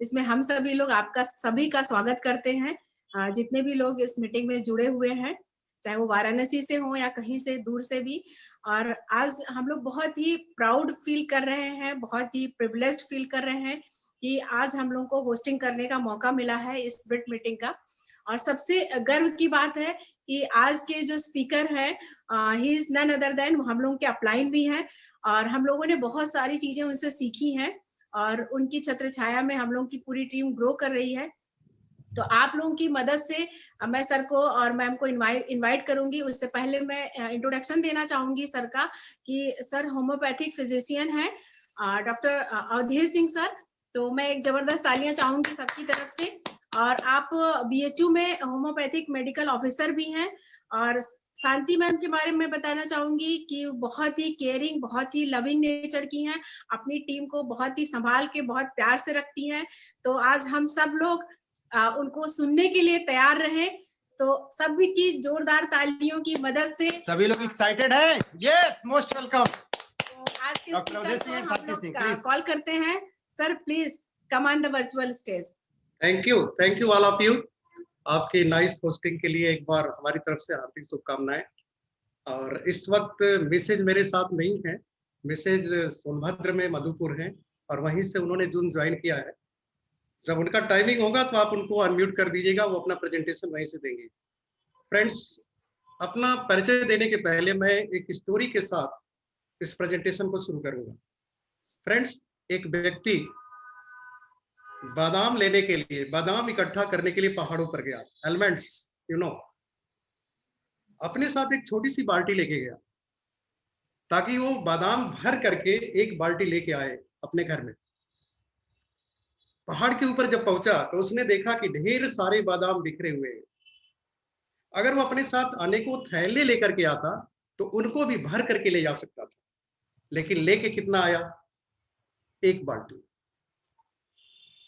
इसमें हम सभी लोग आपका सभी का स्वागत करते हैं। जितने भी लोग इस मीटिंग में जुड़े हुए हैं, चाहे वो वाराणसी से हों या कहीं से दूर से भी। और आज हम लोग बहुत ही प्राउड फील कर रहे हैं, बहुत ही प्रिविलेज्ड फील कर रहे हैं कि आज हम लोग को होस्टिंग करने का मौका मिला है इस बिट मीटिंग का। और सबसे गर्व की बात है कि आज के जो स्पीकर हैं, he is none other than, हम लोगों के अपलाइन भी हैं और हम लोगों ने बहुत सारी चीजें उनसे सीखी हैं और उनकी छत्र छाया में हम लोगों की पूरी टीम ग्रो कर रही है। तो आप लोगों की मदद से मैं सर को और मैम को इनवाइट करूंगी। उससे पहले मैं इंट्रोडक्शन देना चाहूंगी सर का कि सर होम्योपैथिक फिजिशियन है, डॉक्टर अवधेश सिंह सर। तो मैं एक जबरदस्त तालियां चाहूंगी सबकी तरफ से। और आप बीएचयू में होम्योपैथिक मेडिकल ऑफिसर भी हैं। और शांति मैम के बारे में बताना चाहूंगी कि बहुत ही केयरिंग, बहुत ही लविंग नेचर की हैं, अपनी टीम को बहुत ही संभाल के बहुत प्यार से रखती हैं। तो आज हम सब लोग उनको सुनने के लिए तैयार रहे। तो सभी की जोरदार तालियों की मदद से सभी लोग एक्साइटेड हैं? Yes, most welcome. तो आज के स्पीकर को हम लोग कॉल करते हैं। Sir please come on the virtual stage. Thank you all of you. आपकी नाइस होस्टिंग के लिए एक बार हमारी तरफ से हार्दिक शुभकामनाएं। और इस वक्त मिसेज मेरे साथ नहीं है, मिसेज सोनभद्र में मधुपुर हैं और वहीं से उन्होंने जून ज्वाइन किया है। जब उनका टाइमिंग होगा तो आप उनको अनम्यूट कर दीजिएगा, वो अपना प्रेजेंटेशन वहीं से देंगे। फ्रेंड्स, अपना परिचय देने के पहले मैं एक स्टोरी के साथ इस प्रेजेंटेशन को शुरू करूंगा। फ्रेंड्स, एक व्यक्ति बादाम लेने के लिए, बादाम इकट्ठा करने के लिए पहाड़ों पर गया, एलिमेंट्स अपने साथ एक छोटी सी बाल्टी लेके गया ताकि वो बादाम भर करके एक बाल्टी लेके आए अपने घर में। पहाड़ के ऊपर जब पहुंचा तो उसने देखा कि ढेर सारे बादाम बिखरे हुए हैं। अगर वो अपने साथ अनेकों थैले लेकर के आता तो उनको भी भर करके ले जा सकता था, लेकिन लेके कितना आया? एक बाल्टी।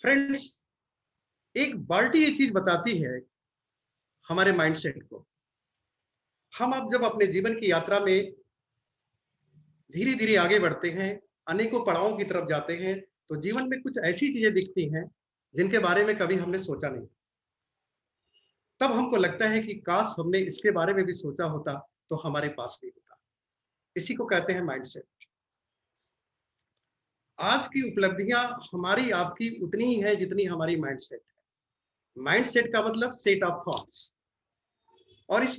फ्रेंड्स, एक बाल्टी ये चीज बताती है हमारे माइंडसेट को। हम अब जब अपने जीवन की यात्रा में धीरे धीरे आगे बढ़ते हैं, अनेकों पड़ावों की तरफ जाते हैं, तो जीवन में कुछ ऐसी चीजें दिखती हैं जिनके बारे में कभी हमने सोचा नहीं। तब हमको लगता है कि काश हमने इसके बारे में भी सोचा होता तो हमारे पास भी होता। इसी को कहते हैं माइंडसेट। आज की उपलब्धियां हमारी आपकी उतनी ही है जितनी हमारी माइंडसेट है। माइंडसेट का मतलब सेट ऑफ थॉट्स, और इस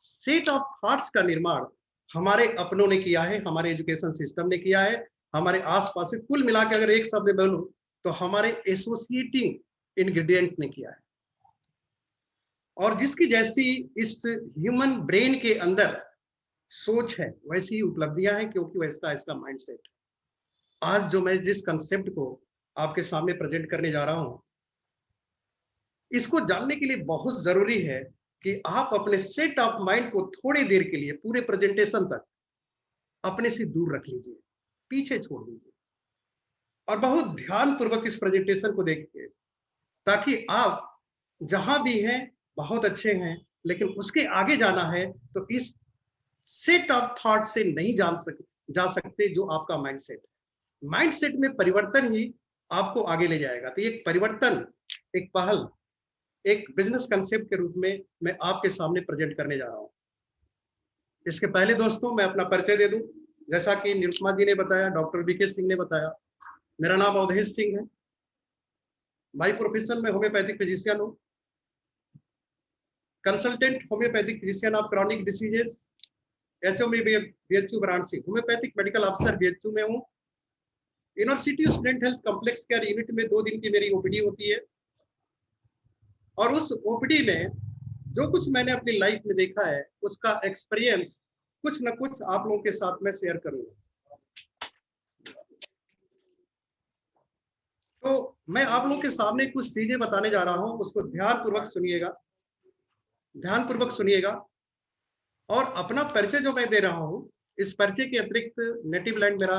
सेट ऑफ थॉट्स का निर्माण हमारे अपनों ने किया है, हमारे एजुकेशन सिस्टम ने किया है, हमारे आसपास से कुल मिला के अगर एक शब्द बोलूं तो हमारे एसोसिएटिंग इंग्रेडिएंट ने किया है। और जिसकी जैसी इस ह्यूमन ब्रेन के अंदर सोच है वैसी ही उपलब्धियां हैं, क्योंकि वैसा इसका माइंडसेट है। आज जो मैं जिस कंसेप्ट को आपके सामने प्रेजेंट करने जा रहा हूं, इसको जानने के लिए बहुत जरूरी है कि आप अपने सेट ऑफ माइंड को थोड़ी देर के लिए पूरे प्रेजेंटेशन तक अपने से दूर रख लीजिए, पीछे छोड़ दीजिए और बहुत ध्यान पूर्वक इस प्रेजेंटेशन को देखिए, ताकि आप जहां भी हैं बहुत अच्छे हैं, लेकिन उसके आगे जाना है तो इस सेट ऑफ थॉट से नहीं जा सकते जो आपका माइंडसेट है। माइंडसेट में परिवर्तन ही आपको आगे ले जाएगा। तो ये परिवर्तन, एक पहल, एक बिजनेस कंसेप्ट के रूप में मैं आपके सामने प्रेजेंट करने जा रहा हूं। इसके पहले दोस्तों मैं अपना परिचय दे दूं। जैसा कि निरुपमा जी ने बताया, डॉक्टर बीके सिंह ने बताया, मेरा नाम अवधेश सिंह है। बाई प्रोफेशन में होम्योपैथिक फिजिशियन हूँ, consultant homeopathic physician of chronic diseases, HO में BHU Varanasi, homeopathic medical officer BHU में हूँ। University student health complex care unit में 2 दिन की मेरी ओपीडी होती है, और उस ओपीडी में जो कुछ मैंने अपनी लाइफ में देखा है उसका एक्सपीरियंस कुछ न कुछ आप लोगों के साथ में शेयर करूंगा। तो मैं आप लोगों के सामने कुछ चीजें बताने जा रहा हूं, उसको ध्यानपूर्वक सुनिएगा, ध्यानपूर्वक सुनिएगा। और अपना परिचय जो मैं दे रहा हूं, इस परिचय के अतिरिक्त नेटिव लैंड मेरा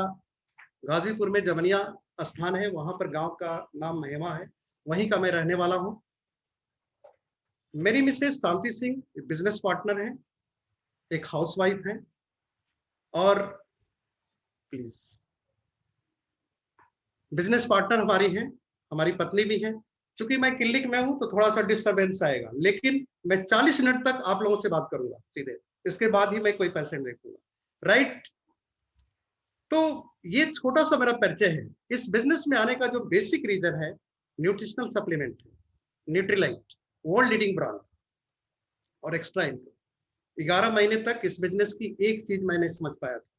गाजीपुर में जमनिया स्थान है, वहां पर गांव का नाम महिमा है, वहीं का मैं रहने वाला हूं। मेरी मिसेज शांति सिंह बिजनेस पार्टनर है, एक हाउसवाइफ है, और प्लीज बिजनेस पार्टनर हमारी हैं, हमारी पत्नी भी है। चूंकि मैं क्लिनिक में हूं तो थोड़ा सा डिस्टरबेंस आएगा, लेकिन मैं 40 मिनट तक आप लोगों से बात करूंगा सीधे, इसके बाद ही मैं कोई पेशेंट देखूंगा, राइट। तो ये छोटा सा मेरा परिचय है। इस बिजनेस में आने का जो बेसिक रीजन है, nutritional supplement, Nutrilite, world leading brand और एक्स्ट्रा इनकम। 11 महीने तक इस बिजनेस की एक चीज मैंने समझ पाया था,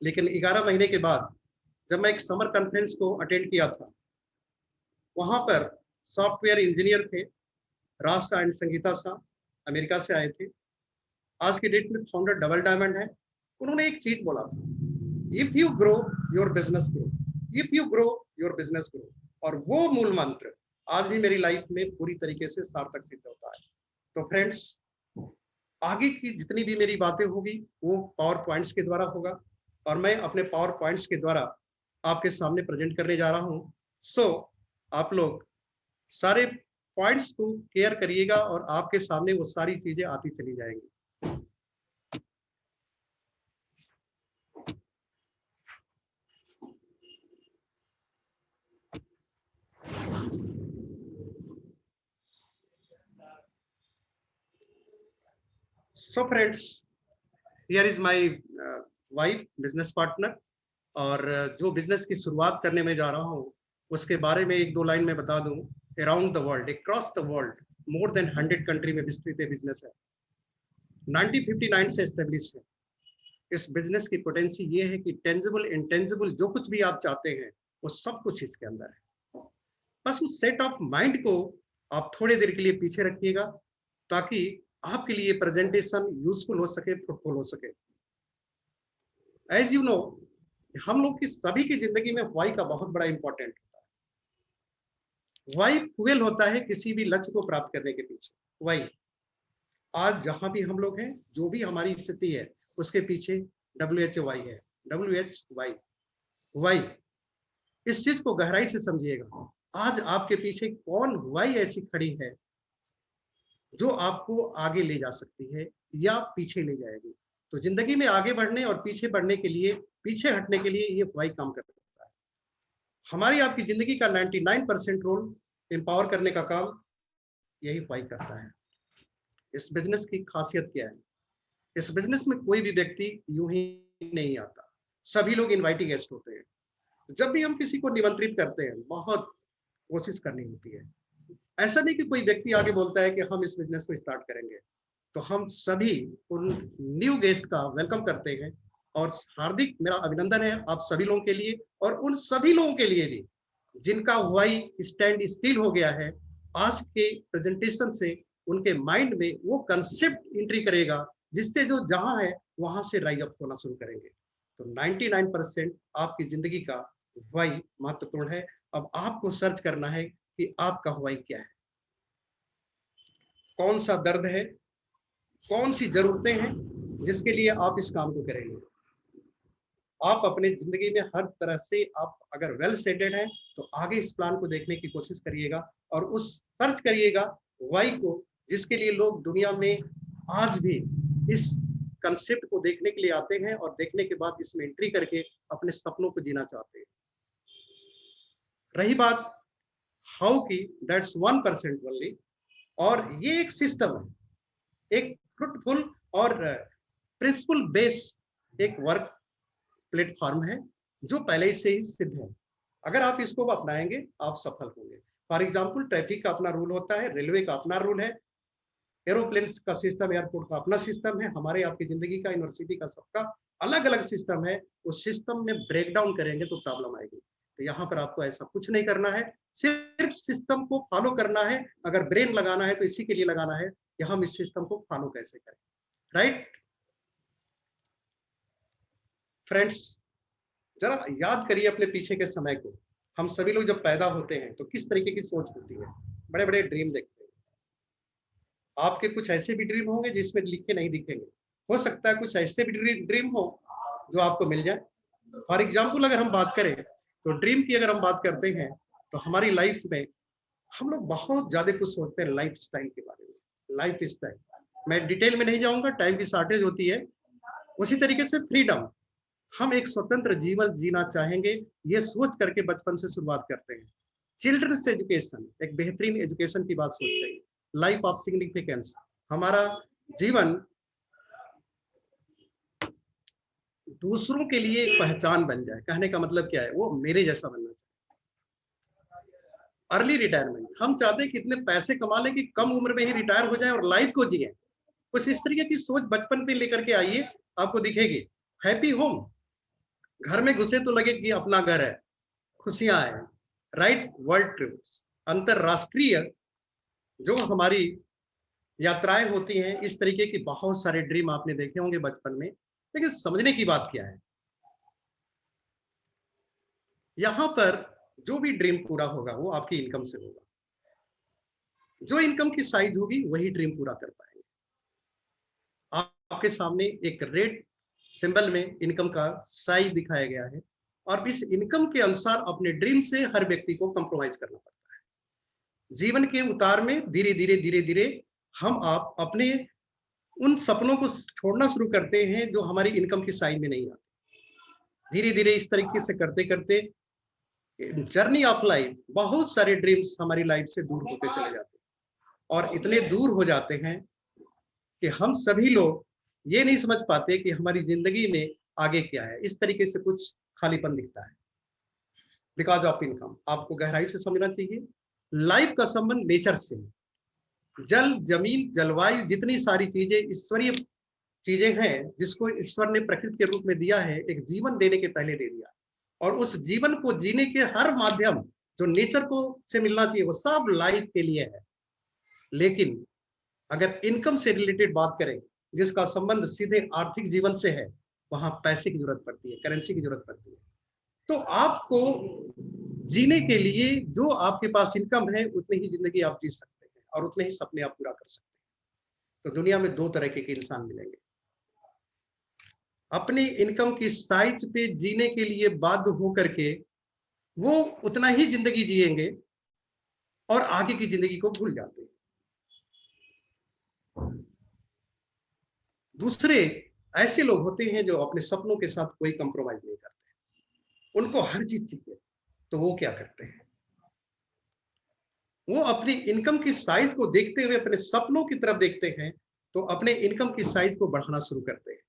लेकिन 11 महीने के बाद जब मैं एक समर कॉन्फ्रेंस को अटेंड किया था, वहां पर सॉफ्टवेयर इंजीनियर थे, राज शाह एंड संगीता शाह, अमेरिका से आए थे। आज की डेट में फाउंडर डबल डायमंड है। उन्होंने एक चीज बोला था, if you grow your business grow, if you grow your business grow. और वो मूल मंत्र आज भी मेरी लाइफ में पूरी तरीके से सार्थक सिद्ध होता है। तो फ्रेंड्स, आगे की जितनी भी मेरी बातें होगी वो पावर पॉइंट्स के द्वारा होगा, और मैं अपने पावर पॉइंट्स के द्वारा आपके सामने प्रेजेंट करने जा रहा हूं। सो आप लोग सारे पॉइंट्स को केयर करिएगा और आपके सामने वो सारी चीजें आती चली जाएंगी। So friends, here is my wife, business partner. और जो बिजनेस की शुरुआत करने में जा रहा हूँ उसके बारे में एक दो लाइन में बता दूं। Around the world, across the world, more than 100 country में विस्तृत बिजनेस है। 1959 से एस्टेब्लिश है। इस बिजनेस की पोटेंसी ये है कि टेंजिबल इंटेंजिबल जो कुछ भी आप चाहते हैं वो सब कुछ इसके अंदर है। बस उस सेट ऑफ माइंड को आप थोड़ी देर के लिए पीछे रखिएगा, ताकि आपके लिए प्रेजेंटेशन यूजफुल हो सके, फ्रूटफुल हो सके। एज यू नो, हम लोग की सभी की जिंदगी में वाई का बहुत बड़ा इंपॉर्टेंट होता है। वाई फ्यूल होता है किसी भी लक्ष्य को प्राप्त करने के पीछे। वाई, आज जहां भी हम लोग हैं, जो भी हमारी स्थिति है, उसके पीछे WHY है, WHY, वाई। इस चीज को गहराई से समझिएगा। आज आपके पीछे कौन वाई ऐसी खड़ी है जो आपको आगे ले जा सकती है या पीछे ले जाएगी। तो जिंदगी में आगे बढ़ने और पीछे बढ़ने के लिए, पीछे हटने के लिए ये वाई काम करता है। हमारी आपकी जिंदगी का 99% रोल एम्पावर करने का काम यही वाई करता है। इस बिजनेस की खासियत क्या है? इस बिजनेस में कोई भी व्यक्ति यूं ही नहीं आता, सभी लोग इनवाइटिंग गेस्ट होते हैं। जब भी हम किसी को निमंत्रित करते हैं, बहुत कोशिश करनी होती है। ऐसा नहीं कि कोई व्यक्ति आगे बोलता है कि हम इस बिजनेस को स्टार्ट करेंगे, तो हम सभी उन न्यू गेस्ट का वेलकम करते हैं। और हार्दिक मेरा अभिनंदन है आप सभी लोगों के लिए, और उन सभी लोगों के लिए भी जिनका वाई स्टैंड स्टिल हो गया है। आज के प्रेजेंटेशन से उनके माइंड में वो कंसेप्ट एंट्री करेगा, जिससे जो जहां है वहां से राइज अप होना शुरू करेंगे। तो 99% आपकी जिंदगी का वाई महत्वपूर्ण है। अब आपको सर्च करना है कि आपका वाई क्या है, कौन सा दर्द है, कौन सी जरूरतें हैं जिसके लिए आप इस काम को करेंगे। आप अपने जिंदगी में हर तरह से, आप अगर वेल सेटेड हैं तो आगे इस प्लान को देखने की कोशिश करिएगा, और उस सर्च करिएगा वाई को, जिसके लिए लोग दुनिया में आज भी इस कंसेप्ट को देखने के लिए आते हैं, और देखने के बाद इसमें एंट्री करके अपने सपनों को जीना चाहते हैं। रही बात हाउ की, दैट्स 1% ओनली। और ये एक सिस्टम है, एक फ्रूटफुल और प्रिंसिपल बेस एक वर्क प्लेटफॉर्म है, जो पहले से ही सिद्ध है। अगर आप इसको अपनाएंगे आप सफल होंगे। फॉर एग्जाम्पल, ट्रैफिक का अपना रूल होता है, रेलवे का अपना रूल है, एरोप्लेन का सिस्टम, एयरपोर्ट का अपना सिस्टम है, हमारे आपकी जिंदगी का, यूनिवर्सिटी का, सबका अलग अलग सिस्टम है। उस सिस्टम में ब्रेक डाउन करेंगे तो प्रॉब्लम आएगी। तो यहाँ पर आपको ऐसा कुछ नहीं करना है, सिर्फ सिस्टम को फॉलो करना है। अगर ब्रेन लगाना है तो इसी के लिए लगाना है कि हम इस सिस्टम को फॉलो कैसे करें, राइट फ्रेंड्स। जरा याद करिए अपने पीछे के समय को। हम सभी लोग जब पैदा होते हैं तो किस तरीके की सोच होती है, बड़े बड़े ड्रीम देखते हैं। आपके कुछ ऐसे भी ड्रीम होंगे जिसमें लिखे नहीं दिखेंगे, हो सकता है कुछ ऐसे भी ड्रीम हो जो आपको मिल जाए। फॉर एग्जाम्पल, अगर हम बात करें तो ड्रीम की अगर हम बात करते हैं तो हमारी लाइफ में हम लोग बहुत ज्यादा कुछ सोचते हैं लाइफ स्टाइल के बारे में। लाइफ स्टाइल मैं डिटेल में नहीं जाऊंगा, टाइम की शॉर्टेज होती है। उसी तरीके से फ्रीडम, हम एक स्वतंत्र जीवन जीना चाहेंगे, ये सोच करके बचपन से शुरुआत करते हैं। चिल्ड्रंस एजुकेशन, एक बेहतरीन एजुकेशन की बात सोचते हैं। लाइफ ऑफ सिग्निफिकेंस, हमारा जीवन दूसरों के लिए एक पहचान बन जाए। कहने का मतलब क्या है, वो मेरे जैसा बनना चाहिए। अर्ली रिटायरमेंट, हम चाहते हैं कि इतने पैसे कमा लें कि कम उम्र में ही रिटायर हो जाए और लाइफ को जिए। कुछ इस तरीके की सोच बचपन पे लेकर के आइए, आपको दिखेगी। हैप्पी होम, घर में घुसे तो लगे कि अपना घर है, खुशियां हैं। राइट, वर्ल्ड ट्रिप, अंतरराष्ट्रीय जो हमारी यात्राएं होती हैं, इस तरीके की बहुत सारे ड्रीम आपने देखे होंगे बचपन में। लेकिन समझने की बात क्या है, यहां पर जो भी ड्रीम पूरा होगा वो आपकी इनकम से होगा। जो इनकम की साइज होगी वही ड्रीम पूरा कर पाएंगे। आपके सामने एक रेड सिंबल में इनकम का साइज दिखाया गया है, और इस इनकम के अनुसार अपने ड्रीम से हर व्यक्ति को कंप्रोमाइज करना पड़ता है। जीवन के उतार में धीरे धीरे हम आप अपने उन सपनों को छोड़ना शुरू करते हैं जो हमारी इनकम की साइज में नहीं आते। धीरे धीरे इस तरीके से करते करते जर्नी ऑफ लाइफ, बहुत सारे ड्रीम्स हमारी लाइफ से दूर होते चले जाते हैं, और इतने दूर हो जाते हैं कि हम सभी लोग ये नहीं समझ पाते कि हमारी जिंदगी में आगे क्या है। इस तरीके से कुछ खालीपन दिखता है बिकॉज ऑफ इनकम। आपको गहराई से समझना चाहिए, लाइफ का संबंध नेचर से, जल, जमीन, जलवायु, जितनी सारी चीजें ईश्वरीय चीजें हैं, जिसको ईश्वर ने प्रकृति के रूप में दिया है, एक जीवन देने के पहले दे दिया, और उस जीवन को जीने के हर माध्यम जो नेचर को से मिलना चाहिए वो सब लाइफ के लिए है। लेकिन अगर इनकम से रिलेटेड बात करें, जिसका संबंध सीधे आर्थिक जीवन से है, वहां पैसे की जरूरत पड़ती है, करेंसी की जरूरत पड़ती है। तो आपको जीने के लिए जो आपके पास इनकम है, उतनी ही जिंदगी आप जी सकते हैं और उतने ही सपने आप पूरा कर सकते हैं। तो दुनिया में दो तरह के इंसान मिलेंगे, अपनी इनकम की साइट पे जीने के लिए बाध्य होकर के वो उतना ही जिंदगी जिएंगे और आगे की जिंदगी को भूल जाते हैं। दूसरे ऐसे लोग होते हैं जो अपने सपनों के साथ कोई कंप्रोमाइज नहीं करते, उनको हर चीज चाहिए। तो वो क्या करते हैं, वो अपनी इनकम की साइज को देखते हुए अपने सपनों की तरफ देखते हैं, तो अपने इनकम की साइज को बढ़ाना शुरू करते हैं,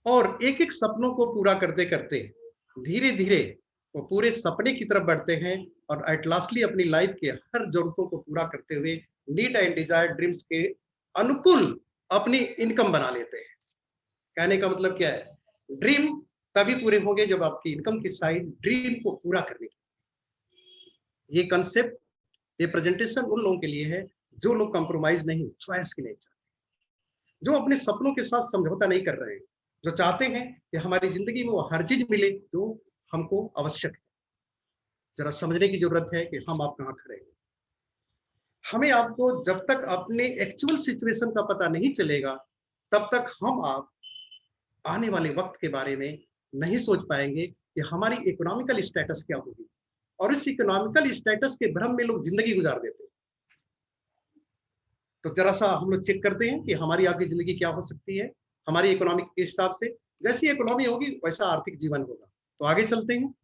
और एक एक सपनों को पूरा करते करते धीरे धीरे वो पूरे सपने की तरफ बढ़ते हैं, और एट लास्टली अपनी लाइफ के हर जरूरतों को पूरा करते हुए नीड एंड डिजायर ड्रीम्स के अनुकूल अपनी इनकम बना लेते हैं। कहने का मतलब क्या है, ड्रीम तभी पूरे होंगे जब आपकी इनकम की साइड ड्रीम को पूरा करने की। ये कंसेप्ट, ये प्रेजेंटेशन उन लोगों के लिए है जो लोग कंप्रोमाइज नहीं, चॉइस की नहीं चाहते, जो अपने सपनों के साथ समझौता नहीं कर रहे हैं, जो चाहते हैं कि हमारी जिंदगी में वो हर चीज मिले जो हमको आवश्यक है। जरा समझने की जरूरत है कि हम आप कहाँ खड़े हैं। हमें आपको जब तक अपने एक्चुअल सिचुएशन का पता नहीं चलेगा, तब तक हम आप आने वाले वक्त के बारे में नहीं सोच पाएंगे कि हमारी इकोनॉमिकल स्टेटस क्या होगी, और इस इकोनॉमिकल स्टेटस के भ्रम में लोग जिंदगी गुजार देते हैं। तो जरा सा हम लोग चेक करते हैं कि हमारी आपकी जिंदगी क्या हो सकती है हमारी इकोनॉमिक के हिसाब से। जैसी इकोनॉमी होगी वैसा आर्थिक जीवन होगा। तो आगे चलते हैं।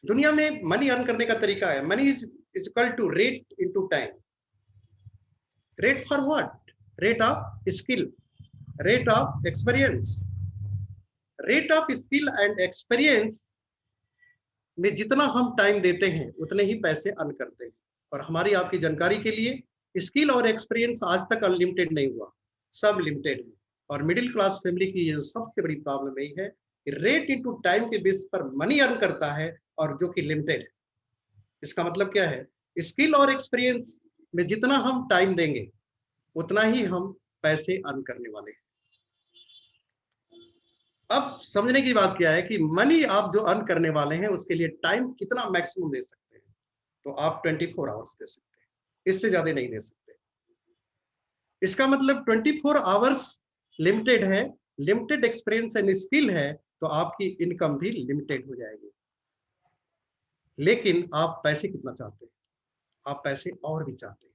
दुनिया में मनी अर्न करने का तरीका है, money is equal to rate into time. Rate for what? Rate of skill, rate of experience. Rate of skill and experience में जितना हम टाइम देते हैं उतने ही पैसे अर्न करते हैं। और हमारी आपकी जानकारी के लिए, स्किल और एक्सपीरियंस आज तक अनलिमिटेड नहीं हुआ, सब लिमिटेड है। और मिडिल क्लास फैमिली की ये सबसे बड़ी प्रॉब्लम यही है कि रेट इनटू टाइम के बेस पर मनी अर्न करता है, और जो कि लिमिटेड है। इसका मतलब क्या है, स्किल और एक्सपीरियंस में जितना हम टाइम देंगे उतना ही हम पैसे अर्न करने वाले हैं। अब समझने की बात क्या है कि मनी आप जो अर्न करने वाले हैं उसके लिए टाइम कितना मैक्सिमम दे सकते हैं। तो आप 24 आवर्स दे सकते हैं, इससे ज्यादा नहीं दे सकते। इसका मतलब 24 आवर्स लिमिटेड है, लिमिटेड एक्सपीरियंस एंड स्किल है, तो आपकी इनकम भी लिमिटेड हो जाएगी। लेकिन आप पैसे कितना चाहते हैं? आप पैसे और भी चाहते हैं,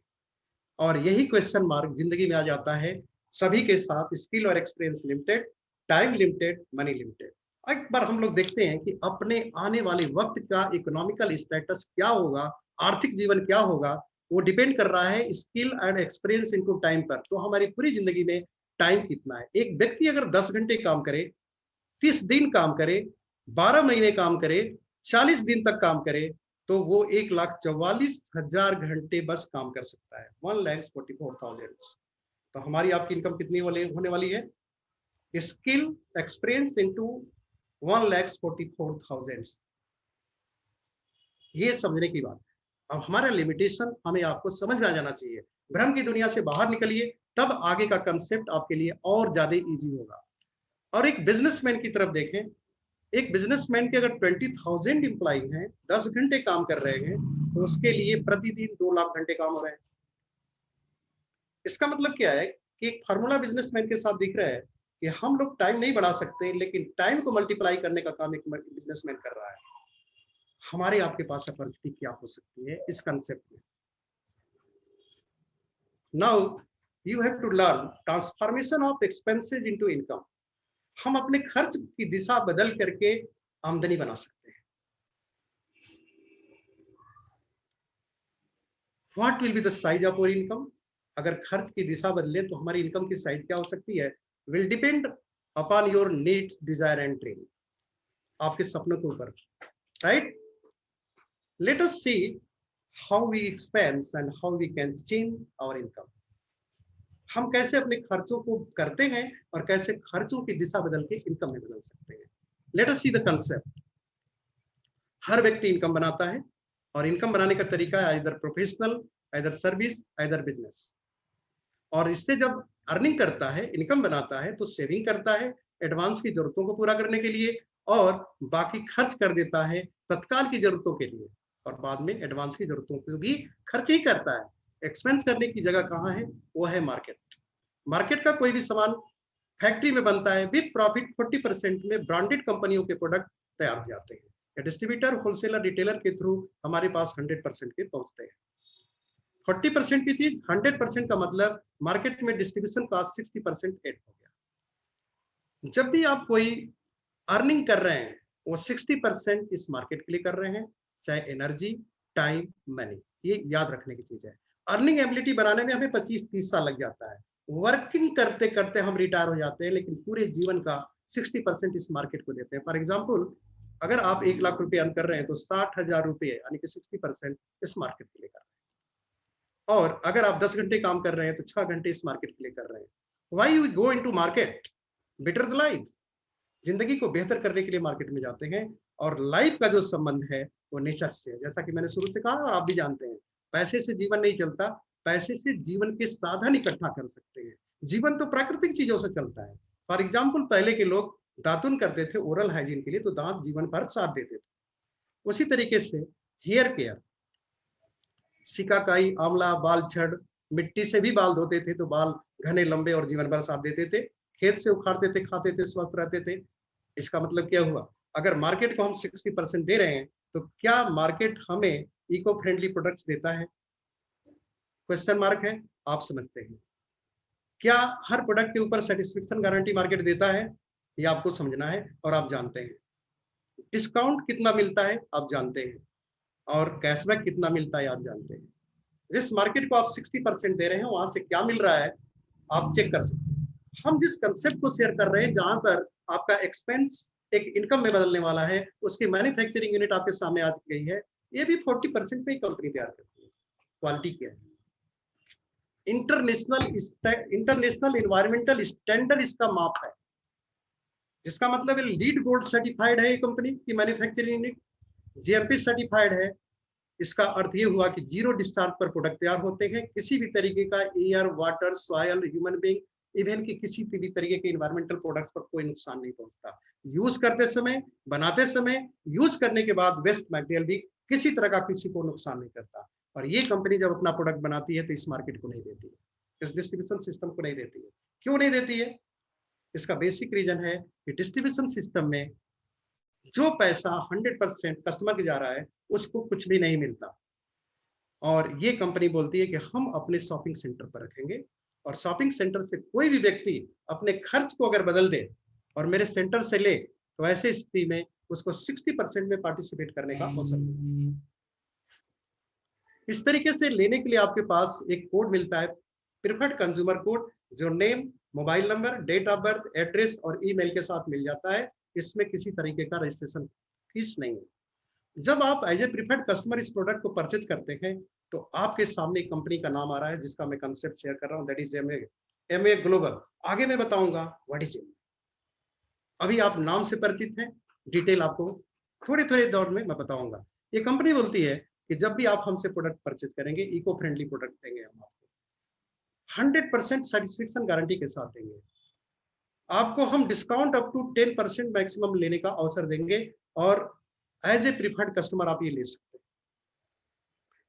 और यही क्वेश्चन मार्क जिंदगी में आ जाता है सभी के साथ। स्किल और experience limited, time limited, money limited. एक बार हम लोग देखते हैं कि अपने आने वाले वक्त का इकोनॉमिकल स्टेटस क्या होगा, आर्थिक जीवन क्या होगा, वो डिपेंड कर रहा है skill and experience into time पर। तो हमारी पूरी जिंदगी में टाइम कितना है? एक व्यक्ति अगर 10 घंटे काम करे, 30 दिन काम करे, 12 महीने काम करे, 40 दिन तक काम करे, तो वो 1,44,000 घंटे बस काम कर सकता है, 1,44,000। तो हमारी आपकी इनकम कितनी होने वाली है? Skill experience into 1,44,000। ये समझने की बात है। अब हमारा लिमिटेशन हमें आपको समझ में आ जाना चाहिए। भ्रम की दुनिया से बाहर निकलिए, तब आगे का कंसेप्ट आपके लिए और ज्यादा इजी होगा। और एक बिजनेसमैन की तरफ देखें, एक बिजनेसमैन के अगर 20,000 एम्प्लॉय हैं, 10 घंटे काम कर रहे हैं, तो उसके लिए प्रतिदिन 2 लाख घंटे काम हो रहे हैं। इसका मतलब क्या है कि एक फार्मूला बिजनेसमैन के साथ दिख रहा है कि हम लोग टाइम नहीं बढ़ा सकते, लेकिन टाइम को मल्टीप्लाई करने का काम एक बिजनेसमैन कर रहा है। हमारे आपके पास अपॉर्चुनिटी क्या हो सकती है इस कंसेप्ट में? Now you have to learn transformation of expenses into income. हम अपने खर्च की दिशा बदल करके आमदनी बना सकते हैं। What will be the size of our income? अगर खर्च की दिशा बदले तो हमारी इनकम की साइज क्या हो सकती है? Will depend upon your needs, desire and dream. आपके सपनों के ऊपर, right? Let us see how we expense and how we can change our income. हम कैसे अपने खर्चों को करते हैं और कैसे खर्चों की दिशा बदल के इनकम में बदल सकते हैं। Let us see the concept. हर व्यक्ति इनकम बनाता है, और इनकम बनाने का तरीका है इधर प्रोफेशनल, इधर सर्विस, इधर बिजनेस। और इससे जब अर्निंग करता है, इनकम बनाता है, तो सेविंग करता है एडवांस की जरूरतों को पूरा करने के लिए, और बाकी खर्च कर देता है तत्काल की जरूरतों के लिए, और बाद में एडवांस की जरूरतों को भी खर्च ही करता है। एक्सपेंस करने की जगह कहाँ है? वो है मार्केट। मार्केट का कोई भी सामान फैक्ट्री में बनता है विद प्रॉफिट। 40% में ब्रांडेड कंपनियों के प्रोडक्ट तैयार हो जाते हैं। डिस्ट्रीब्यूटर, होलसेलर, रिटेलर के थ्रू हमारे पास 100% के पहुंचते हैं। 40% की चीज 100% का मतलब मार्केट में डिस्ट्रीब्यूशन कॉस्ट 60% एड हो गया। जब भी आप कोई अर्निंग कर रहे हैं, वो 60% इस मार्केट के लिए कर रहे हैं, चाहे एनर्जी, टाइम, मनी। ये याद रखने की चीज है। अर्निंग एबिलिटी बनाने में हमें 25-30 साल लग जाता है। वर्किंग करते करते हम रिटायर हो जाते हैं, लेकिन पूरे जीवन का 60% इस मार्केट को देते हैं। फॉर एग्जाम्पल, अगर आप 1 लाख रुपए अर्न कर रहे हैं, तो 60,000 रुपए यानी कि 60% इस मार्केट के लिए कर रहे हैं। और अगर आप 10 घंटे काम कर रहे हैं, तो 6 घंटे इस मार्केट के लिए कर रहे हैं। Why you go into market? Better the life. जिंदगी को बेहतर करने के लिए मार्केट में जाते हैं। और लाइफ का जो संबंध है वो नेचर से है। जैसा कि मैंने शुरू से कहा और आप भी जानते हैं, पैसे से जीवन नहीं चलता, पैसे से जीवन के साधन इकट्ठा कर सकते हैं। जीवन तो प्राकृतिक चीजों से चलता है। फॉर एग्जाम्पल, पहले के लोग दातुन करते थे ओरल हाइजीन के लिए, तो दांत जीवन भर साथ देते थे। उसी तरीके से हेयर केयर, सिकाकाई, आंवला, बाल झड़, मिट्टी से भी बाल धोते थे तो बाल घने, लंबे और जीवन भर साफ देते थे। खेत से उखाड़ते थे, खाते थे, स्वस्थ रहते थे। इसका मतलब क्या हुआ? अगर मार्केट को हम 60% दे रहे हैं, तो क्या मार्केट हमें इको फ्रेंडली प्रोडक्ट्स देता है? क्वेश्चन मार्क है। आप समझते हैं क्या हर प्रोडक्ट के ऊपर सेटिस्फेक्शन गारंटी मार्केट देता है? ये आपको समझना है। और आप जानते हैं डिस्काउंट कितना मिलता है, आप जानते हैं, और कैशबैक कितना मिलता है, आप जानते हैं। जिस मार्केट को आप 60% दे रहे हैं, वहां से क्या मिल रहा है आप चेक कर सकते हैं। हम जिस कंसेप्ट को शेयर कर रहे हैं, जहां पर आपका एक्सपेंस एक इनकम में बदलने वाला है, उसकी मैन्युफैक्चरिंग यूनिट आपके सामने आ गई है। ये भी 40% पे ही कंपनी तैयार करती है। क्वालिटी क्या है? इंटरनेशनल एनवायरमेंटल स्टैंडर्ड इसका माप है, जिसका मतलब लीड गोल्ड सर्टिफाइड है ये कंपनी की मैन्युफैक्चरिंग यूनिट, जीएमपी सर्टिफाइड है। इसका अर्थ ये हुआ कि जीरो डिस्चार्ज पर प्रोडक्ट तैयार होते हैं। किसी भी तरीके का air, water, soil, human being, even की किसी भी तरीके के इन्वायरमेंटल प्रोडक्ट्स पर कोई नुकसान नहीं पहुंचता। यूज करते समय, बनाते समय, यूज करने के बाद वेस्ट मटेरियल भी किसी तरह का किसी को नुकसान नहीं करता। और ये कंपनी जब अपना प्रोडक्ट बनाती है तो इस मार्केट को नहीं देती है, इस डिस्ट्रीब्यूशन सिस्टम को नहीं देती है। क्यों नहीं देती है? इसका बेसिक रीजन है कि डिस्ट्रीब्यूशन सिस्टम में जो पैसा 100% कस्टमर के जा रहा है, उसको कुछ भी नहीं मिलता। और ये कंपनी बोलती है कि हम अपने शॉपिंग सेंटर पर रखेंगे, और शॉपिंग सेंटर से कोई भी व्यक्ति अपने खर्च को अगर बदल दे और मेरे सेंटर से ले, तो ऐसे स्थिति में उसको 60% में पार्टिसिपेट करने का अवसर मिलेगा। इस तरीके से लेने के लिए आपके पास एक कोड मिलता है, प्रिफर्ड कंज्यूमर कोड, जो name, mobile number, date of birth, address और ईमेल के साथ मिल जाता है। इसमें किसी तरीके का रजिस्ट्रेशन फीस नहीं है। जब आप एज ए प्रिफर्ड कस्टमर इस प्रोडक्ट को परचेज करते हैं तो आपके सामने कंपनी का नाम आ रहा है जिसका मैं कंसेप्ट शेयर कर रहा हूँ, दैट इज एमए ग्लोबल। आगे मैं बताऊंगा व्हाट इज एमए। अभी आप नाम से परिचित हैं, डिटेल आपको थोड़े थोड़े दौर में मैं बताऊंगा। ये कंपनी बोलती है कि जब भी आप हमसे प्रोडक्ट परचेज करेंगे, इको फ्रेंडली प्रोडक्ट देंगे हम आपको, 100% सेटिस्फेक्शन गारंटी के साथ देंगे। आपको हम डिस्काउंट अप टू 10% मैक्सिमम लेने का अवसर देंगे और एज ए प्रिफर्ड कस्टमर आप ये ले सकते हैं।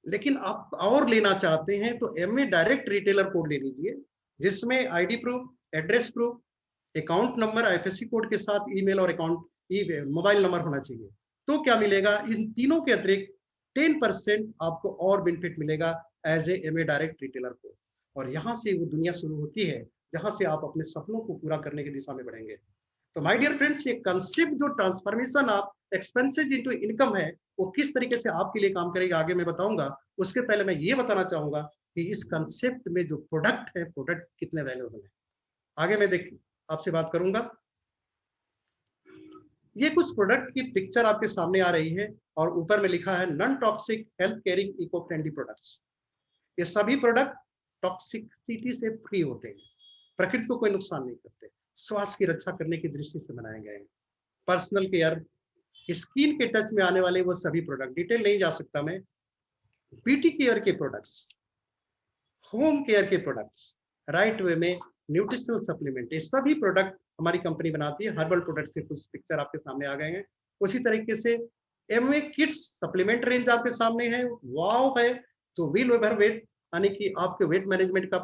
लेकिन आप और लेना चाहते हैं तो एमए डायरेक्ट रिटेलर कोड ले लीजिए, जिसमें ID proof, address proof, account number, IFSC code के साथ ईमेल और अकाउंट मोबाइल नंबर होना चाहिए। तो क्या मिलेगा, इन तीनों के अतिरिक्त 10% आपको और बेनिफिट मिलेगा as a MA direct retailer code. और यहाँ से वो दुनिया शुरू होती है जहां से आप अपने सपनों को पूरा करने की दिशा में बढ़ेंगे। तो माय डियर फ्रेंड्स, ये कंसेप्ट जो transformation of expenses into income है, वो किस तरीके से आपके लिए काम करेगा आगे मैं बताऊंगा। उसके पहले मैं ये बताना चाहूंगा कि इस कंसेप्ट में जो प्रोडक्ट है, प्रोडक्ट कितने वैल्यूएबल है, आगे मैं आपसे बात करूंगा। ये कुछ प्रोडक्ट की पिक्चर आपके सामने आ रही है और ऊपर में लिखा है non toxic health caring eco friendly products. ये सभी प्रोडक्ट टॉक्सिसिटी से फ्री होते हैं, प्रकृति को कोई नुकसान नहीं करते, स्वास्थ्य की रक्षा करने की दृष्टि से बनाए गए हैं। पर्सनल केयर, स्किन के टच में आने वाले वो सभी प्रोडक्ट, डिटेल नहीं जा सकता मैं, ब्यूटी केयर के प्रोडक्ट्स, होम केयर के प्रोडक्ट्स, राइट वे में न्यूट्रिशनल सप्लीमेंट, ये सभी प्रोडक्ट हमारी कंपनी बनाती है। हर्बल प्रोडक्ट से कुछ पिक्चर आपके सामने आ गए हैं। उसी तरीके से एमए किड्स सप्लीमेंट रेंज आपके सामने है, वाव है, तो व्हील ओवर वेट यानी कि आपके वेट मैनेजमेंट का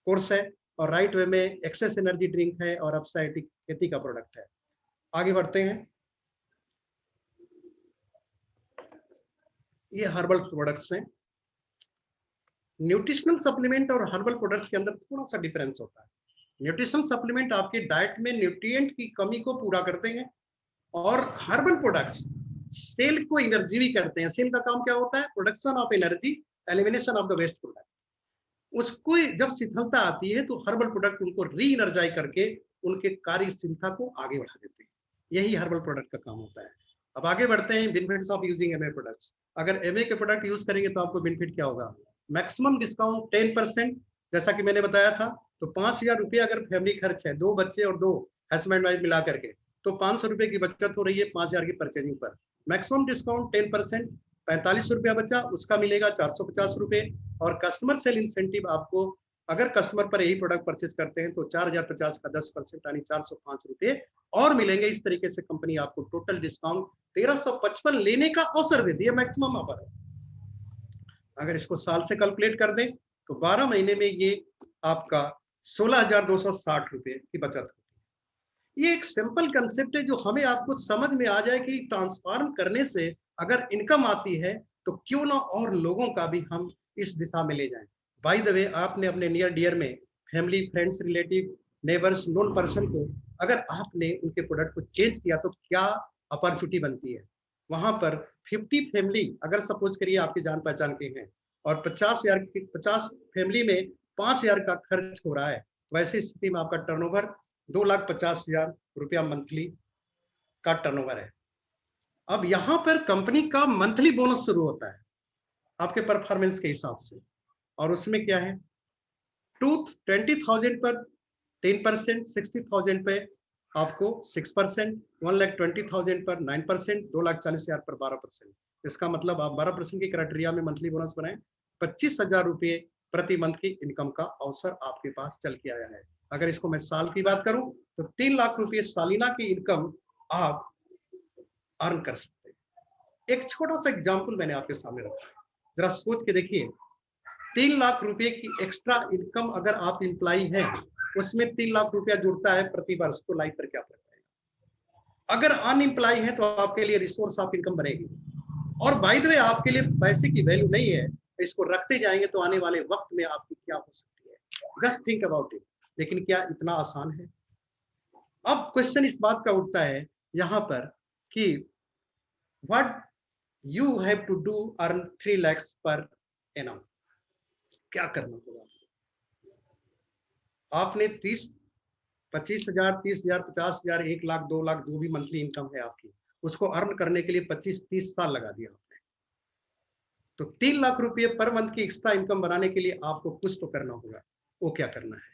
कोर्स है, और राइट वे में एक्सेस एनर्जी ड्रिंक है, और अपसाइटिक खेती का प्रोडक्ट है। आगे बढ़ते हैं। ये हर्बल प्रोडक्ट्स हैं। न्यूट्रिशनल सप्लीमेंट और हर्बल प्रोडक्ट्स के अंदर थोड़ा सा डिफरेंस होता है। न्यूट्रिशनल सप्लीमेंट आपके डाइट में न्यूट्रिएंट की कमी को पूरा करते हैं, और हर्बल प्रोडक्ट्स सेल को एनर्जी भी करते हैं। सेल का काम क्या होता है, production of energy, elimination of the waste product. उसको जब शिथिलता आती है तो हर्बल प्रोडक्ट उनको री एनर्जाइज करके उनके कार्यशीलता को आगे बढ़ा देते हैं। यही हर्बल प्रोडक्ट का काम होता है। अब आगे बढ़ते हैं, benefits of using MA products. अगर एमए के प्रोडक्ट यूज करेंगे तो आपको बेनिफिट क्या होगा, मैक्सिमम डिस्काउंट 10%, जैसा कि मैंने बताया था। तो 5,000 रुपये अगर फैमिली खर्च है, 2 बच्चे और 2 हस्बैंड वाइफ मिला करके, तो 500 रुपये की बचत हो रही है 5,000 की परचेजिंग पर। मैक्सिमम डिस्काउंट 10%, 45 रुपया बचा, उसका मिलेगा 450 रुपये। और कस्टमर सेल इंसेंटिव आपको, अगर कस्टमर पर यही प्रोडक्ट परचेज करते हैं तो 4,050 का 10% यानी 405 रुपये और मिलेंगे। इस तरीके से कंपनी आपको टोटल डिस्काउंट 1,355 लेने का अवसर देती है, मैक्सिमम ऑफर है। अगर इसको साल से कैलकुलेट कर दें तो 12 महीने में ये आपका 16,260 रुपये की बचत होती है। ये एक सिंपल कंसेप्ट है जो हमें आपको समझ में आ जाए कि ट्रांसफॉर्म करने से अगर इनकम आती है तो क्यों ना और लोगों का भी हम इस दिशा में ले जाएं। बाय द वे, आपने अपने नियर डियर में family, friends, relative, neighbours, known person को अगर आपने उनके प्रोडक्ट को चेंज किया तो क्या अपॉर्चुनिटी बनती है। वहां पर 50 फैमिली अगर सपोज करिए आपके जान पहचान के हैं और 50 फैमिली में 5,000 का खर्च हो रहा है, वैसी स्थिति में आपका टर्नओवर 2,50,000 रुपया मंथली का टर्नओवर है। अब यहाँ पर कंपनी का मंथली बोनस शुरू होता है आपके परफॉर्मेंस के हिसाब से, और उसमें क्या है, 20,000 पर 10%, 60,000 पे आपको 6%, 1,20,000 पर 9%, 2,40,000 पर 12%। इसका मतलब आप 12% की क्राइटेरिया में मंथली बोनस बनाए, 25,000 रुपये प्रति मंथ की इनकम का अवसर आपके पास चल के आया है। अगर इसको मैं साल की बात करूं तो 3 लाख रुपये सालिना की इनकम आप अर्न कर सकते हैं। एक छोटा सा एग्जाम्पल मैंने आपके सामने रखा है, जरा सोच के देखिए। 3 लाख रुपए की एक्स्ट्रा इनकम अगर आप एम्प्लॉई हैं, उसमें 3 लाख रुपया जुड़ता है प्रति वर्ष, तो लाइफ पर क्या फर्क पड़ेगा। अगर अनएम्प्लॉय है तो आपके लिए रिसोर्स ऑफ इनकम बनेगी। और बाय द वे, आपके लिए पैसे की वैल्यू नहीं है, इसको रखते जाएंगे तो आने वाले वक्त में आपकी क्या हो सकती है। Just think about it. लेकिन क्या इतना आसान है? अब क्वेश्चन इस बात का उठता है यहाँ पर कि what you have to do earn 3 lakh per annum. क्या करना होगा आपने 25,000, 30,000, 50,000, 1 लाख, 2 लाख, जो भी मंथली इनकम है आपकी, उसको अर्न करने के लिए 25-30 साल लगा दिया आपने। तो 3 लाख रुपए पर मंथ की एक्स्ट्रा इनकम बनाने के लिए आपको कुछ तो करना होगा। वो क्या करना है?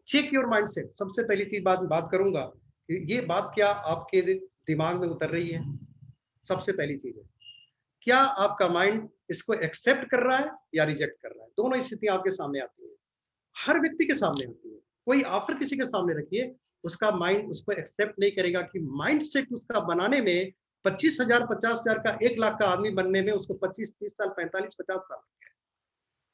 Check your mindset. सबसे पहली चीज बात करूंगा कि ये बात क्या आपके दिमाग में उतर रही है। सबसे पहली चीज है, क्या आपका माइंड इसको एक्सेप्ट कर रहा है या रिजेक्ट कर रहा है? दोनों स्थितियां आपके सामने आती है, हर व्यक्ति के सामने आती है। कोई ऑफर किसी के सामने रखिए, उसका माइंड उसको एक्सेप्ट नहीं करेगा कि माइंड सेट उसका बनाने में 25,000, 50,000 का 1 लाख का आदमी बनने में उसको 25-30 साल, 45-50 साल लग गए।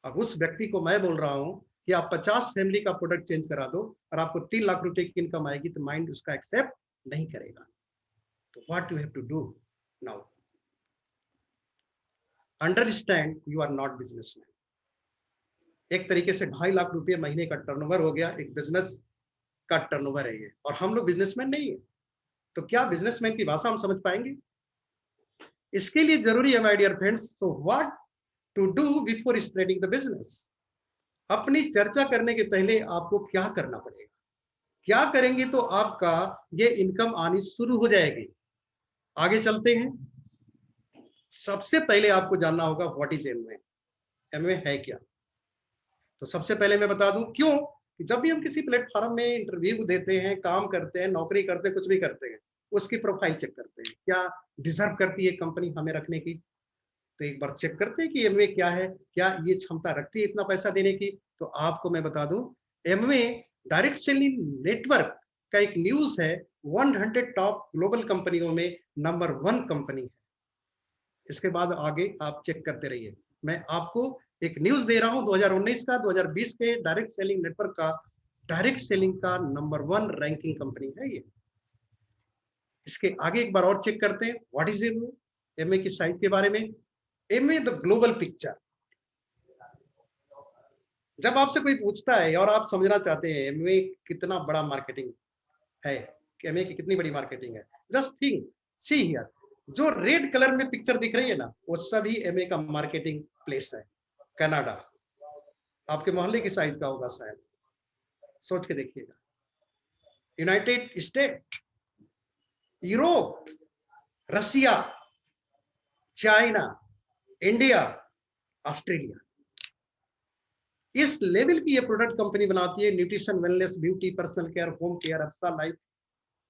अब उस व्यक्ति को मैं बोल रहा हूं कि आप 50 फैमिली का प्रोडक्ट चेंज करा दो और आपको 3 लाख रुपए की इनकम आएगी, तो माइंड उसका एक्सेप्ट नहीं करेगा। तो what you have to do now, understand you are not businessman. एक तरीके से 2.5 लाख रुपए महीने का टर्नओवर हो गया, एक बिजनेस का टर्नओवर है ये, और हम लोग बिजनेसमैन नहीं है। तो क्या बिजनेसमैन की भाषा हम समझ पाएंगे? इसके लिए जरूरी है माय डियर फ्रेंड्स, तो what to do before starting the business. अपनी चर्चा करने के पहले आपको क्या करना पड़ेगा, क्या करेंगे तो आपका ये इनकम आनी शुरू हो जाएगी। आगे चलते हैं। सबसे पहले आपको जानना होगा व्हाट इज एमवे। एमवे है क्या? तो सबसे पहले मैं बता दूं क्यों कि जब भी हम किसी प्लेटफॉर्म में इंटरव्यू देते हैं, काम करते हैं, नौकरी करते हैं, कुछ भी करते हैं, उसकी प्रोफाइल चेक करते हैं, क्या डिजर्व करती है कंपनी हमें रखने की। तो एक बार चेक करते हैं कि एमवे क्या है, क्या ये क्षमता रखती है इतना पैसा देने की। तो आपको मैं बता दूं, एमवे डायरेक्ट सेलिंग नेटवर्क का एक न्यूज है, 100 टॉप ग्लोबल कंपनियों में नंबर 1 कंपनी है। इसके बाद आगे आप चेक करते रहिए। मैं आपको एक न्यूज दे रहा हूं 2019 का, 2020 के डायरेक्ट सेलिंग नेटवर्क का, डायरेक्ट सेलिंग का नंबर 1 रैंकिंग कंपनी है ये। इसके आगे एक बार और चेक करते हैं व्हाट इज एमवे, एमवे की साइट के बारे में। Amway the global picture. जब आपसे कोई पूछता है और आप समझना चाहते हैं एमवे कितना बड़ा मार्केटिंग है, एमवे की कितनी बड़ी मार्केटिंग है, जस्ट थिंक, सी हियर, जो रेड कलर में पिक्चर दिख रही है ना, वो सभी एमवे का मार्केटिंग प्लेस है। कनाडा आपके मोहल्ले की साइज का होगा शायद, सोच के देखिएगा। United State, Europe, Russia, China, India, Australia, इस लेवल की ये प्रोडक्ट कंपनी बनाती है। Nutrition, wellness, beauty, personal care, home care, अप्सा लाइफ,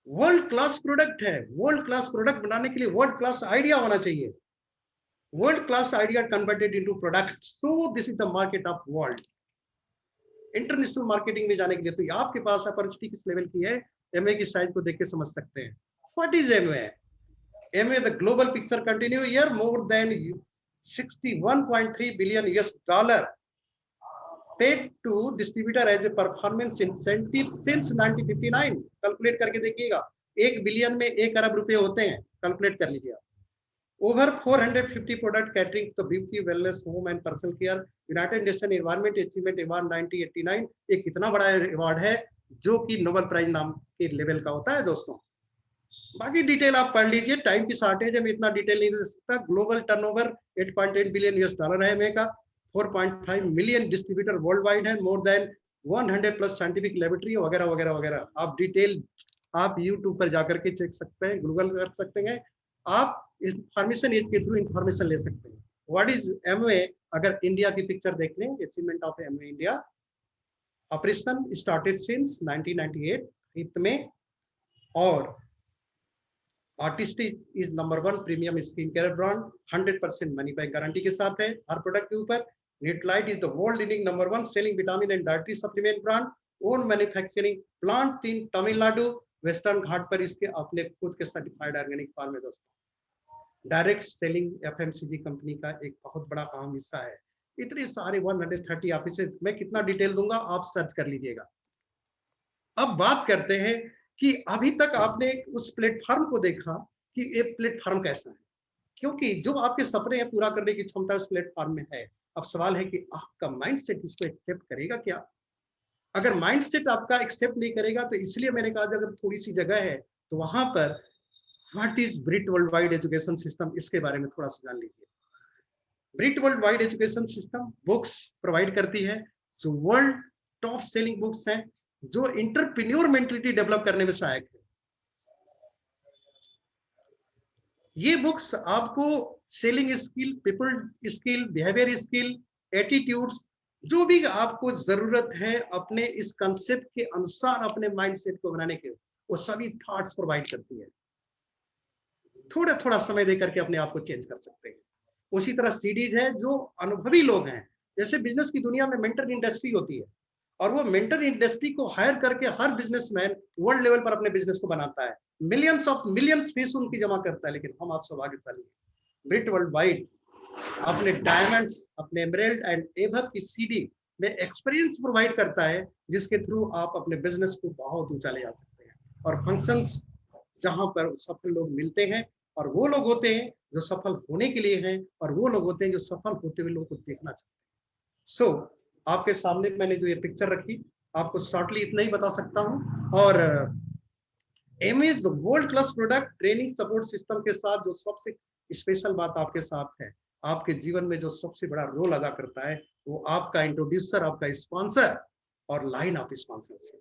वर्ल्ड क्लास प्रोडक्ट है। वर्ल्ड क्लास प्रोडक्ट बनाने के लिए वर्ल्ड क्लास आइडिया होना चाहिए। World class idea converted into product, so this is the market of world. International marketing में जाने के लिए तो आपके पास अपॉर्चुनिटी किस लेवल की है, एमए की साइज को देख के समझ सकते हैं। What is MA? MA the global picture continue year, more than 61.3 billion US dollar paid to distributor as a performance incentive since 1959। Calculate करके देखिएगा, 1 बिलियन में 1 अरब रुपए होते हैं, कैलकुलेट कर लीजिए। ओवर 450 प्रोडक्ट कैटरिंग तो beauty, wellness, home and personal care. United nation environment achievement award 1989, एक कितना बड़ा अवार्ड है जो कि नोबेल प्राइज नाम के लेवल का होता है दोस्तों। बाकी डिटेल आप पढ़ लीजिए, टाइम की शॉर्टेज है, मैं इतना डिटेल नहीं दे सकता। Global turnover 8.8 billion US dollar है एमए का, 4.5 मिलियन डिस्ट्रीब्यूटर वर्ल्ड वाइड है, more than 100 plus scientific laboratory वगैरह वगैरह वगैरह। आप डिटेल आप यूट्यूब पर जाकर के चेक सकते हैं, गूगल कर सकते हैं, आप इंफॉर्मेशन एज के थ्रू इंफॉर्मेशन ले सकते हैं। What is Amway? अगर इंडिया की पिक्चर देख लें, achievement of Amway India, operation started since 1998 में, और artistic is number 1 premium skin care brand, 100% money back guarantee के साथ है हर प्रोडक्ट के ऊपर। Nutrilite is the world leading number 1 selling vitamin and dietary supplement brand, own manufacturing plant in Tamil Nadu, western घाट पर इसके अपने खुद के सर्टिफाइड ऑर्गेनिक फार्म है दोस्तों। डायरेक्ट सेलिंग एफएमसीजी कंपनी का एक बहुत बड़ा अहम हिस्सा है। इतने सारे 130 ऑफिस, मैं कितना डिटेल दूंगा आप सर्च कर लीजिएगा। अब बात करते हैं कि अभी तक आपने उस प्लेटफॉर्म को देखा कि ये प्लेटफॉर्म कैसा है, क्योंकि जो आपके सपने हैं पूरा करने की क्षमता उस प्लेटफॉर्म में है। अब सवाल है कि आपका माइंडसेट इसको एक्सेप्ट करेगा क्या? अगर माइंडसेट आपका एक्सेप्ट नहीं करेगा तो इसलिए मैंने कहा अगर थोड़ी सी जगह है तो वहां पर what is Brit world wide education system, इसके बारे में थोड़ा सा जान लीजिए। Brit world wide education system books provide करती है, जो वर्ल्ड टॉप सेलिंग बुक्स हैं, जो इंटरप्रेन्योर मेंटालिटी डेवलप करने में सहायक है। ये बुक्स आपको selling skill, people skill, behaviour skill, attitudes, जो भी आपको जरूरत है अपने इस कंसेप्ट के अनुसार अपने माइंडसेट को बनाने के, वो सभी थॉट्स प्रोवाइड करती है। थोड़ा थोड़ा समय देकर के अपने आप को चेंज कर सकते हैं। उसी तरह सीडीज है, जो अनुभवी लोग हैं, जैसे बिजनेस की दुनिया में मेंटर इंडस्ट्री होती है, और वो मेंटर इंडस्ट्री को हायर करके हर बिजनेसमैन वर्ल्ड लेवल पर अपने बिजनेस को बनाता है, मिलियन फीस उनकी जमा करता है। लेकिन हम आप सब आगे चलिए, ब्रिट वर्ल्ड वाइड अपने डायमंड्स, अपने एमराल्ड एंड एभव की सीडी में एक्सपीरियंस प्रोवाइड करता है, जिसके थ्रू आप अपने बिजनेस को बहुत ऊंचा ले जा सकते हैं। और फंक्शंस जहां पर सफल लोग मिलते हैं, और वो लोग होते हैं जो सफल होने के लिए हैं, और वो लोग होते हैं जो सफल होते हुए लोगों को देखना चाहते हैं। सो आपके सामने मैंने जो ये पिक्चर रखी, आपको शॉर्टली इतना ही बता सकता हूं। और एमएज world class product training support system के साथ जो सबसे स्पेशल बात आपके साथ है, आपके जीवन में जो सबसे बड़ा रोल अदा करता है, वो आपका इंट्रोड्यूसर, आपका स्पॉन्सर और लाइन ऑफ स्पॉन्सर से।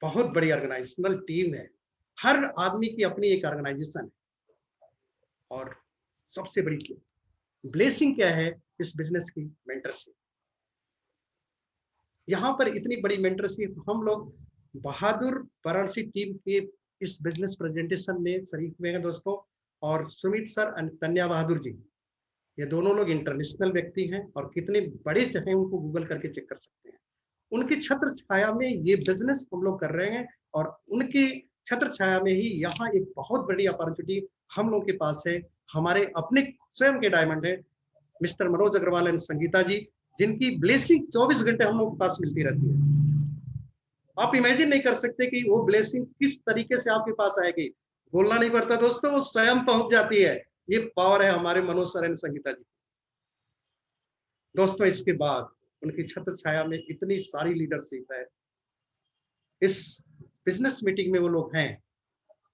बहुत बड़ी ऑर्गेनाइजेशनल टीम है, हर आदमी की अपनी एक ऑर्गेनाइजेशन है। और सबसे बड़ी ब्लेसिंग क्या है इस बिजनेस की? मेंटरशिप। यहाँ पर इतनी बड़ी मेंटरशिप, हम लोग बहादुर वाराणसी टीम के इस बिजनेस प्रेजेंटेशन में शरीक हुए हैं दोस्तों। और सुमित सर एंड तन्या बहादुर जी, ये दोनों लोग इंटरनेशनल व्यक्ति हैं, और कितने बड़े चाहे उनको गूगल करके चेक कर सकते हैं। उनकी छत्र छाया में ये बिजनेस हम लोग कर रहे हैं, और उनकी छत्र छाया में ही यहाँ एक बहुत बड़ी अपॉर्चुनिटी हम लोग के पास है। हमारे अपने स्वयं के डायमंड है मिस्टर मनोज अग्रवाल एंड संगीता जी, जिनकी ब्लेसिंग 24 घंटे हम लोग के पास मिलती रहती है। आप इमेजिन नहीं कर सकते कि वो ब्लेसिंग किस तरीके से आपके पास आएगी। बोलना नहीं पड़ता दोस्तों, वो स्वयं पहुंच जाती है। ये पावर है हमारे मनोज सर एंड संगीता जी। दोस्तों, इसके बाद उनकी छत्र छाया में इतनी सारी लीडरशिप है। इस बिजनेस मीटिंग में वो लोग हैं,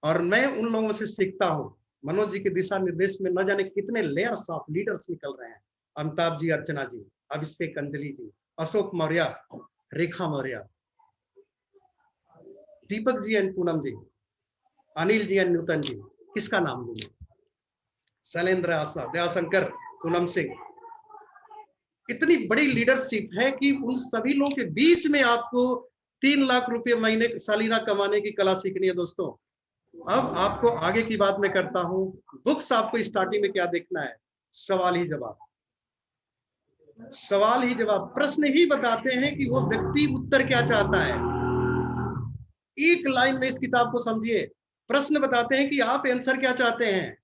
और मैं उन लोगों से सीखता हूँ। मनोज जी के दिशा निर्देश में न जाने कितने लेयर्स ऑफ लीडर्स निकल रहे हैं। अमिताभ जी, अर्चना जी, अभिषेक, अंजलि जी, अशोक मौर्य, रेखा मौर्य, दीपक जी एंड पूनम जी, अनिल जी एंड नूतन जी, किसका नाम लूं? शैलेंद्र आशा, दयाशंकर, पूनम सिंह। इतनी बड़ी लीडरशिप है कि उन सभी लोगों के बीच में आपको 3 लाख रुपए महीने सालाना कमाने की कला सीखनी है दोस्तों। अब आपको आगे की बात मैं करता हूं। बुक्स आपको स्टार्टिंग में क्या देखना है? सवाल ही जवाब, सवाल ही जवाब। प्रश्न ही बताते हैं कि वो व्यक्ति उत्तर क्या चाहता है। एक लाइन में इस किताब को समझिए। प्रश्न बताते हैं कि आप आंसर क्या चाहते हैं।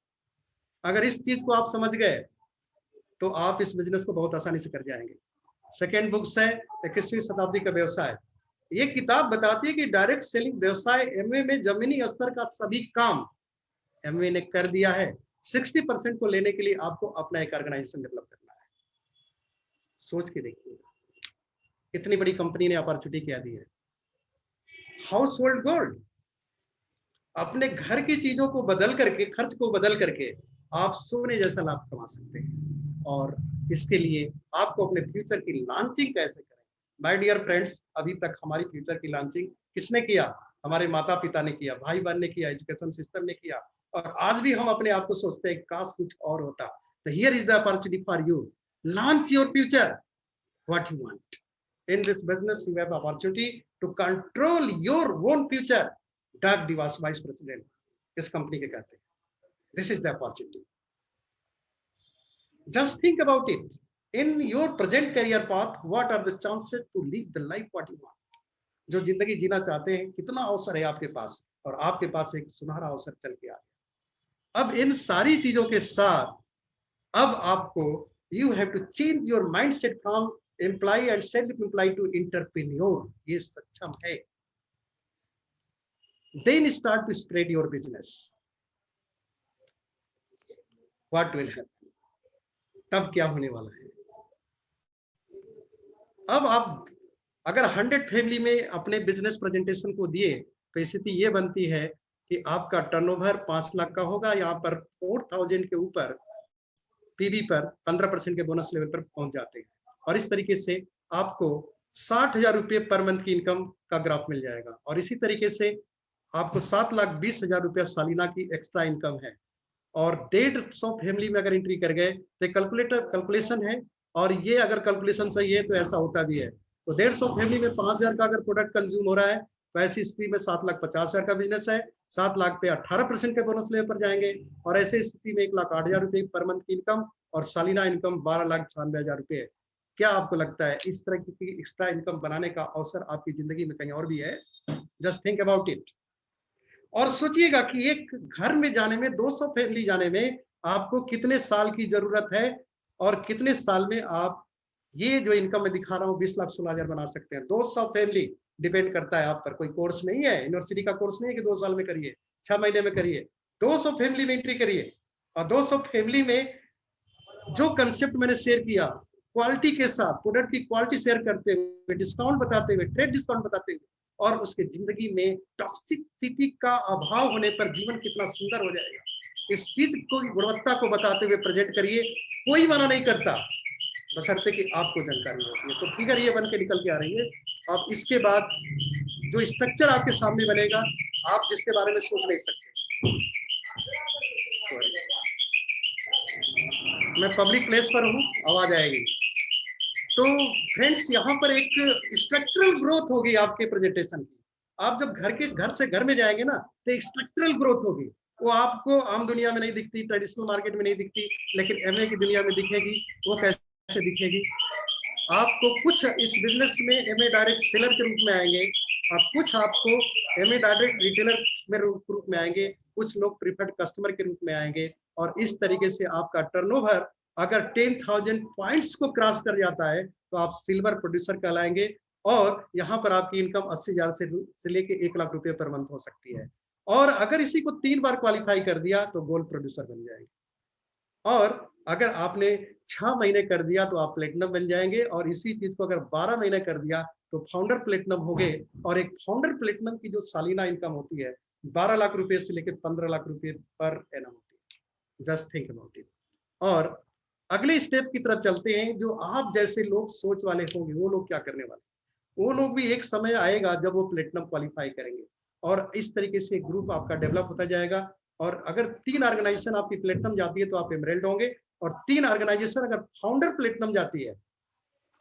अगर इस चीज को आप समझ गए तो आप इस बिजनेस को बहुत आसानी से कर जाएंगे। सेकेंड बुक्स है 21वीं शताब्दी का व्यवसाय। ये किताब बताती है कि डायरेक्ट सेलिंग व्यवसाय एमवे में जमीनी स्तर का सभी काम एमवे ने कर दिया है। 60% को लेने के लिए आपको अपना एक ऑर्गेनाइजेशन डेवलप करना है। सोच के देखिए, इतनी बड़ी कंपनी ने अपॉर्चुनिटी क्या दी है। हाउस होल्ड गोल्ड, अपने घर की चीजों को बदल करके, खर्च को बदल करके आप सोने जैसा लाभ कमा सकते हैं। और इसके लिए आपको अपने फ्यूचर की लॉन्चिंग कैसे करें। माय डियर फ्रेंड्स, अभी तक हमारी फ्यूचर की लॉन्चिंग किसने किया? हमारे माता पिता ने किया, भाई बहन ने किया, एजुकेशन सिस्टम ने किया। और आज भी हम अपने आप को सोचते हैं काश कुछ और होता। तो here is the opportunity for you, launch your future what you want. In this business, you have opportunity to control your own future. Doug Devas, Vice President, इस कंपनी के कहते हैं। This is the opportunity. Just think about it. In your present career path, what are the chances to live the life what you want? जो जिंदगी जीना चाहते हैं, कितना अवसर है आपके पास, और आपके पास एक सुनहरा अवसर चल के आ गया। अब इन सारी चीजों के साथ अब आपको you have to change your mindset from employee and self-employed to entrepreneur. ये सक्षम है। Then start to spread your business. What will happen? तब क्या होने वाला है? अब आप अगर 100 फैमिली में अपने बिजनेस प्रेजेंटेशन को दिए तो स्थिति ये बनती है कि आपका टर्नओवर 5 लाख का होगा, यहाँ पर 4000 के ऊपर पीवी पर 15% के बोनस लेवल पर पहुंच जाते हैं। और इस तरीके से आपको 60,000 रुपये पर मंथ की इनकम का ग्राफ मिल जाएगा। और इसी तरीके से आपको 7,20,000 रुपया सालाना की एक्स्ट्रा इनकम है। और 150 फैमिली में अगर एंट्री कर गए तो कैलकुलेशन है, और ये अगर कैलकुलेशन सही है तो ऐसा होता भी है। तो 150 फैमिली में 5,000 का अगर प्रोडक्ट कंज्यूम हो रहा है तो ऐसी स्थिति में 7,50,000 का बिजनेस है, 7 लाख पे 18% के बोनस लेवल पर जाएंगे, और ऐसे स्थिति में 1,08,000 रुपये पर मंथ की इनकम और सालाना इनकम 12,96,000 रुपये है। क्या आपको लगता है इस तरह की एक्स्ट्रा इनकम बनाने का अवसर आपकी जिंदगी में कहीं और भी है? Just think about it. और सोचिएगा कि एक घर में जाने में, 200 फैमिली जाने में आपको कितने साल की जरूरत है, और कितने साल में आप ये जो इनकम मैं दिखा रहा हूँ 20 लाख 16,000 बना सकते हैं। 200 फैमिली डिपेंड करता है आप पर, कोई कोर्स नहीं है, यूनिवर्सिटी का कोर्स नहीं है कि 2 साल में करिए, 6 महीने में करिए। 200 फैमिली में एंट्री करिए, और 200 फैमिली में जो कंसेप्ट मैंने शेयर किया, क्वालिटी के साथ प्रोडक्ट की क्वालिटी शेयर करते हुए, डिस्काउंट बताते हुए, ट्रेड डिस्काउंट बताते हुए, और उसके जिंदगी में टॉक्सिसिटी का अभाव होने पर जीवन कितना सुंदर हो जाएगा, इस चीज को गुणवत्ता को बताते हुए प्रेजेंट करिए। कोई मना नहीं करता, बशर्ते कि आपको जानकारी होती है। तो फिगर ये बन के निकल के आ रही है। अब इसके बाद जो स्ट्रक्चर आपके सामने बनेगा, आप जिसके बारे में सोच नहीं सकते। मैं पब्लिक प्लेस पर हूँ, आवाज आएगी। तो फ्रेंड्स, यहाँ पर एक स्ट्रक्चरल ग्रोथ होगी आपके प्रेजेंटेशन की। आप जब घर से घर में जाएंगे ना, तो एक स्ट्रक्चरल ग्रोथ होगी, वो आपको आम दुनिया में नहीं दिखती, ट्रेडिशनल मार्केट में नहीं दिखती, लेकिन एमए की दुनिया में दिखेगी। वो कैसे दिखेगी? आपको कुछ इस बिजनेस में एमए डायरेक्ट सेलर के रूप में आएंगे, और कुछ आपको एमए डायरेक्ट रिटेलर में रूप में आएंगे, कुछ लोग प्रीफर्ड कस्टमर के रूप में आएंगे। और इस तरीके से आपका टर्नओवर अगर 10,000 पॉइंट्स को क्रॉस कर जाता है तो आप सिल्वर प्रोड्यूसर कहलाएंगे, और यहाँ पर आपकी इनकम 80,000 से लेके 1 लाख रुपए पर मंथ हो सकती है। और अगर इसी को 3 बार क्वालिफाई कर दिया तो गोल्ड प्रोड्यूसर बन जाएंगे, और अगर आपने 6 महीने कर दिया तो आप प्लेटिनम बन जाएंगे, और इसी चीज को अगर 12 महीने कर दिया तो फाउंडर प्लेटिनम हो गए। और एक फाउंडर प्लेटिनम की जो सालाना इनकम होती है 12 लाख रुपए से लेकर 15 लाख रुपए पर एनम होती है। Just think about it. और अगले स्टेप की तरफ चलते हैं। जो आप जैसे लोग सोच वाले होंगे, वो लोग क्या करने वाले? वो लोग भी एक समय आएगा जब वो प्लेटिनम क्वालिफाई करेंगे, और इस तरीके से ग्रुप आपका डेवलप होता जाएगा। और अगर 3 ऑर्गेनाइजेशन आपकी प्लेटिनम जाती है तो आप एमरेल्ड होंगे, और 3 ऑर्गेनाइजेशन अगर फाउंडर प्लेटिनम जाती है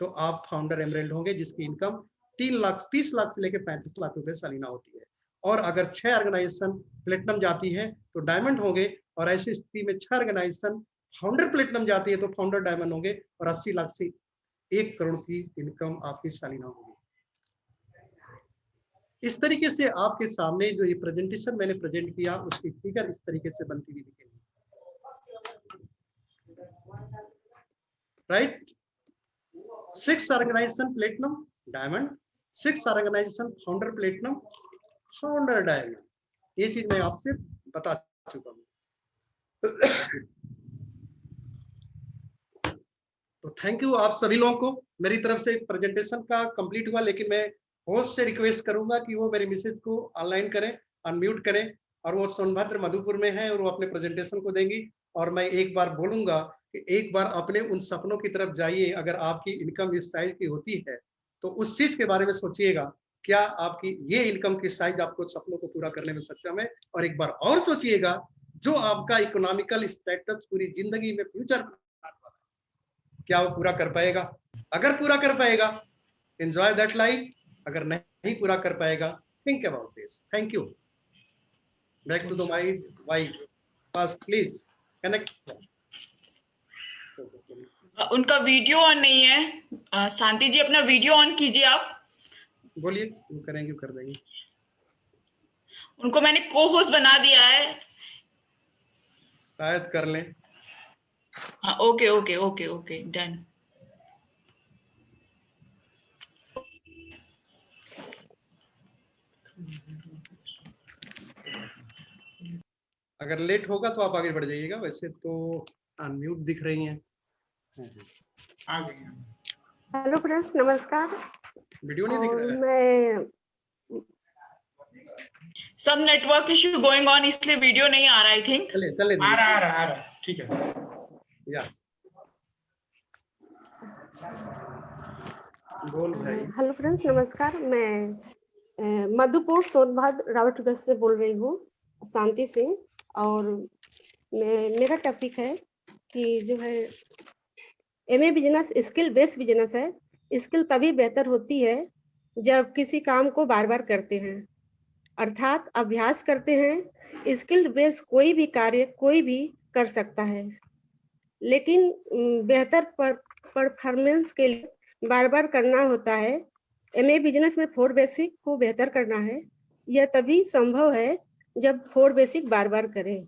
तो आप फाउंडर एमरेल्ड होंगे, जिसकी इनकम 30 लाख से लेकर 35 लाख रुपए सालाना होती है। और अगर 6 ऑर्गेनाइजेशन प्लेटिनम जाती है तो डायमंड होंगे, और ऐसी स्थिति में 6 ऑर्गेनाइजेशन फाउंडर प्लेटिनम जाती है तो फाउंडर डायमंड होंगे, और 80 लाख से 1 करोड़ की इनकम आपकी सालाना होगी। इस तरीके से आपके सामने जो ये प्रेजेंटेशन मैंने प्रेजेंट किया, उसकी फिगर इस तरीके से बनती हुई दिखेगी, right? 6 organisation platinum diamond, 6 organisation founder platinum founder diamond. ये चीज मैं आपसे बता चुका हूँ। तो थैंक यू आप सभी लोगों को। मेरी तरफ से प्रेजेंटेशन का कंप्लीट हुआ, लेकिन मैं होस्ट से रिक्वेस्ट करूंगा कि वो मेरे मैसेज को ऑनलाइन करें, अनम्यूट करें, और वो सोनभद्र मधुपुर में है और वो अपने प्रेजेंटेशन को देंगी। और मैं एक बार बोलूंगा कि एक बार अपने उन सपनों की तरफ जाइए। अगर आपकी इनकम इस साइज की होती है तो उस चीज के बारे में सोचिएगा, क्या आपकी ये इनकम की साइज आपको सपनों को पूरा करने में सक्षम है? और एक बार और सोचिएगा, जो आपका इकोनॉमिकल स्टेटस पूरी जिंदगी में फ्यूचर, क्या वो पूरा कर पाएगा? अगर पूरा कर पाएगा, एंजॉय दैट लाइफ। अगर नहीं पूरा कर पाएगा, think about this. Thank you. Back to the my wife first, please connect. उनका वीडियो ऑन नहीं है। शांति जी, अपना वीडियो ऑन कीजिए आप। बोलिए, वो करेंगे, कर देंगे। उनको मैंने को होस्ट बना दिया है, शायद कर लें। हाँ, okay okay okay okay, done. अगर लेट होगा तो आप आगे बढ़ जाइएगा। वैसे तो अनम्यूट दिख रही हैं। हेलो फ्रेंड्स, नमस्कार। वीडियो नहीं दिख रहा है। मैं सब नेटवर्क इशू गोइंग ऑन, इसलिए वीडियो नहीं आ रहा आई थिंक। चले चले आ रहा ठीक है। या बोल भाई। हेलो फ्रेंड्स, नमस्कार। मैं मधुपुर सोनभद्र रावटगंज से बोल रही हूँ, शांति सिंह। और मेरा टॉपिक है कि जो है MA business skill based business है। स्किल तभी बेहतर होती है जब किसी काम को बार बार करते हैं, अर्थात अभ्यास करते हैं। स्किल बेस्ड कोई भी कार्य कोई भी कर सकता है, लेकिन बेहतर परफॉर्मेंस के लिए बार बार करना होता है। एमए बिजनेस में 4 बेसिक को बेहतर करना है। यह तभी संभव है जब 4 बेसिक बार बार करें।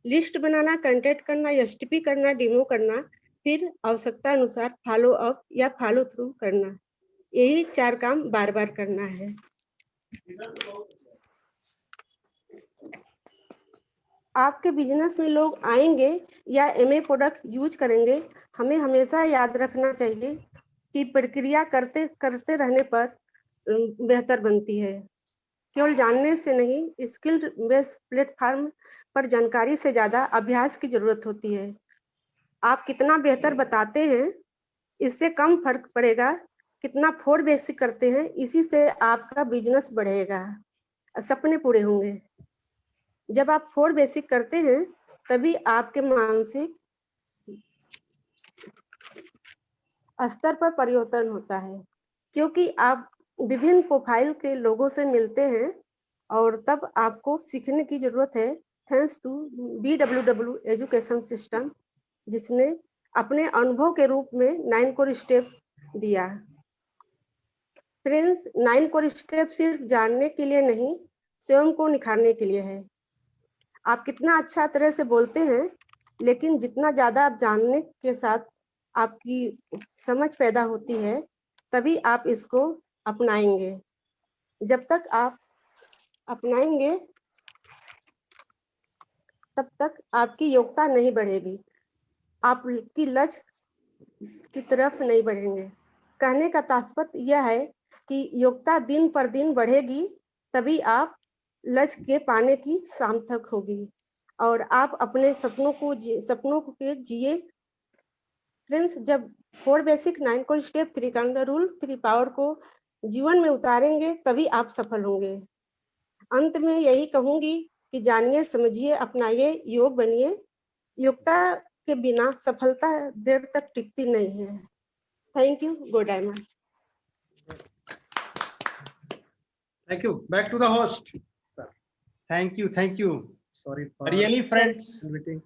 लिस्ट बनाना, कंटेंट करना, एसटीपी करना, डेमो करना, फिर आवश्यकता अनुसार फॉलो अप या फॉलो थ्रू करना, यही 4 काम बार बार करना है। आपके बिजनेस में लोग आएंगे या एमए प्रोडक्ट यूज करेंगे, हमें हमेशा याद रखना चाहिए कि प्रक्रिया करते करते रहने पर बेहतर बनती है। केवल जानने से नहीं, स्किल बेस्ड प्लेटफॉर्म पर जानकारी से ज़्यादा अभ्यास की जरूरत होती है। आप कितना बेहतर बताते हैं, इससे कम फर्क पड़ेगा कितना 4 बेसिक करते हैं। इसी से आपका बिजनेस बढ़ेगा, सपने पूरे होंगे। जब आप 4 बेसिक करते हैं तभी आपके मानसिक स्तर पर परिवर्तन होता है, क्योंकि आप विभिन्न प्रोफाइल के लोगों से मिलते हैं और तब आपको सीखने की जरूरत है। Thanks to BWW education system, जिसने अपने अनुभव के रूप में 9 कोर स्टेप दिया। फ्रेंड्स, 9 कोर स्टेप सिर्फ जानने के लिए नहीं, स्वयं को निखारने के लिए है। आप कितना अच्छा तरह से बोलते हैं, लेकिन जितना ज़्यादा आप जानने के साथ आपकी समझ पैदा होती है, तभी आप इसको अपनाएंगे। जब तक आप अपनाएंगे तब तक आपकी योग्यता नहीं बढ़ेगी, आपकी लक्ष्य की तरफ नहीं बढ़ेंगे। कहने का तात्पर्य यह है कि योग्यता दिन पर दिन बढ़ेगी, तभी आप लक्ष्य के पाने की सामर्थ्य होगी और आप अपने सपनों को जिए। फ्रेंड्स, जब 4 basic, 9 core step, 3 counter rule, 3 power को जीवन में उतारेंगे तभी आप सफल होंगे। अंत में यही कहूंगी कि जानिए, समझिए, अपनाइए, योग बनिए। योग्यता के बिना सफलता देर तक टिकती नहीं है। Thank you. Go diamond. Thank you. Back to the host. Thank you sorry really friends. Meeting.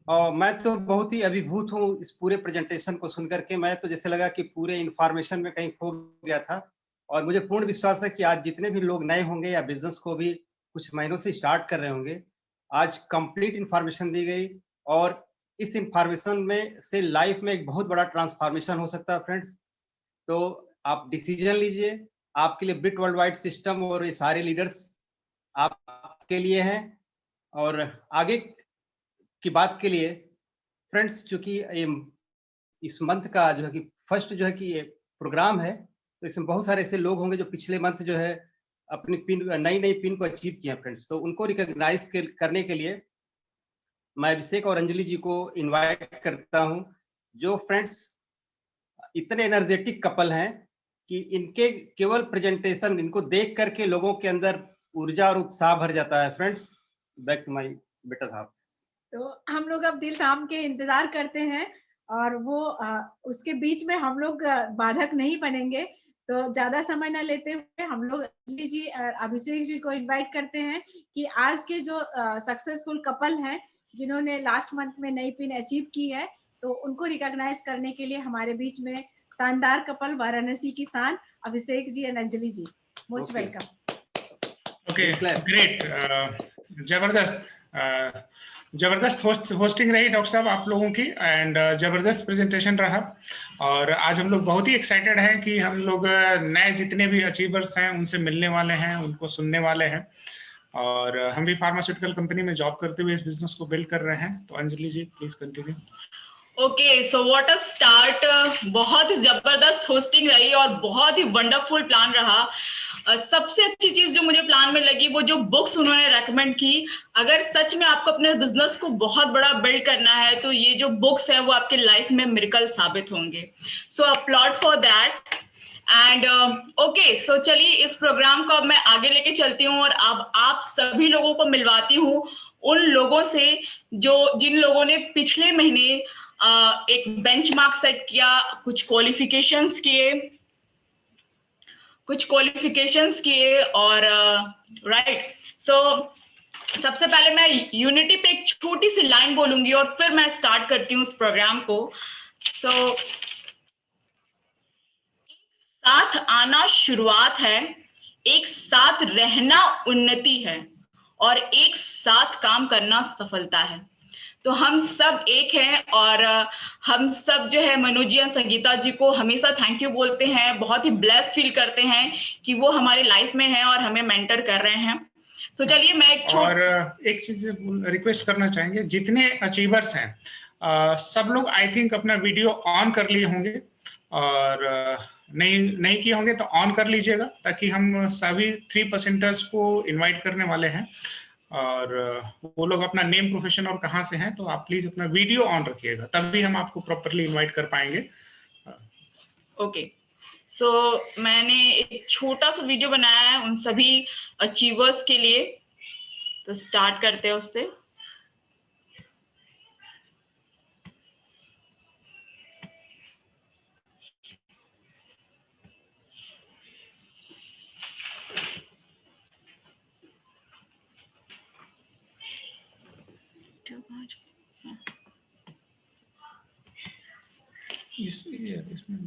और मैं तो बहुत ही अभिभूत हूँ इस पूरे प्रेजेंटेशन को सुनकर के। मैं तो जैसे लगा कि पूरे इंफॉर्मेशन में कहीं खो गया था। और मुझे पूर्ण विश्वास है कि आज जितने भी लोग नए होंगे या बिजनेस को भी कुछ महीनों से स्टार्ट कर रहे होंगे, आज कंप्लीट इंफॉर्मेशन दी गई और इस इंफॉर्मेशन में से लाइफ में एक बहुत बड़ा ट्रांसफॉर्मेशन हो सकता है फ्रेंड्स। तो आप डिसीजन लीजिए। आपके लिए ब्रिट वर्ल्ड वाइड सिस्टम और ये सारे लीडर्स आपके लिए हैं। और आगे की बात के लिए फ्रेंड्स, चूंकि इस मंथ का जो है कि फर्स्ट जो है कि ये प्रोग्राम है, तो इसमें बहुत सारे ऐसे लोग होंगे जो पिछले मंथ जो है अपनी पिन नई पिन को अचीव किया फ्रेंड्स। तो उनको रिकॉग्नाइज करने के लिए मैं अभिषेक और अंजलि जी को इनवाइट करता हूं, जो फ्रेंड्स इतने एनर्जेटिक कपल हैं कि इनके केवल प्रेजेंटेशन इनको देख करके लोगों के अंदर ऊर्जा और उत्साह भर जाता है। Friends, back to my better half. तो हम लोग अब दिल थाम के इंतजार करते हैं और वो उसके बीच में हम लोग बाधक नहीं बनेंगे। तो ज्यादा समय न लेते हुए हम लोग अंजलि जी और अभिषेक जी को इनवाइट करते हैं कि आज के जो सक्सेसफुल कपल हैं, जिन्होंने लास्ट मंथ में नई पिन अचीव की है, तो उनको रिकॉग्नाइज करने के लिए हमारे बीच में शानदार कपल वाराणसी की शान Abhishek ji and Anjali ji, most welcome. Okay, great, जबरदस्त होस्टिंग रही डॉक्टर साहब आप लोगों की, एंड जबरदस्त प्रेजेंटेशन रहा। और आज हम लोग बहुत ही एक्साइटेड हैं कि हम लोग नए जितने भी अचीवर्स हैं उनसे मिलने वाले हैं, उनको सुनने वाले हैं। और हम भी फार्मास्यूटिकल कंपनी में जॉब करते हुए इस बिजनेस को बिल्ड कर रहे हैं। तो Anjali ji please continue. Okay, so what a start. बहुत जबरदस्त होस्टिंग रही और बहुत ही वंडरफुल प्लान रहा। सबसे अच्छी चीज जो मुझे प्लान में लगी वो जो बुक्स उन्होंने रेकमेंड की। अगर सच में आपको अपने बिजनेस को बहुत बड़ा बिल्ड करना है तो ये जो बुक्स है वो आपके लाइफ में मिरेकल साबित होंगे। So upload for that. And okay, so चलिए इस प्रोग्राम को अब मैं आगे लेके चलती हूँ और अब आप सभी लोगों को मिलवाती हूँ उन लोगों से जिन लोगों ने पिछले महीने एक बेंचमार्क सेट किया, कुछ क्वालिफिकेशंस किए और राइट। सो सबसे पहले मैं यूनिटी पे एक छोटी सी लाइन बोलूंगी और फिर मैं स्टार्ट करती हूँ इस प्रोग्राम को। सो साथ आना शुरुआत है, एक साथ रहना उन्नति है और एक साथ काम करना सफलता है। तो हम सब एक हैं और हम सब जो है मनोज जी और संगीता जी को हमेशा थैंक यू बोलते हैं। बहुत ही ब्लेस्ड फील करते हैं कि वो हमारी लाइफ में है और हमें मेंटर कर रहे हैं। तो चलिए मैं एक चीज रिक्वेस्ट करना चाहेंगे, जितने अचीवर्स हैं सब लोग आई थिंक अपना वीडियो ऑन कर लिए होंगे और नहीं किए होंगे तो ऑन कर लीजिएगा, ताकि हम सभी 3%ers को इनवाइट करने वाले हैं और वो लोग अपना नेम, प्रोफेशन और कहाँ से हैं, तो आप प्लीज अपना वीडियो ऑन रखिएगा, तभी हम आपको प्रॉपरली इनवाइट कर पाएंगे। ओके, सो मैंने एक छोटा सा वीडियो बनाया है उन सभी अचीवर्स के लिए, तो स्टार्ट करते हैं उससे। इसमें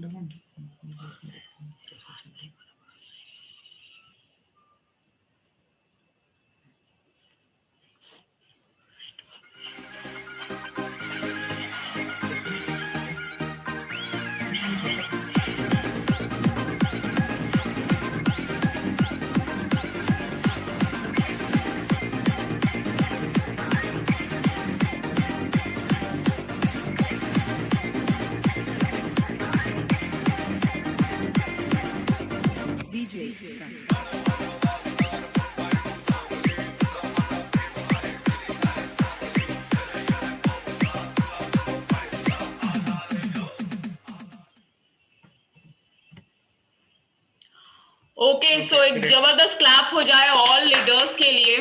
ओके, सो एक जबरदस्त क्लैप हो जाए ऑल लीडर्स के लिए।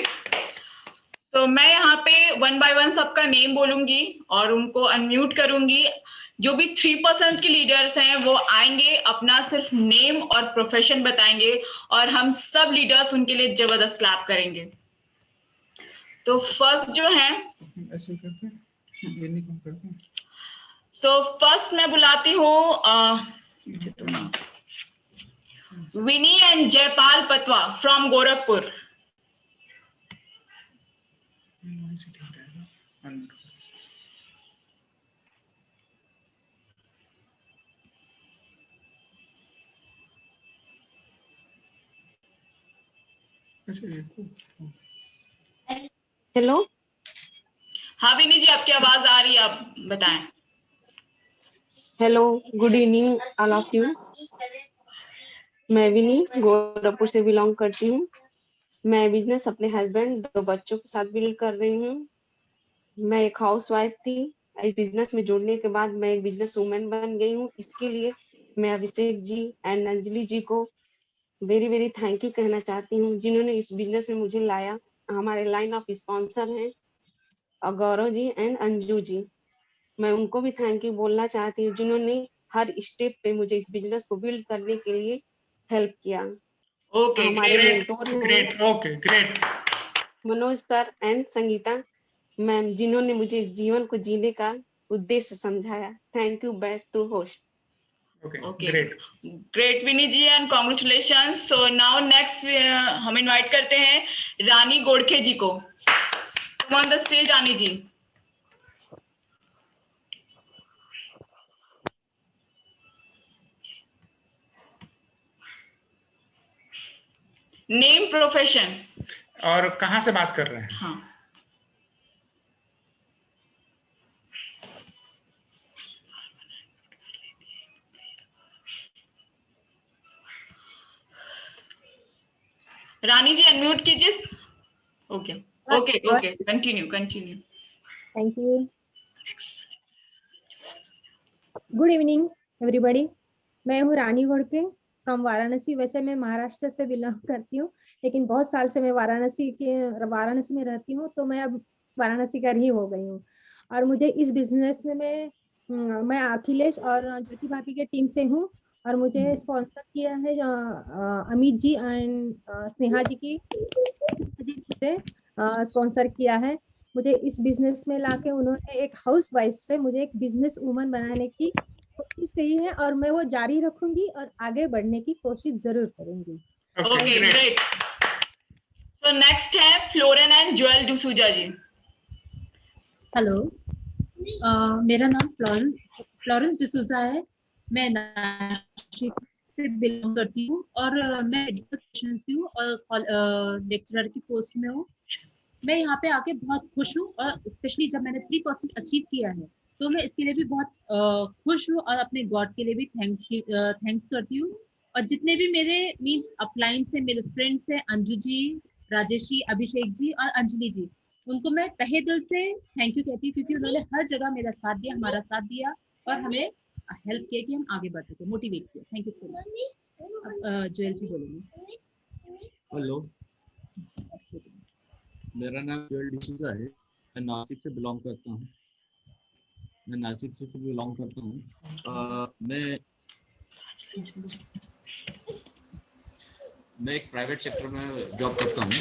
तो मैं यहाँ पे 1 by 1 सबका नेम बोलूंगी और उनको अनम्यूट करूंगी। जो भी 3% के लीडर्स हैं वो आएंगे, अपना सिर्फ नेम और प्रोफेशन बताएंगे और हम सब लीडर्स उनके लिए जबरदस्त क्लैप करेंगे। तो फर्स्ट जो है, ऐसे करते हैं, ये नहीं कम करते हैं। सो फर्स्ट मैं बुलाती हूँ विनी एंड जयपाल पतवा फ्रॉम गोरखपुर। हेलो, हाँ विनी जी, आपकी आवाज आ रही है, आप बताएं। Hello, good evening all of you. मैं विनी गोरखपुर से बिलोंग करती हूँ। मैं बिजनेस अपने हस्बैंड 2 बच्चों के साथ बिल्ड कर रही हूँ। मैं एक हाउस वाइफ थी, इस बिजनेस में जुड़ने के बाद मैं एक बिजनेस वूमेन बन गई हूँ। इसके लिए मैं अभिषेक जी एंड अंजलि जी को वेरी वेरी थैंक यू कहना चाहती हूँ, जिन्होंने इस बिजनेस में मुझे लाया। हमारे लाइन ऑफ स्पॉन्सर हैं और गौरव जी एंड अंजू जी। मैं उनको भी थैंक यू बोलना चाहती हूँ, जिन्होंने हर स्टेप पे मुझे इस बिजनेस को बिल्ड करने के लिए हेल्प किया। ओके, हमारे मेंटोर हैं great Manoj sir and Sangeeta ma'am, जिन्होंने मुझे इस जीवन को जीने का उद्देश्य समझाया। Thank you back to host. Okay, great Vinni ji and congratulation. So now next हम इनवाइट करते हैं रानी गोड़खे जी को। Come on the stage Rani ji. Name, profession और कहाँ से बात कर रहे हैं? हाँ, रानी जी अनम्यूट कीजिए। Okay okay okay, continue. Thank you. Good evening everybody. मैं हूँ रानी घोड़के फ्रॉम वाराणसी। वैसे मैं महाराष्ट्र से बिलोंग करती हूँ, लेकिन बहुत साल से मैं वाराणसी में रहती हूँ, तो मैं अब वाराणसी का ही हो गई हूँ। और मुझे इस बिजनेस में मैं अखिलेश और ज्योति भाभी के टीम से हूँ, और मुझे स्पॉन्सर किया है अमित जी एंड स्नेहा जी की मुझे स्पॉन्सर किया है। मुझे इस बिजनेस में लाके उन्होंने एक हाउस वाइफ से मुझे एक बिजनेस वुमन बनाने की कोशिश की है, और मैं वो जारी रखूंगी और आगे बढ़ने की कोशिश जरूर करूंगी। Okay great. सो नेक्स्ट है Floren and Joel D'Souza ji. Hello, मेरा नाम फ्लोरेंस डिसूजा है। मैं नासिक से बिलोंग करती हूँ और मैं मेडिकल प्रोफेशन से हूँ और लेक्चरर की पोस्ट में हूँ। मैं यहाँ पे आके बहुत खुश हूँ, और स्पेशली जब मैंने 3% अचीव किया है तो मैं इसके लिए भी बहुत खुश हूँ, और अपने गॉड के लिए भी थैंक्स करती हूँ। और जितने भी मेरे मीन्स अपलाइन से मेरे फ्रेंड्स है, अंजू जी, राजेश जी, अभिषेक जी और अंजलि जी, उनको मैं तहे दिल से थैंक यू कहती हूँ, क्योंकि उन्होंने हर जगह मेरा साथ दिया, हमारा साथ दिया और हमें हेल्प किया कि हम आगे बढ़ सके, मोटिवेट किया। Thank you so much. Joel ji बोलेंगे। हेलो, मेरा नाम जोएल डिसूजा है। मैं नासिक से बिलोंग करता हूँ। मैं एक प्राइवेट सेक्टर में जॉब करता हूँ।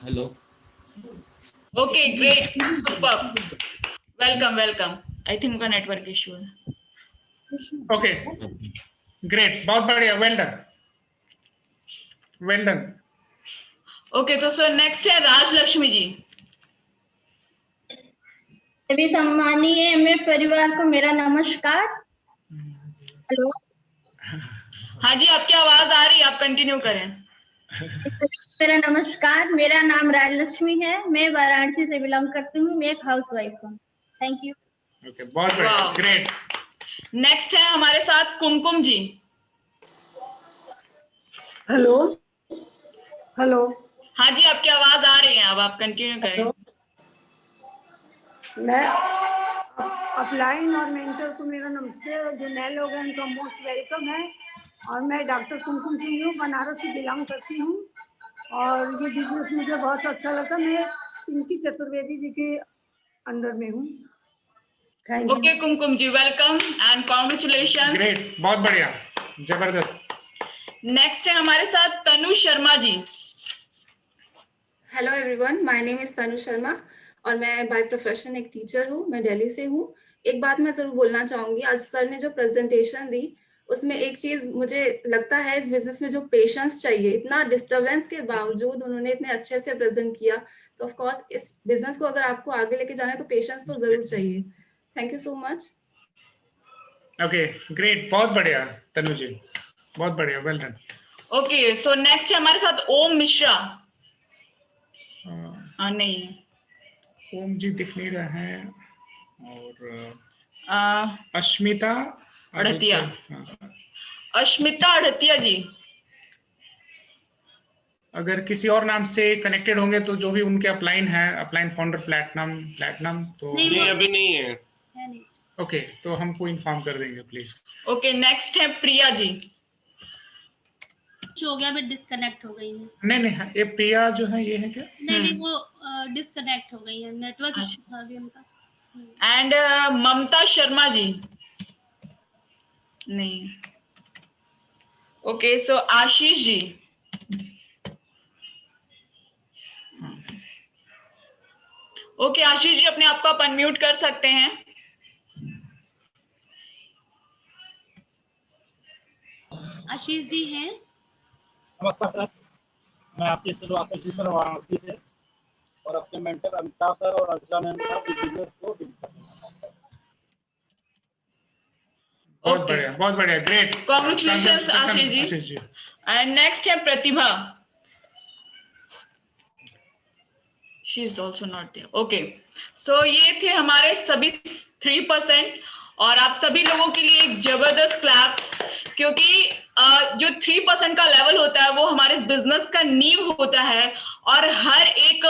Hello. Okay great, super, welcome. I think उनका नेटवर्क इशू है। ओके ग्रेट, बहुत बढ़िया, वेल डन। ओके, तो सर नेक्स्ट है राजलक्ष्मी जी। सभी सम्मानीय एमए परिवार को मेरा नमस्कार। हेलो। हाँ जी, आपकी आवाज आ रही है, आप कंटिन्यू करें। मेरा नमस्कार, मेरा नाम राजलक्ष्मी है। मैं वाराणसी से बिलोंग करती हूँ। मैं एक हाउस वाइफ हूँ। Thank you. ओके, बहुत बढ़िया, ग्रेट। नेक्स्ट है हमारे साथ कुमकुम जी। हेलो। हाँ जी, आपकी आवाज आ रही है, अब आप कंटिन्यू करें। मैं अपलाइन और मेंटर को मेरा नमस्ते। जो नए लोग हैं उनका मोस्ट वेलकम है। और मैं डॉक्टर कुमकुम सिंह हूँ, बनारस से बिलोंग करती हूँ, और ये बिजनेस मुझे बहुत अच्छा लगा। मैं इनकी चतुर्वेदी जी के अंडर में हूँ। Thank you. Okay Kumkum ji, welcome and congratulation. Great, बहुत बढ़िया, जबरदस्त। नेक्स्ट है हमारे साथ Tanu Sharma ji. Hello everyone, my name is Tanu Sharma और मैं बाय प्रोफेशन एक टीचर हूँ। मैं दिल्ली से हूँ। एक बात मैं जरूर बोलना चाहूंगी, आज सर ने जो प्रेजेंटेशन दी उसमें एक चीज मुझे लगता है, इस बिजनेस में जो पेशेंस चाहिए, इतना डिस्टरबेंस के बावजूद उन्होंने इतने अच्छे से प्रेजेंट किया, तो ऑफ कोर्स इस बिजनेस को अगर आपको आगे लेके जाना है तो पेशेंस तो जरूर चाहिए। Thank you so much. Okay great, बहुत बढ़िया तनु जी, बहुत बढ़िया, वेल डन। ओके, सो नेक्स्ट है हमारे साथ ओम मिश्रा। नहीं, ओम जी दिख नहीं रहे हैं। और अश्मिता अड़तिया। अश्मिता अड़तिया जी, अगर किसी और नाम से कनेक्टेड होंगे तो जो भी उनके अपलाइन है, अपलाइन फाउंडर प्लैटिनम, तो नहीं, अभी नहीं है। ओके, तो हमको इन्फॉर्म कर देंगे प्लीज। ओके, नेक्स्ट है प्रिया जी। हो गया, मैं डिस्कनेक्ट हो गई हूँ। नहीं, ये प्रिया जो है, ये है क्या? नहीं, वो डिस्कनेक्ट हो गई है, नेटवर्क इशू था अभी उनका। एंड ममता शर्मा जी, नहीं। ओके, सो आशीष जी। ओके, आशीष जी अपने आप को आप अनम्यूट कर सकते हैं। आशीष जी हैं। नमस्कार सर, मैं आपकी शुरुआत सर वाराणसी से, और अपने मेंटर अमिताभ सर और अर्चना मैम का बिजनेस को बहुत बढ़िया, great, congratulations Ashish ji. And next है Pratibha. She is also not there. Okay, so ये थे हमारे सभी 3%, और आप सभी लोगों के लिए एक जबरदस्त क्लैप, क्योंकि जो 3% का लेवल होता है वो हमारे बिजनेस का नींव होता है, और हर एक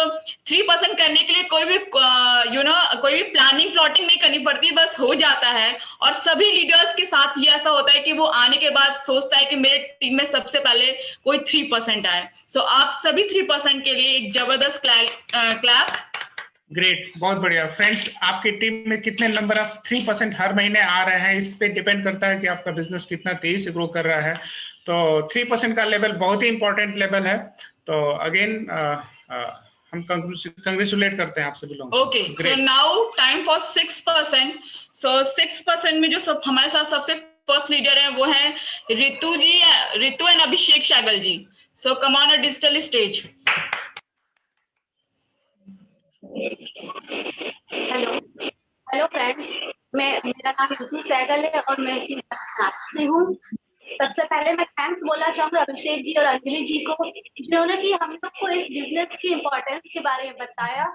3% करने के लिए कोई भी कोई भी प्लानिंग प्लॉटिंग नहीं करनी पड़ती, बस हो जाता है। और सभी लीडर्स के साथ ये ऐसा होता है कि वो आने के बाद सोचता है कि मेरे टीम में सबसे पहले कोई 3% आए। सो आप सभी 3% के लिए एक जबरदस्त क्लैप। ग्रेट, बहुत बढ़िया। फ्रेंड्स, आपकी टीम में कितने नंबर ऑफ 3% हर महीने आ रहे हैं, इस पे डिपेंड करता है कि आपका बिजनेस कितना तेजी से ग्रो कर रहा है। तो 3% का लेवल बहुत ही इंपॉर्टेंट लेवल है। तो अगेन हम कंग्रेचुलेट करते हैं आप सभी लोगों को। Okay, so now time for 6%। सो 6% में जो सब हमारे साथ सबसे फर्स्ट लीडर है वो है Ritu and Abhishek Shagal ji. So come on a digital stage. Hello friends, मेरा नाम रितु सहगल है और मैं इसी से हूँ। सबसे पहले मैं थैंक्स बोलना चाहूंगी अभिषेक जी और अंजलि जी को, जिन्होंने कि हम लोग को इस बिजनेस की इम्पोर्टेंस के बारे में बताया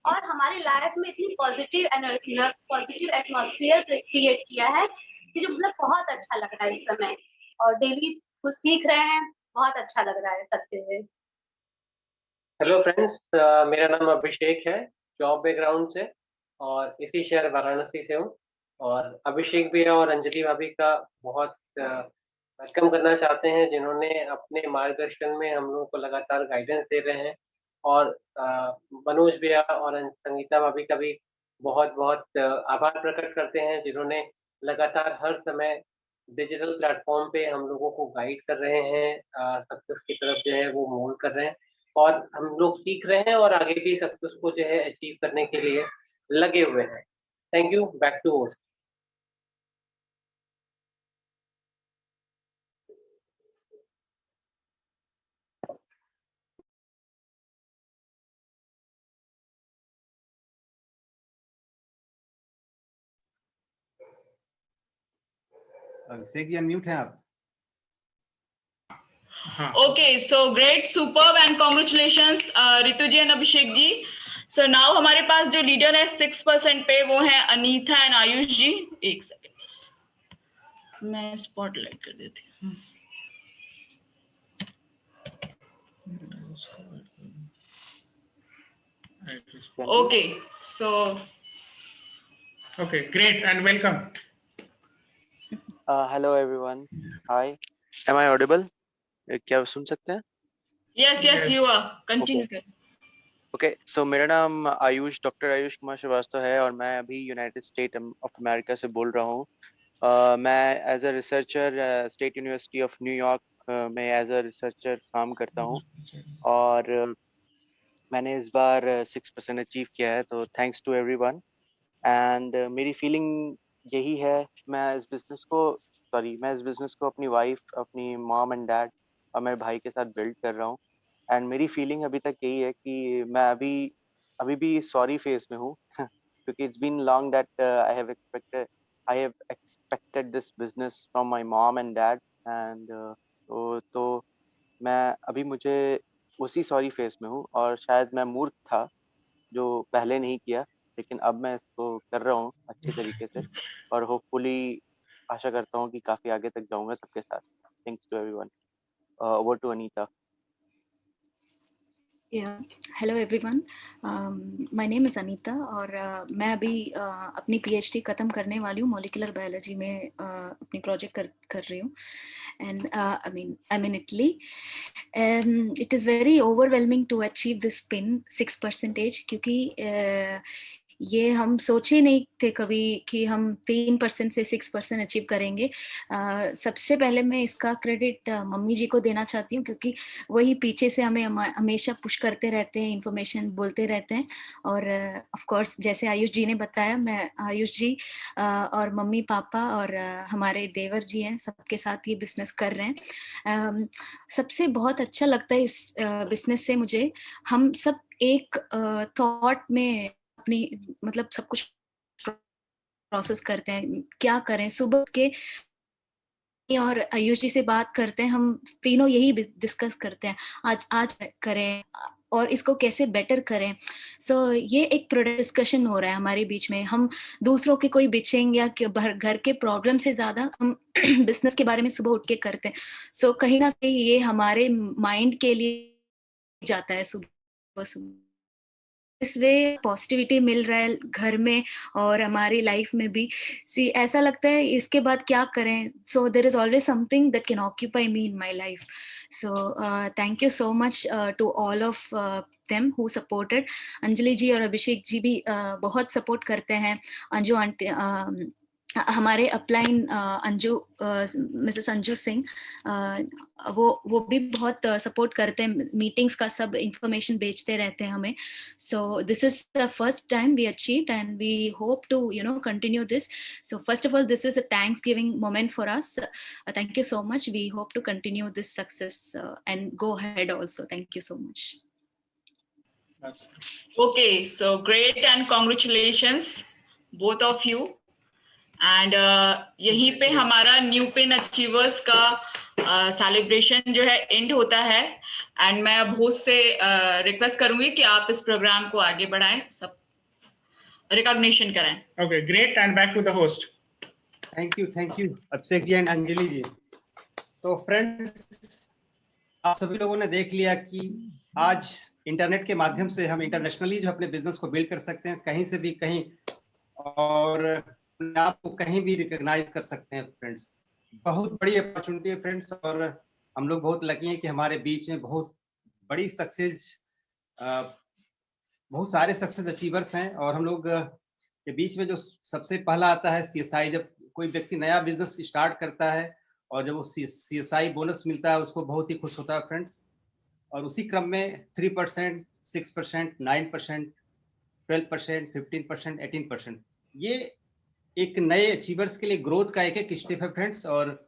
और हमारी लाइफ में इतनी positive energy, positive atmosphere create किया है कि जो मतलब बहुत अच्छा लग रहा है इस समय, और डेली कुछ सीख रहे हैं, बहुत अच्छा लग रहा है करते हुए। हेलो फ्रेंड्स, मेरा नाम अभिषेक है, जॉब बैकग्राउंड से, और इसी शहर वाराणसी से हूँ। और अभिषेक भैया और अंजलि भाभी का बहुत वेलकम करना चाहते हैं, जिन्होंने अपने मार्गदर्शन में हम लोगों को लगातार गाइडेंस दे रहे हैं। और मनोज भैया और संगीता भाभी का भी बहुत बहुत आभार प्रकट करते हैं, जिन्होंने लगातार हर समय डिजिटल प्लेटफॉर्म पे हम लोगों को गाइड कर रहे हैं, सक्सेस की तरफ जो है वो मोल्ड कर रहे हैं, और हम लोग सीख रहे हैं और आगे भी सक्सेस को जो है अचीव करने के लिए लगे हुए हैं। Thank you. Back to host. Abhishek ji unmute हैं आप। Okay, so great, superb and congratulations Ritu ji and Abhishek ji. So now हमारे पास जो लीडर है 6% पे वो है अनीता एंड आयुष जी। एक सेकंड मैं स्पॉटलाइट कर देती हूँ। Okay, so okay, great and welcome. Hello everyone, hi, am I audible? क्या सुन सकते हैं? Yes yes you are, continue कर। ओके, सो मेरा नाम आयुष, डॉक्टर आयुष कुमार श्रीवास्तव है और मैं अभी यूनाइटेड स्टेट ऑफ अमेरिका से बोल रहा हूँ। मैं as a researcher state university of New York में एज अ रिसर्चर काम करता हूँ, और मैंने इस बार 6% अचीव किया है, तो थैंक्स टू एवरीवन। एंड मेरी फीलिंग यही है, मैं इस बिजनेस को अपनी वाइफ, अपनी मॉम एंड डैड और मेरे भाई के साथ बिल्ड कर रहा हूँ। एंड मेरी फीलिंग अभी तक यही है कि मैं अभी भी सॉरी फेज में हूँ क्योंकि it's been long that I have expected this business from my mom and dad, and तो मैं मुझे उसी सॉरी फेज में हूँ, और शायद मैं मूर्ख था जो पहले नहीं किया, लेकिन अब मैं इसको कर रहा हूँ अच्छे तरीके से, और होपफुली आशा करता हूँ कि काफी आगे तक जाऊंगा सबके साथ। Thanks to everyone. Over to Anita. Hello everyone, my name is Anita और मैं अभी अपनी पीएचडी ख़त्म करने वाली हूँ, मॉलिक्यूलर बायोलॉजी में अपनी प्रोजेक्ट कर रही हूँ, and I am in Italy. It is very overwhelming to achieve this pin 6%, क्योंकि ये हम सोचे नहीं थे कभी कि हम 3% से 6% अचीव करेंगे। सबसे पहले मैं इसका क्रेडिट मम्मी जी को देना चाहती हूँ, क्योंकि वही पीछे से हमें हमेशा पुश करते रहते हैं, इन्फॉर्मेशन बोलते रहते हैं। और ऑफ कोर्स जैसे आयुष जी ने बताया, मैं आयुष जी और मम्मी पापा और हमारे देवर जी हैं, सबके साथ ये बिजनेस कर रहे हैं। सबसे बहुत अच्छा लगता है इस बिजनेस से मुझे, हम सब एक थॉट में अपनी मतलब सब कुछ प्रोसेस करते हैं, क्या करें। सुबह के और आयुष जी से बात करते हैं, हम तीनों यही डिस्कस करते हैं, आज करें, और इसको कैसे बेटर करें। सो ये एक प्रोडक्ट डिस्कशन हो रहा है हमारे बीच में। हम दूसरों के कोई बिचिंग या घर के प्रॉब्लम से ज़्यादा हम बिजनेस के बारे में सुबह उठ के करते हैं। सो कहीं ना कहीं ये हमारे माइंड के लिए जाता है सुबह सुबह। इस वे पॉजिटिविटी मिल रहा है घर में और हमारी लाइफ में भी। सी ऐसा लगता है इसके बाद क्या करें। So there is always something that can occupy me in my life. So thank you so much to all of them who supported. Anjali ji और अभिषेक जी भी बहुत सपोर्ट करते हैं। अंजू आंटी, हमारे अपलाइन अंजू, मिसेस अंजू सिंह, वो भी बहुत सपोर्ट करते हैं। मीटिंग्स का सब इंफॉर्मेशन भेजते रहते हैं हमें। So this is the first time we achieved and we hope to continue this. So first of all this is a thanks giving moment for us. Thank you so much. We hope to continue this success and go ahead also. Thank you so much. Okay, so great and congratulations both of you. And यहीं पे हमारा new pin achievers का celebration जो है and होता है। And मैं अब होस्ट से रिक्वेस्ट करूंगी कि आप इस प्रोग्राम को आगे बढ़ाएं, सब रिकॉग्निशन कराएं। Okay, great. And back to the host. Thank you Abhishek ji and Anjali ji. तो फ्रेंड्स, आप सभी लोगों ने देख लिया कि आज इंटरनेट के माध्यम से हम इंटरनेशनली जो अपने बिजनेस को बिल्ड कर सकते हैं, कहीं से भी कहीं, और आपको कहीं भी रिकॉग्नाइज कर सकते हैं। फ्रेंड्स, बहुत बड़ी अपॉर्चुनिटी है फ्रेंड्स, और हम लोग बहुत लकी हैं कि हमारे बीच में बहुत बड़ी सक्सेस, बहुत सारे सक्सेस अचीवर्स हैं। और हम लोग के बीच में जो सबसे पहला आता है CSI। जब कोई व्यक्ति नया बिजनेस स्टार्ट करता है और जब वो CSI बोनस मिलता है, उसको बहुत ही खुश होता है फ्रेंड्स। और उसी क्रम में 3%, 6%, 9%, 12%, 15%, 18%, ये एक नए अचीवर्स के लिए ग्रोथ का एक स्टेप है फ्रेंड्स। और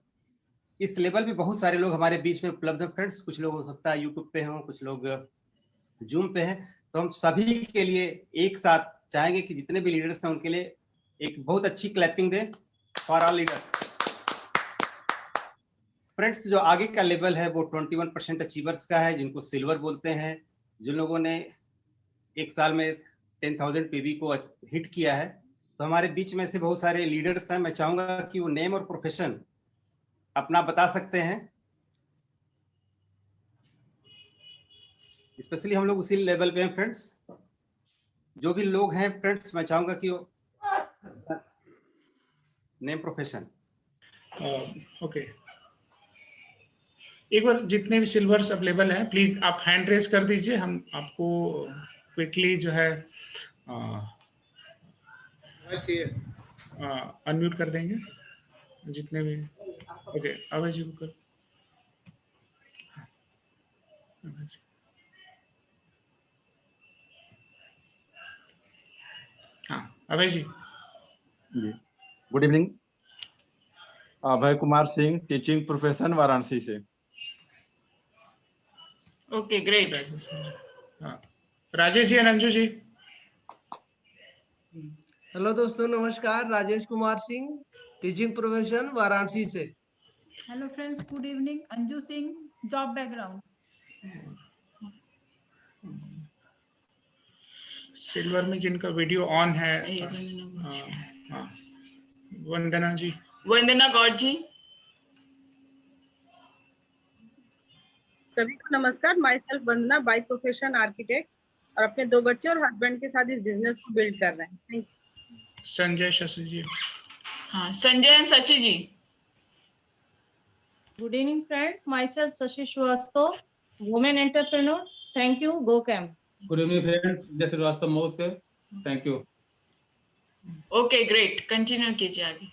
इस लेवल पे बहुत सारे लोग हमारे बीच में उपलब्ध हैं फ्रेंड्स। कुछ लोग हो सकता है यूट्यूब पे हों, कुछ लोग जूम पे हैं। तो हम सभी के लिए एक साथ चाहेंगे कि जितने भी लीडर्स हैं उनके लिए एक बहुत अच्छी क्लैपिंग दें फॉर ऑल लीडर्स। फ्रेंड्स, जो आगे का लेवल है वो 21% अचीवर्स का है, जिनको सिल्वर बोलते हैं। जिन लोगों ने एक साल में 10,000 PV को हिट किया है, तो हमारे बीच में से बहुत सारे लीडर्स हैं। मैं चाहूंगा कि वो नेम और प्रोफेशन अपना बता सकते हैं। स्पेशली हम लोग उसी लेवल पे हैं फ्रेंड्स। जो भी लोग हैं फ्रेंड्स, मैं चाहूंगा कि वो नेम प्रोफेशन। ओके, एक बार जितने भी सिल्वर्स अवेलेबल हैं, प्लीज आप हैंड रेज कर दीजिए। हम आपको क्विकली जो है अनम्यूट कर देंगे जितने भी। ओके, अभय जी को कर। हाँ, Abhay ji. Good evening. Abhay Kumar Singh, teaching profession, Varanasi से। Okay, great. हाँ, राजेश जी, अंजू जी। हेलो दोस्तों, नमस्कार। राजेश कुमार सिंह, टीचिंग प्रोफेशन, वाराणसी से। Hello friends, good evening. Anju Singh, job background. Silver में जिनका वीडियो ऑन है, वंदना जी। वंदना गौड़ जी। सभी को नमस्कार। My self Vandana, by profession architect, और अपने 2 बच्चे और हस्बैंड के साथ इस बिजनेस को बिल्ड कर रहे हैं। Thank you. संजय, शशि जी। हाँ, Sanjay and Shashi ji. Good evening friends, myself Shashi Srivastava, women entrepreneur. Thank you, go camp. Good evening friends, Jay Srivastava Mau से। Thank you. Okay, great. Continue कीजिए आगे।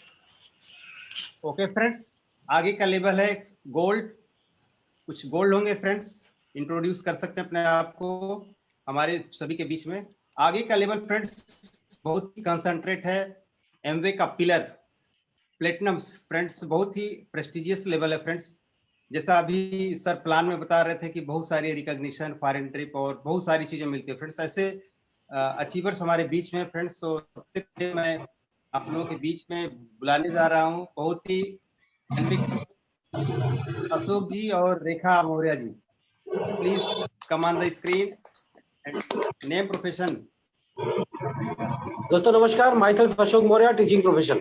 ओके फ्रेंड्स, आगे का लेवल है गोल्ड। कुछ गोल्ड होंगे फ्रेंड्स, इंट्रोड्यूस कर सकते हैं अपने आप को हमारे सभी के बीच में। आगे का लेवल फ्रेंड्स बहुत ही कंसंट्रेट है। एमवे का पिलर प्लेटिनम फ्रेंड्स, बहुत ही प्रेस्टिजियस लेवल है फ्रेंड्स। जैसा अभी सर प्लान में बता रहे थे कि बहुत सारी रिकॉग्निशन, फॉरेन ट्रिप और बहुत सारी चीजें मिलती है फ्रेंड्स। ऐसे अचीवर्स हमारे बीच में फ्रेंड्स। तो सबसे पहले मैं आप लोगों के बीच में बुलाने जा रहा हूँ बहुत ही अशोक जी और Rekha Maurya ji. Please come on the screen. Name profession. दोस्तों नमस्कार, myself Ashok Maurya, teaching profession.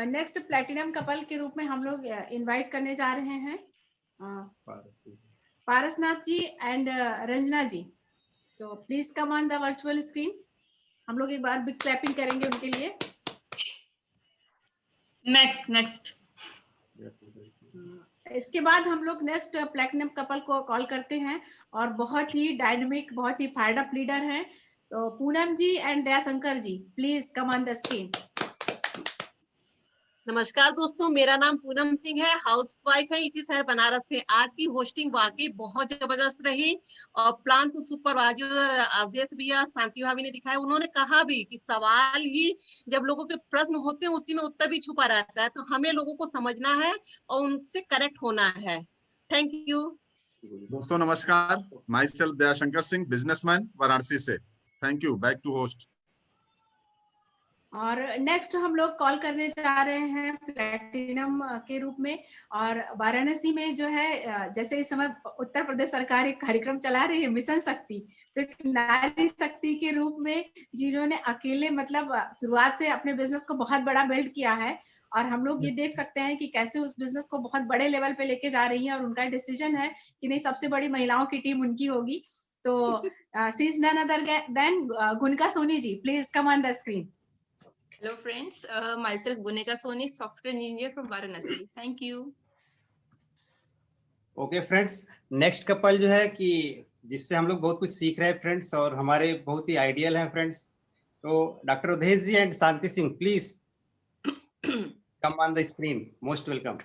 Next platinum couple के रूप में हम लोग इनवाइट करने जा रहे हैं पारसनाथ जी एंड रंजना जी। तो please come on the virtual screen. हम लोग एक बार बिग क्लैपिंग करेंगे उनके लिए। नेक्स्ट इसके बाद हम लोग नेक्स्ट प्लेटिनम कपल को कॉल करते हैं और बहुत ही डायनेमिक, बहुत ही फायर्ड अप लीडर हैं। तो Poonam ji and Dayashankar ji, please come on the screen. नमस्कार दोस्तों, मेरा नाम पूनम सिंह है, हाउसवाइफ है इसी शहर बनारस से। आज की होस्टिंग वाकई बहुत जबरदस्त रही और प्लान टू सुपरवाइजर अवधेश भैया, शांति भाभी ने दिखाया। उन्होंने कहा भी कि सवाल ही जब लोगों के प्रश्न होते हैं उसी में उत्तर भी छुपा रहता है, तो हमें लोगों को समझना है और उनसे करेक्ट होना है। Thank you. दोस्तों नमस्कार, myself Dayashankar Singh, businessman Varanasi से। Thank you. Back to host. और नेक्स्ट हम लोग कॉल करने जा रहे हैं प्लेटिनम के रूप में। और वाराणसी में जो है, जैसे इस समय उत्तर प्रदेश सरकार एक कार्यक्रम चला रही है मिशन शक्ति, तो एक नारी शक्ति के रूप में जिन्होंने अकेले मतलब शुरुआत से अपने बिजनेस को बहुत बड़ा बिल्ड किया है, और हम लोग ये देख सकते हैं कि कैसे उस बिजनेस को बहुत बड़े लेवल पे लेके जा रही है। और उनका डिसीजन है कि नहीं, सबसे बड़ी महिलाओं की टीम उनकी होगी। तो she is none other than Gunika Soni ji, please come on the screen. Hello friends, myself Gunika Soni, software engineer from Varanasi. Thank you. Okay friends, next couple जो है कि जिससे हम लोग बहुत कुछ सीख रहे हैं फ्रेंड्स, और हमारे बहुत ही आइडियल हैं फ्रेंड्स। तो doctor Awadhesh ji and Shanti Singh, please come on the screen. Most welcome.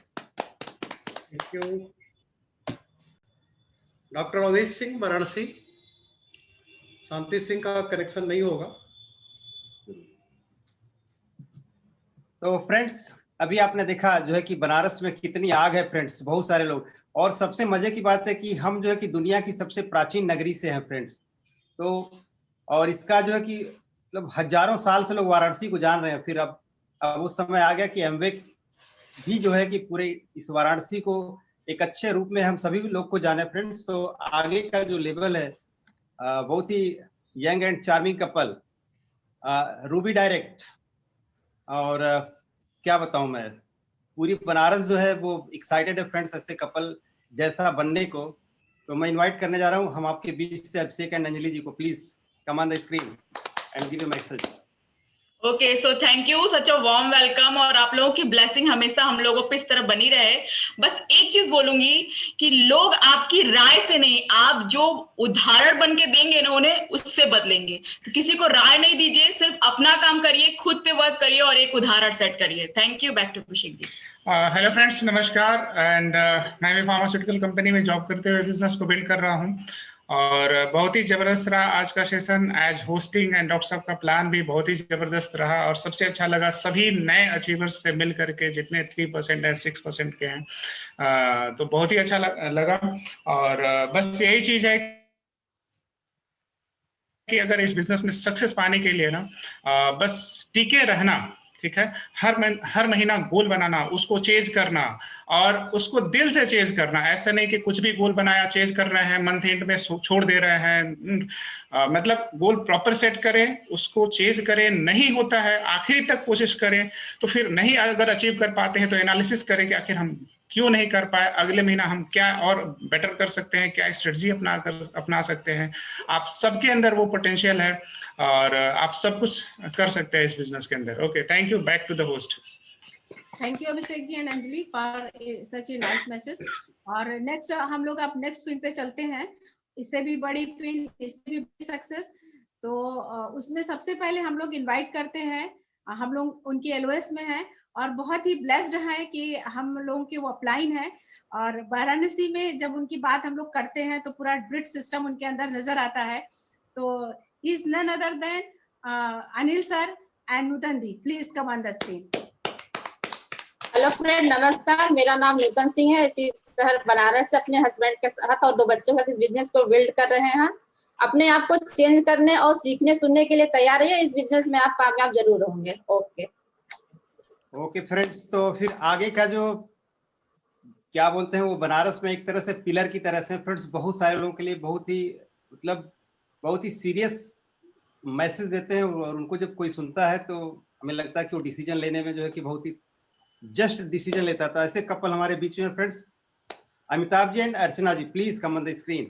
Thank you. Doctor Awadhesh Singh, Varanasi. Shanti Singh का कनेक्शन नहीं होगा। तो फ्रेंड्स, अभी आपने देखा जो है कि बनारस में कितनी आग है फ्रेंड्स, बहुत सारे लोग। और सबसे मजे की बात है कि हम जो है कि दुनिया की सबसे प्राचीन नगरी से हैं फ्रेंड्स। तो और इसका जो है कि मतलब हजारों साल से लोग वाराणसी को जान रहे हैं। फिर अब वो समय आ गया कि एमवेक भी जो है कि पूरे इस वाराणसी को एक अच्छे रूप में हम सभी लोग को जाने फ्रेंड्स। तो आगे का जो लेवल है, बहुत ही young and charming couple ruby direct, और क्या बताऊं मैं, पूरी बनारस जो है वो एक्साइटेड है फ्रेंड्स ऐसे कपल जैसा बनने को। तो मैं इनवाइट करने जा रहा हूं हम आपके बीच से अभिषेक एंड अंजलि जी को। Please come on the screen and give a message. Okay, so thank you, such a warm welcome. और आप लोगों की ब्लेसिंग हमेशा हम लोगों पे इस तरह बनी रहे। बस एक चीज बोलूंगी कि लोग आपकी राय से नहीं, आप जो उदाहरण बन के देंगे ना उन्हें, उससे बदलेंगे। तो किसी को राय नहीं दीजिए, सिर्फ अपना काम करिए, खुद पे वर्क करिए और एक उदाहरण सेट करिए। Thank you. Back to Abhishek ji. Hello friends, नमस्कार। एंड मैं भी फार्मास्यूटिकल कंपनी में जॉब करते हुए बिजनेस को बिल्ड कर रहा हूँ, और बहुत ही जबरदस्त रहा आज का session. As hosting and doctor साहब का प्लान भी बहुत ही जबरदस्त रहा, और सबसे अच्छा लगा सभी नए अचीवर्स से मिल करके, जितने 3% है 6% के हैं। तो बहुत ही अच्छा लगा। और बस यही चीज है कि अगर इस बिजनेस में सक्सेस पाने के लिए ना बस टिके रहना, ठीक है, हर महीना गोल बनाना, उसको चेज करना और उसको दिल से चेज करना। ऐसा नहीं कि कुछ भी गोल बनाया चेज कर रहे हैं, मंथ एंड में छोड़ दे रहे हैं। मतलब गोल प्रॉपर सेट करें, उसको चेज करें, नहीं होता है आखिरी तक कोशिश करें। तो फिर नहीं अगर अचीव कर पाते हैं तो एनालिसिस करें कि आखिर हम क्यों नहीं कर पाए, अगले महीना हम क्या और बेटर कर सकते हैं, क्या स्ट्रेटजी अपना सकते हैं। आप सबके अंदर वो पोटेंशियल है और आप सब कुछ कर सकते हैं इस बिजनेस के अंदर। Okay, thank you. Back to the host. Thank you Abhishek ji and Anjali for such a nice message. और नेक्स्ट हम लोग अब नेक्स्ट पिन पे चलते हैं। इससे भी बड़ी पिन, इससे भी बड़ी सक्सेस। तो उसमें सबसे पहले हम लोग इनवाइट करते हैं, हम लोग उनकी एलओएस में हैं और बहुत ही ब्लेस्ड हैं कि हम लोगों के वो अपलाइन है। और वाराणसी में जब उनकी बात हम लोग करते हैं तो पूरा ग्रिड सिस्टम उनके अंदर नजर आता है। तो is none other than Anil sir and Nutan ji, please come on the screen. Hello friend, नमस्कार। मेरा नाम नूतन सिंह है, इसी शहर बनारस से अपने हस्बैंड के साथ और 2 बच्चों के साथ इस बिजनेस को बिल्ड कर रहे हैं। अपने आप को चेंज करने और सीखने सुनने के लिए तैयार रहिए, इस बिजनेस में आप कामयाब जरूर होंगे। ओके फ्रेंड्स, तो फिर आगे का जो क्या बोलते हैं वो बनारस में एक तरह से पिलर की तरह से फ्रेंड्स, बहुत सारे लोगों के लिए बहुत ही मतलब बहुत ही सीरियस मैसेज देते हैं, और उनको जब कोई सुनता है तो हमें लगता है कि वो डिसीजन लेने में जो है कि बहुत ही जस्ट डिसीजन लेता था। ऐसे कपल हमारे बीच में friends, Amitabh ji and Archana ji, please come on the screen.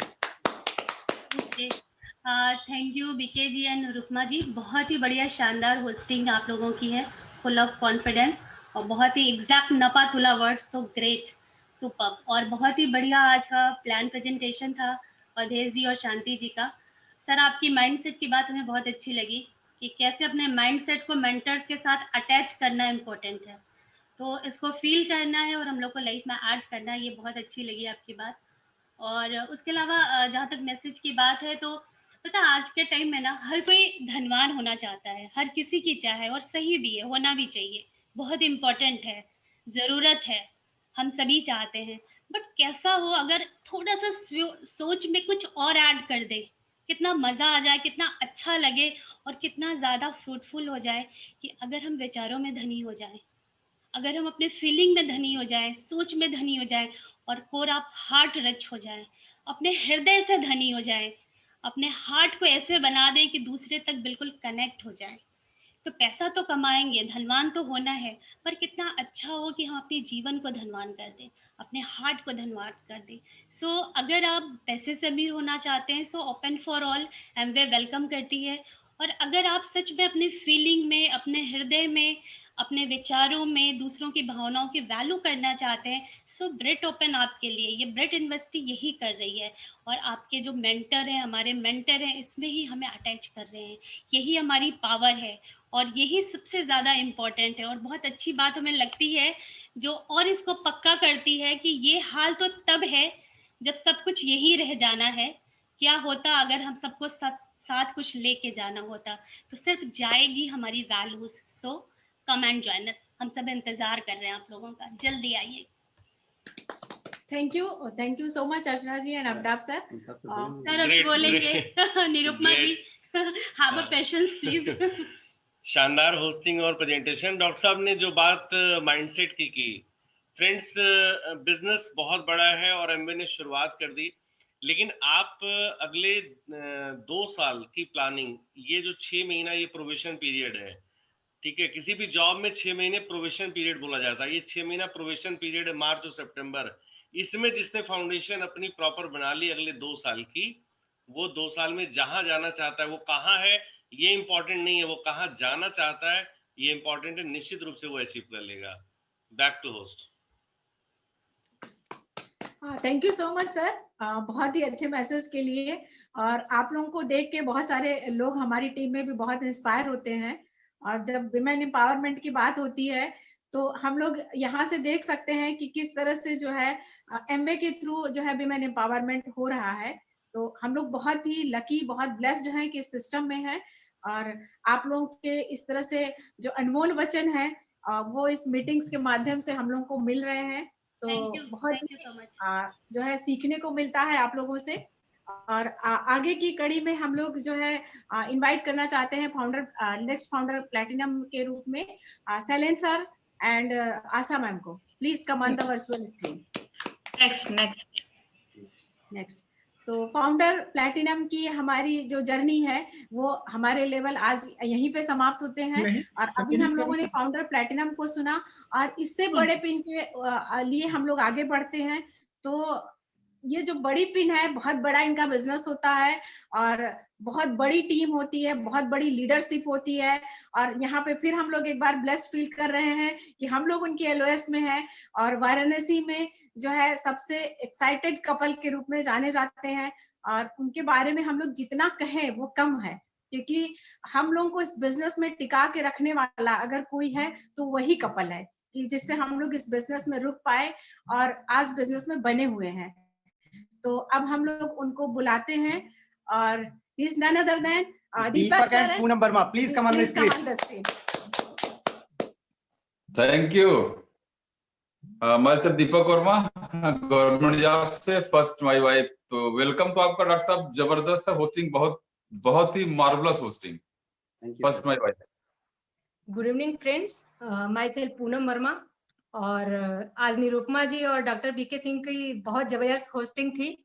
Thank you BK ji and Rukma ji, बहुत ही बढ़िया शानदार होस्टिंग आप लोगों की है, फुल ऑफ कॉन्फिडेंस और बहुत ही एग्जैक्ट नपा तुला वर्ड, सो ग्रेट, सुपर। और बहुत ही बढ़िया आज का प्लान प्रेजेंटेशन था अवधेश जी और शांति जी का। सर आपकी माइंडसेट की बात हमें बहुत अच्छी लगी कि कैसे अपने माइंडसेट को मेंटर के साथ अटैच करना इम्पोर्टेंट है, तो इसको फील करना है और हम लोग को लाइफ में ऐड करना है, ये बहुत अच्छी लगी आपकी बात। और उसके अलावा जहाँ तक मैसेज की बात है, तो पता आज के टाइम में ना हर कोई धनवान होना चाहता है, हर किसी की चाहे, और सही भी है, होना भी चाहिए, बहुत इम्पोर्टेंट है, ज़रूरत है, हम सभी चाहते हैं। बट कैसा हो अगर थोड़ा सा सोच में कुछ और ऐड कर दे, कितना मज़ा आ जाए, कितना अच्छा लगे और कितना ज़्यादा फ्रूटफुल हो जाए कि अगर हम विचारों में धनी हो जाएं, अगर हम अपने फीलिंग में धनी हो जाएं, सोच में धनी हो जाएं और कोर आप हार्ट रच हो जाएं, अपने हृदय से धनी हो जाएं, अपने हार्ट को ऐसे बना दें कि दूसरे तक बिल्कुल कनेक्ट हो जाएं, तो पैसा तो कमाएंगे, धनवान तो होना है, पर कितना अच्छा हो कि हम अपने जीवन को धनवान कर दें, अपने हार्ट को धनवान कर दें। सो अगर आप पैसे से अमीर होना चाहते हैं, so open for all, Amway welcome करती है। और अगर आप सच में अपने फीलिंग में, अपने हृदय में, अपने विचारों में दूसरों की भावनाओं की वैल्यू करना चाहते हैं, सो ब्रिट ओपन आपके लिए, ये ब्रिट यूनिवर्सिटी यही कर रही है। और आपके जो मेंटर हैं, हमारे मेंटर हैं, इसमें ही हमें अटैच कर रहे हैं, यही हमारी पावर है और यही सबसे ज़्यादा इम्पोर्टेंट है। और बहुत अच्छी बात हमें लगती है जो और इसको पक्का करती है कि ये हाल तो तब है जब सब कुछ यही रह जाना है। क्या होता अगर हम सबको साथ कुछ लेके जाना होता, तो सिर्फ जाएगी हमारी values. So come and join us, हम सब इंतजार कर रहे हैं आप लोगों का, जल्दी आइए। Thank you so much Archana ji and Amitabh sir. Sir अभी बोलेंगे Nirupama ji, have a patience please. शानदार होस्टिंग और प्रेजेंटेशन। डॉक्टर साहब ने जो बात माइंडसेट की फ्रेंड्स, बिजनेस बहुत बड़ा है और एमवे ने शुरुआत कर दी, लेकिन आप अगले 2 साल की प्लानिंग, ये जो 6 महीना ये प्रोबेशन पीरियड है, ठीक है, किसी भी जॉब में 6 महीने प्रोबेशन पीरियड बोला जाता है, ये 6 महीना प्रोबेशन पीरियड है, मार्च और सितंबर। इसमें जिसने फाउंडेशन अपनी प्रॉपर बना ली अगले 2 साल की, वो 2 साल में जहां जाना चाहता है, वो कहाँ है ये इंपॉर्टेंट नहीं है, वो कहाँ जाना चाहता है ये इंपॉर्टेंट है, निश्चित रूप से वो अचीव कर लेगा। Back to host. Thank you so much sir, बहुत ही अच्छे मैसेज के लिए। और आप लोगों को देख के बहुत सारे लोग हमारी टीम में भी बहुत इंस्पायर होते हैं, और जब विमेन एम्पावरमेंट की बात होती है तो हम लोग यहाँ से देख सकते हैं कि किस तरह से जो है एमवे के थ्रू जो है विमेन एम्पावरमेंट हो रहा है। तो हम लोग बहुत ही लकी, बहुत ब्लेस्ड हैं कि इस सिस्टम में है, और आप लोगों के इस तरह से जो अनमोल वचन है वो इस मीटिंग्स के माध्यम से हम लोगों को मिल रहे हैं। तो बहुत जो है सीखने को मिलता है आप लोगों से। और आगे की कड़ी में हम लोग जो है इनवाइट करना चाहते हैं फाउंडर, नेक्स्ट फाउंडर प्लैटिनम के रूप में Shailendra sir and Asha ma'am को। Please come on the virtual screen. Next तो फाउंडर प्लैटिनम की हमारी जो जर्नी है वो हमारे लेवल आज यहीं पे समाप्त होते हैं, और अभी हम लोगों ने फाउंडर प्लैटिनम को सुना और इससे बड़े पिन के लिए हम लोग आगे बढ़ते हैं। तो ये जो बड़ी पिन है, बहुत बड़ा इनका बिजनेस होता है और बहुत बड़ी टीम होती है, बहुत बड़ी लीडरशिप होती है। और यहाँ पे फिर हम लोग एक बार ब्लेस्ड फील कर रहे हैं कि हम लोग उनके एलओएस में हैं और वाराणसी में जो है सबसे एक्साइटेड कपल के रूप में जाने जाते हैं। और उनके बारे में हम लोग जितना कहें वो कम है, क्योंकि हम लोगों को इस बिजनेस में टिका के रखने वाला अगर कोई है तो वही कपल है, कि जिससे हम लोग इस बिजनेस में रुक पाए और आज बिजनेस में बने हुए हैं। तो अब हम लोग उनको बुलाते हैं, और he's none other than Deepak and Poonam Verma. Please come on the screen. Thank you. Myself Deepak Verma, government job से, फर्स्ट माय वाइफ। तो वेलकम तो आपका डॉक्टर साहब, जबरदस्त है होस्टिंग, बहुत ही marvellous hosting. First my wife. Good evening friends, myself Poonam Verma, और आज निरुपमा जी और डॉक्टर बीके सिंह की बहुत जबरदस्त होस्टिंग थी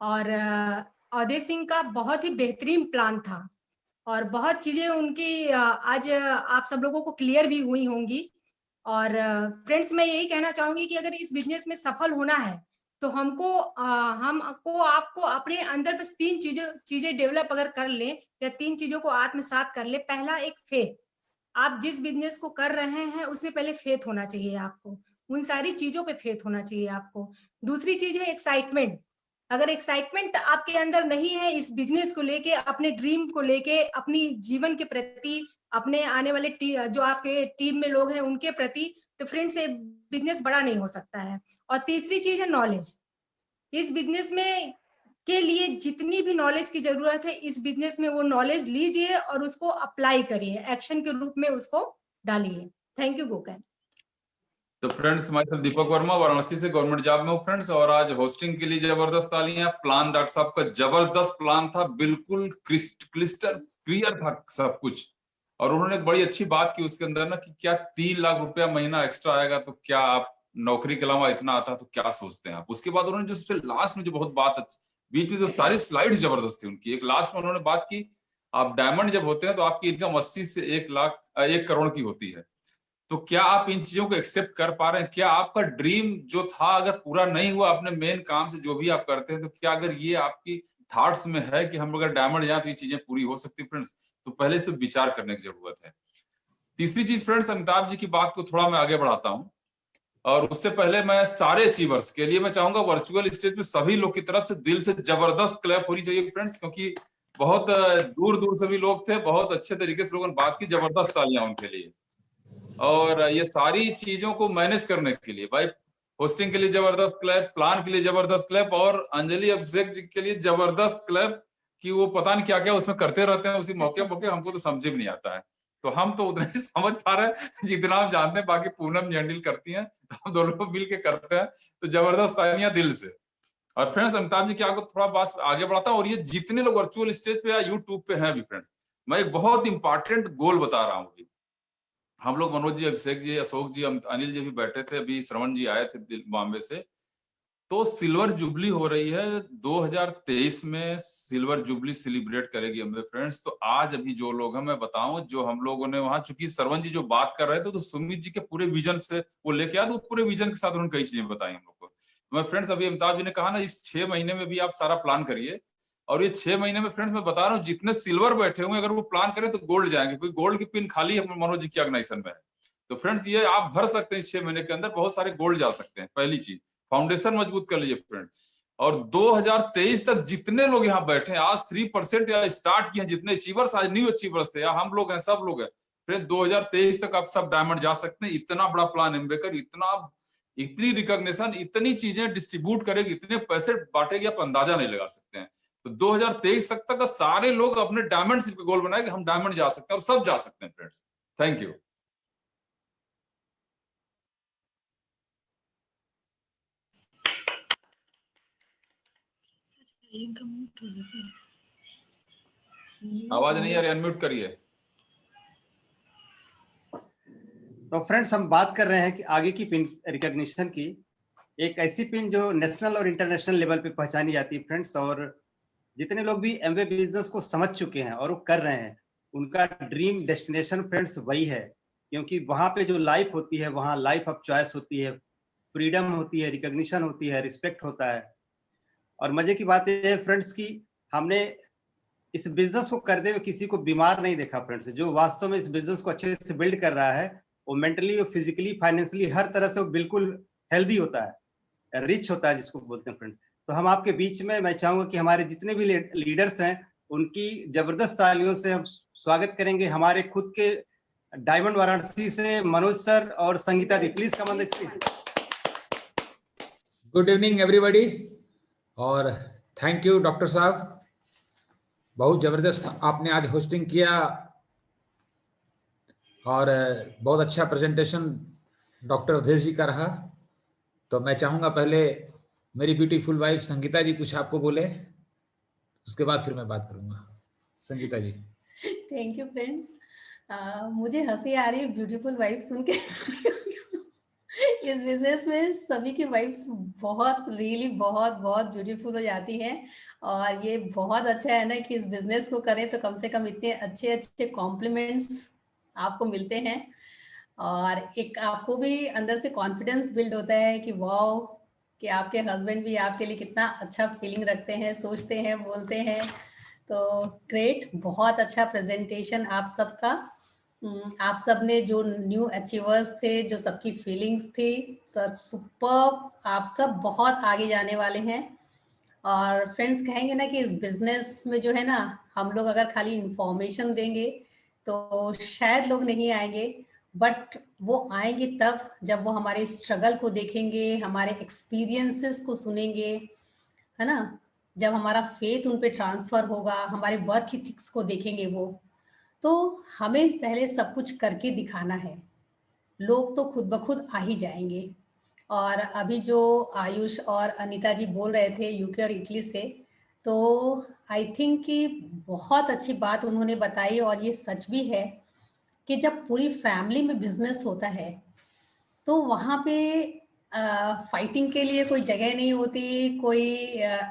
और अवधेय सिंह का बहुत ही बेहतरीन प्लान था और बहुत चीजें उनकी आज आप सब लोगों को क्लियर भी हुई होंगी। और फ्रेंड्स मैं यही कहना चाहूंगी कि अगर इस बिजनेस में सफल होना है तो हमको आपको अपने अंदर बस 3 चीजें डेवलप अगर कर ले या 3 चीजों को आत्मसात कर ले। पहला एक फेथ, आप जिस बिजनेस को कर रहे हैं उसमें पहले फेथ होना चाहिए आपको, उन सारी चीजों पे फेथ होना चाहिए आपको। दूसरी चीज है एक्साइटमेंट, अगर एक्साइटमेंट आपके अंदर नहीं है इस बिजनेस को लेके, अपने ड्रीम को लेके, अपनी जीवन के प्रति, अपने आने वाले जो आपके टीम में लोग हैं उनके प्रति, तो फ्रेंड्स ये बिजनेस बड़ा नहीं हो सकता है। और तीसरी चीज है नॉलेज, इस बिजनेस में के लिए जितनी भी नॉलेज की जरूरत है इस बिजनेस में वो नॉलेज लीजिए और उसको अप्लाई करिए, एक्शन के रूप में उसको डालिए। थैंक यू गोकन। तो friends myself Deepak Verma Varanasi से गवर्नमेंट जॉब में हूँ फ्रेंड्स, और आज होस्टिंग के लिए जबरदस्त तालियां। प्लान डॉक्टर साहब का जबरदस्त प्लान था, बिल्कुल क्रिस्टल क्लियर था सब कुछ। और उन्होंने एक बड़ी अच्छी बात की उसके अंदर ना कि क्या 3 लाख रुपया महीना एक्स्ट्रा आएगा तो क्या आप नौकरी के अलावा इतना आता तो क्या सोचते हैं आप। उसके बाद उन्होंने जो लास्ट में जो बहुत बात बीच में जो सारी स्लाइड जबरदस्त थी उनकी, एक लास्ट में उन्होंने बात की आप डायमंड जब होते हैं तो आपकी इनकम 80 से 1 करोड़ की होती है। तो क्या आप इन चीजों को एक्सेप्ट कर पा रहे हैं? क्या आपका ड्रीम जो था अगर पूरा नहीं हुआ अपने मेन काम से जो भी आप करते हैं, तो क्या अगर ये आपकी थॉट्स में है कि हम अगर डायमंड जाए तो ये चीजें पूरी हो सकती है फ्रेंड्स? तो पहले से विचार करने की जरूरत है। तीसरी चीज फ्रेंड्स, अमिताभ जी की बात को थोड़ा मैं आगे बढ़ाता हूं, और उससे पहले मैं सारे अचीवर्स के लिए मैं चाहूंगा वर्चुअल स्टेज पे सभी लोग की तरफ से दिल से जबरदस्त क्लैप होनी चाहिए फ्रेंड्स, क्योंकि बहुत दूर दूर से भी लोग थे, बहुत अच्छे तरीके से लोगों ने बात की, जबरदस्त तालियां उनके लिए। और ये सारी चीजों को मैनेज करने के लिए भाई होस्टिंग के लिए जबरदस्त क्लैप, प्लान के लिए जबरदस्त क्लैप, और अंजलि अभिषेक जी के लिए जबरदस्त क्लैप कि वो पता नहीं क्या क्या उसमें करते रहते हैं उसी मौके हमको तो समझ भी नहीं आता है। तो हम तो उतना ही समझ पा रहे हैं जितना हम जानते हैं, बाकी पूनम जी हैंडल करती हैं, तो हम दोनों लोग मिल के करते हैं। तो जबरदस्त तालियां दिल से। और फ्रेंड्स अमिताभ जी की आपको थोड़ा बात आगे बढ़ाता हूँ, और ये जितने लोग वर्चुअल स्टेज पे या यूट्यूब पे हैं भी फ्रेंड्स, मैं एक बहुत इंपॉर्टेंट गोल बता रहा हूँ। हम लोग मनोज जी, अभिषेक जी, अशोक जी, अनिल जी भी बैठे थे, अभी श्रवण जी आए थे बॉम्बे से। तो सिल्वर जुबली हो रही है 2023 में, सिल्वर जुबली सेलिब्रेट करेगी हमें फ्रेंड्स। तो आज अभी जो लोग हैं मैं बताऊं, जो हम लोगों ने वहां, चूंकि श्रवण जी जो बात कर रहे थे तो सुमित जी के पूरे विजन से वो लेके आए, तो पूरे विजन के साथ उन्होंने कई चीजें बताई हम लोग को। तो मैं फ्रेंड्स अभी अमिताभ जी ने कहा ना इस 6 महीने में भी आप सारा प्लान करिए, और ये 6 महीने में फ्रेंड्स मैं बता रहा हूँ जितने सिल्वर बैठे हुए अगर वो प्लान करें तो गोल्ड जाएंगे, क्योंकि गोल्ड की पिन खाली मनोज जी की ऑर्गेनाइजेशन में है। तो फ्रेंड्स ये आप भर सकते हैं 6 महीने के अंदर, बहुत सारे गोल्ड जा सकते हैं। पहली चीज फाउंडेशन मजबूत कर लीजिए फ्रेंड। और 2023 तक जितने लोग यहाँ बैठे हैं, आज 3% या स्टार्ट किए, जितने अचीवर्स आज न्यू अचीवर्स थे या हम लोग हैं, सब लोग हैं फ्रेंड, 2023 तक आप सब डायमंड जा सकते हैं। इतना बड़ा प्लान एम्बेकर, इतनी रिकॉग्निशन, इतनी चीजें डिस्ट्रीब्यूट करेगी, इतने पैसे बांटेगी, आप अंदाजा नहीं लगा सकते हैं। तो 2023 तक सारे लोग अपने डायमंड के गोल बनाए कि हम डायमंड जा सकते हैं, और सब जा सकते हैं फ्रेंड्स। Thank you. आवाज नहीं आ रही, अनम्यूट करिए। तो फ्रेंड्स हम बात कर रहे हैं कि आगे की पिन रिकॉग्निशन की, एक ऐसी पिन जो नेशनल और इंटरनेशनल लेवल पे पहचानी जाती है फ्रेंड्स। और जितने लोग भी एमवे बिजनेस को समझ चुके हैं और वो कर रहे हैं, उनका ड्रीम डेस्टिनेशन फ्रेंड्स वही है, क्योंकि वहां पे जो लाइफ होती है, वहाँ लाइफ ऑफ चॉइस होती है, फ्रीडम होती है, रिकॉग्निशन होती है, रिस्पेक्ट होता है। और मजे की बात यह है फ्रेंड्स की हमने इस बिजनेस को करते हुए किसी को बीमार नहीं देखा फ्रेंड्स। जो वास्तव में इस बिजनेस को अच्छे से बिल्ड कर रहा है, वो मेंटली और फिजिकली फाइनेंशियली हर तरह से वो बिल्कुल हेल्दी होता है, रिच होता है, जिसको बोलते हैं फ्रेंड। तो हम आपके बीच में, मैं चाहूंगा कि हमारे जितने भी लीडर्स हैं उनकी जबरदस्त तालियों से हम स्वागत करेंगे। हमारे खुद के डायमंड वाराणसी से मनोज सर और संगीता दी, please come on the stage. Good evening everybody, और थैंक यू डॉक्टर साहब, बहुत जबरदस्त आपने आज होस्टिंग किया, और बहुत अच्छा प्रेजेंटेशन डॉक्टर अवधेय जी का रहा। तो मैं चाहूँगा पहले मेरी ब्यूटीफुल वाइफ संगीता जी कुछ आपको बोले, उसके बाद फिर मैं बात करूँगा। Sangeeta ji. Thank you friends. मुझे हंसी आ रही है ब्यूटीफुल वाइफ सुन के इस बिजनेस में सभी की वाइफ्स बहुत रियली बहुत बहुत ब्यूटीफुल हो जाती हैं और ये बहुत अच्छा है ना कि इस बिजनेस को करें तो कम से कम इतने अच्छे अच्छे कॉम्प्लीमेंट्स आपको मिलते हैं और एक आपको भी अंदर से कॉन्फिडेंस बिल्ड होता है कि वाओ कि आपके हस्बैंड भी आपके लिए कितना अच्छा फीलिंग रखते हैं, सोचते हैं, बोलते हैं। तो ग्रेट, बहुत अच्छा प्रेजेंटेशन आप सबका। आप सब ने जो न्यू अचीवर्स थे, जो सबकी फीलिंग्स थी, सर सुपर। आप सब बहुत आगे जाने वाले हैं और फ्रेंड्स कहेंगे ना कि इस बिजनेस में जो है ना, हम लोग अगर खाली इंफॉर्मेशन देंगे तो शायद लोग नहीं आएंगे, बट वो आएंगे तब जब वो हमारे स्ट्रगल को देखेंगे, हमारे एक्सपीरियंसेस को सुनेंगे, है ना, जब हमारा फेथ उन पे ट्रांसफर होगा, हमारे वर्क इथिक्स को देखेंगे वो। तो हमें पहले सब कुछ करके दिखाना है, लोग तो खुद ब खुद आ ही जाएंगे। और अभी जो आयुष और अनीता जी बोल रहे थे यूके और इटली से, तो आई थिंक कि बहुत अच्छी बात उन्होंने बताई और ये सच भी है कि जब पूरी फैमिली में बिजनेस होता है तो वहाँ पे फाइटिंग के लिए कोई जगह नहीं होती, कोई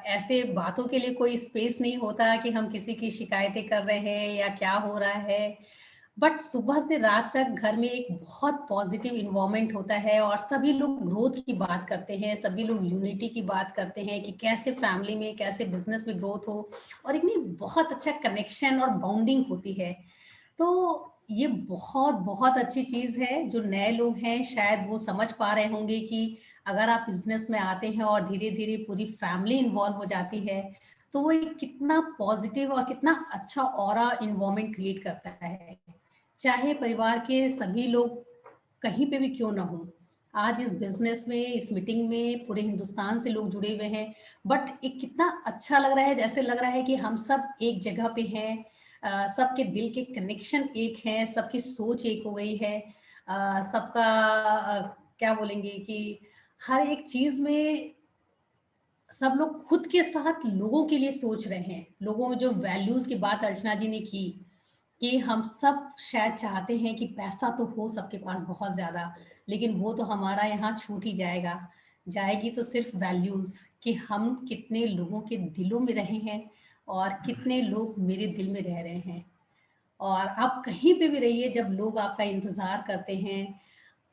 ऐसे बातों के लिए कोई स्पेस नहीं होता कि हम किसी की शिकायतें कर रहे हैं या क्या हो रहा है। बट सुबह से रात तक घर में एक बहुत पॉजिटिव इन्वायरमेंट होता है और सभी लोग ग्रोथ की बात करते हैं, सभी लोग यूनिटी की बात करते हैं कि कैसे फैमिली में, कैसे बिजनेस में ग्रोथ हो, और एक बहुत अच्छा कनेक्शन और बाउंडिंग होती है। तो ये बहुत बहुत अच्छी चीज है। जो नए लोग हैं शायद वो समझ पा रहे होंगे कि अगर आप बिजनेस में आते हैं और धीरे धीरे पूरी फैमिली इन्वॉल्व हो जाती है तो वो एक कितना पॉजिटिव और कितना अच्छा ऑरा इन्वायरमेंट क्रिएट करता है, चाहे परिवार के सभी लोग कहीं पे भी क्यों ना हो। आज इस बिजनेस में, इस मीटिंग में पूरे हिंदुस्तान से लोग जुड़े हुए हैं, बट एक कितना अच्छा लग रहा है, जैसे लग रहा है कि हम सब एक जगह पे हैं, सबके दिल के कनेक्शन एक है, सबकी सोच एक हो गई है, सबका क्या बोलेंगे कि हर एक चीज में सब लोग खुद के साथ लोगों के लिए सोच रहे हैं। लोगों में जो वैल्यूज की बात अर्चना जी ने की कि हम सब शायद चाहते हैं कि पैसा तो हो सबके पास बहुत ज्यादा, लेकिन वो तो हमारा यहाँ छूट ही जाएगी तो सिर्फ वैल्यूज कि हम कितने लोगों के दिलों में रहे हैं और कितने लोग मेरे दिल में रह रहे हैं। और आप कहीं पे भी रहिए, जब लोग आपका इंतज़ार करते हैं,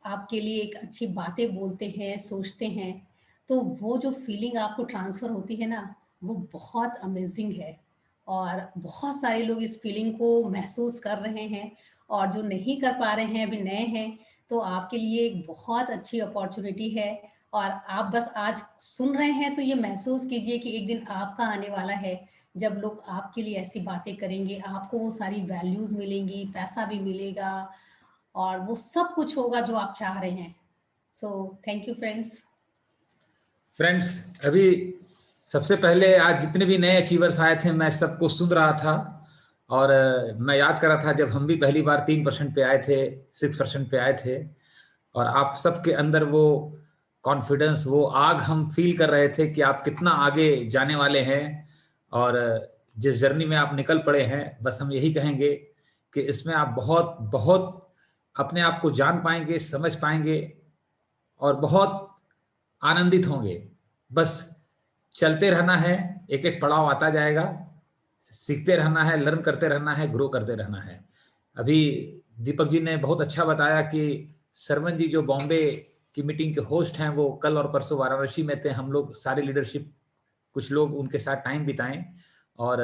आपके लिए एक अच्छी बातें बोलते हैं, सोचते हैं, तो वो जो फीलिंग आपको ट्रांसफ़र होती है ना, वो बहुत अमेजिंग है। और बहुत सारे लोग इस फीलिंग को महसूस कर रहे हैं और जो नहीं कर पा रहे हैं, अभी नए हैं, तो आपके लिए एक बहुत अच्छी अपॉर्चुनिटी है। और आप बस आज सुन रहे हैं तो ये महसूस कीजिए कि एक दिन आपका आने वाला है जब लोग आपके लिए ऐसी बातें करेंगे, आपको वो सारी वैल्यूज मिलेंगी, पैसा भी मिलेगा और वो सब कुछ होगा जो आप चाह रहे हैं। सो थैंक यू फ्रेंड्स, अभी सबसे पहले आज जितने भी नए अचीवर्स आए थे मैं सबको सुन रहा था और मैं याद कर रहा था जब हम भी पहली बार 3% पे आए थे, 6% पे आए थे, और आप सबके अंदर वो कॉन्फिडेंस, वो आग हम फील कर रहे थे कि आप कितना आगे जाने वाले हैं और जिस जर्नी में आप निकल पड़े हैं। बस हम यही कहेंगे कि इसमें आप बहुत बहुत अपने आप को जान पाएंगे, समझ पाएंगे और बहुत आनंदित होंगे। बस चलते रहना है, एक एक पड़ाव आता जाएगा, सीखते रहना है, लर्न करते रहना है, ग्रो करते रहना है। अभी दीपक जी ने बहुत अच्छा बताया कि सरवन जी जो बॉम्बे की मीटिंग के होस्ट हैं वो कल और परसों वाराणसी में थे। हम लोग सारे लीडरशिप कुछ लोग उनके साथ टाइम बिताएं और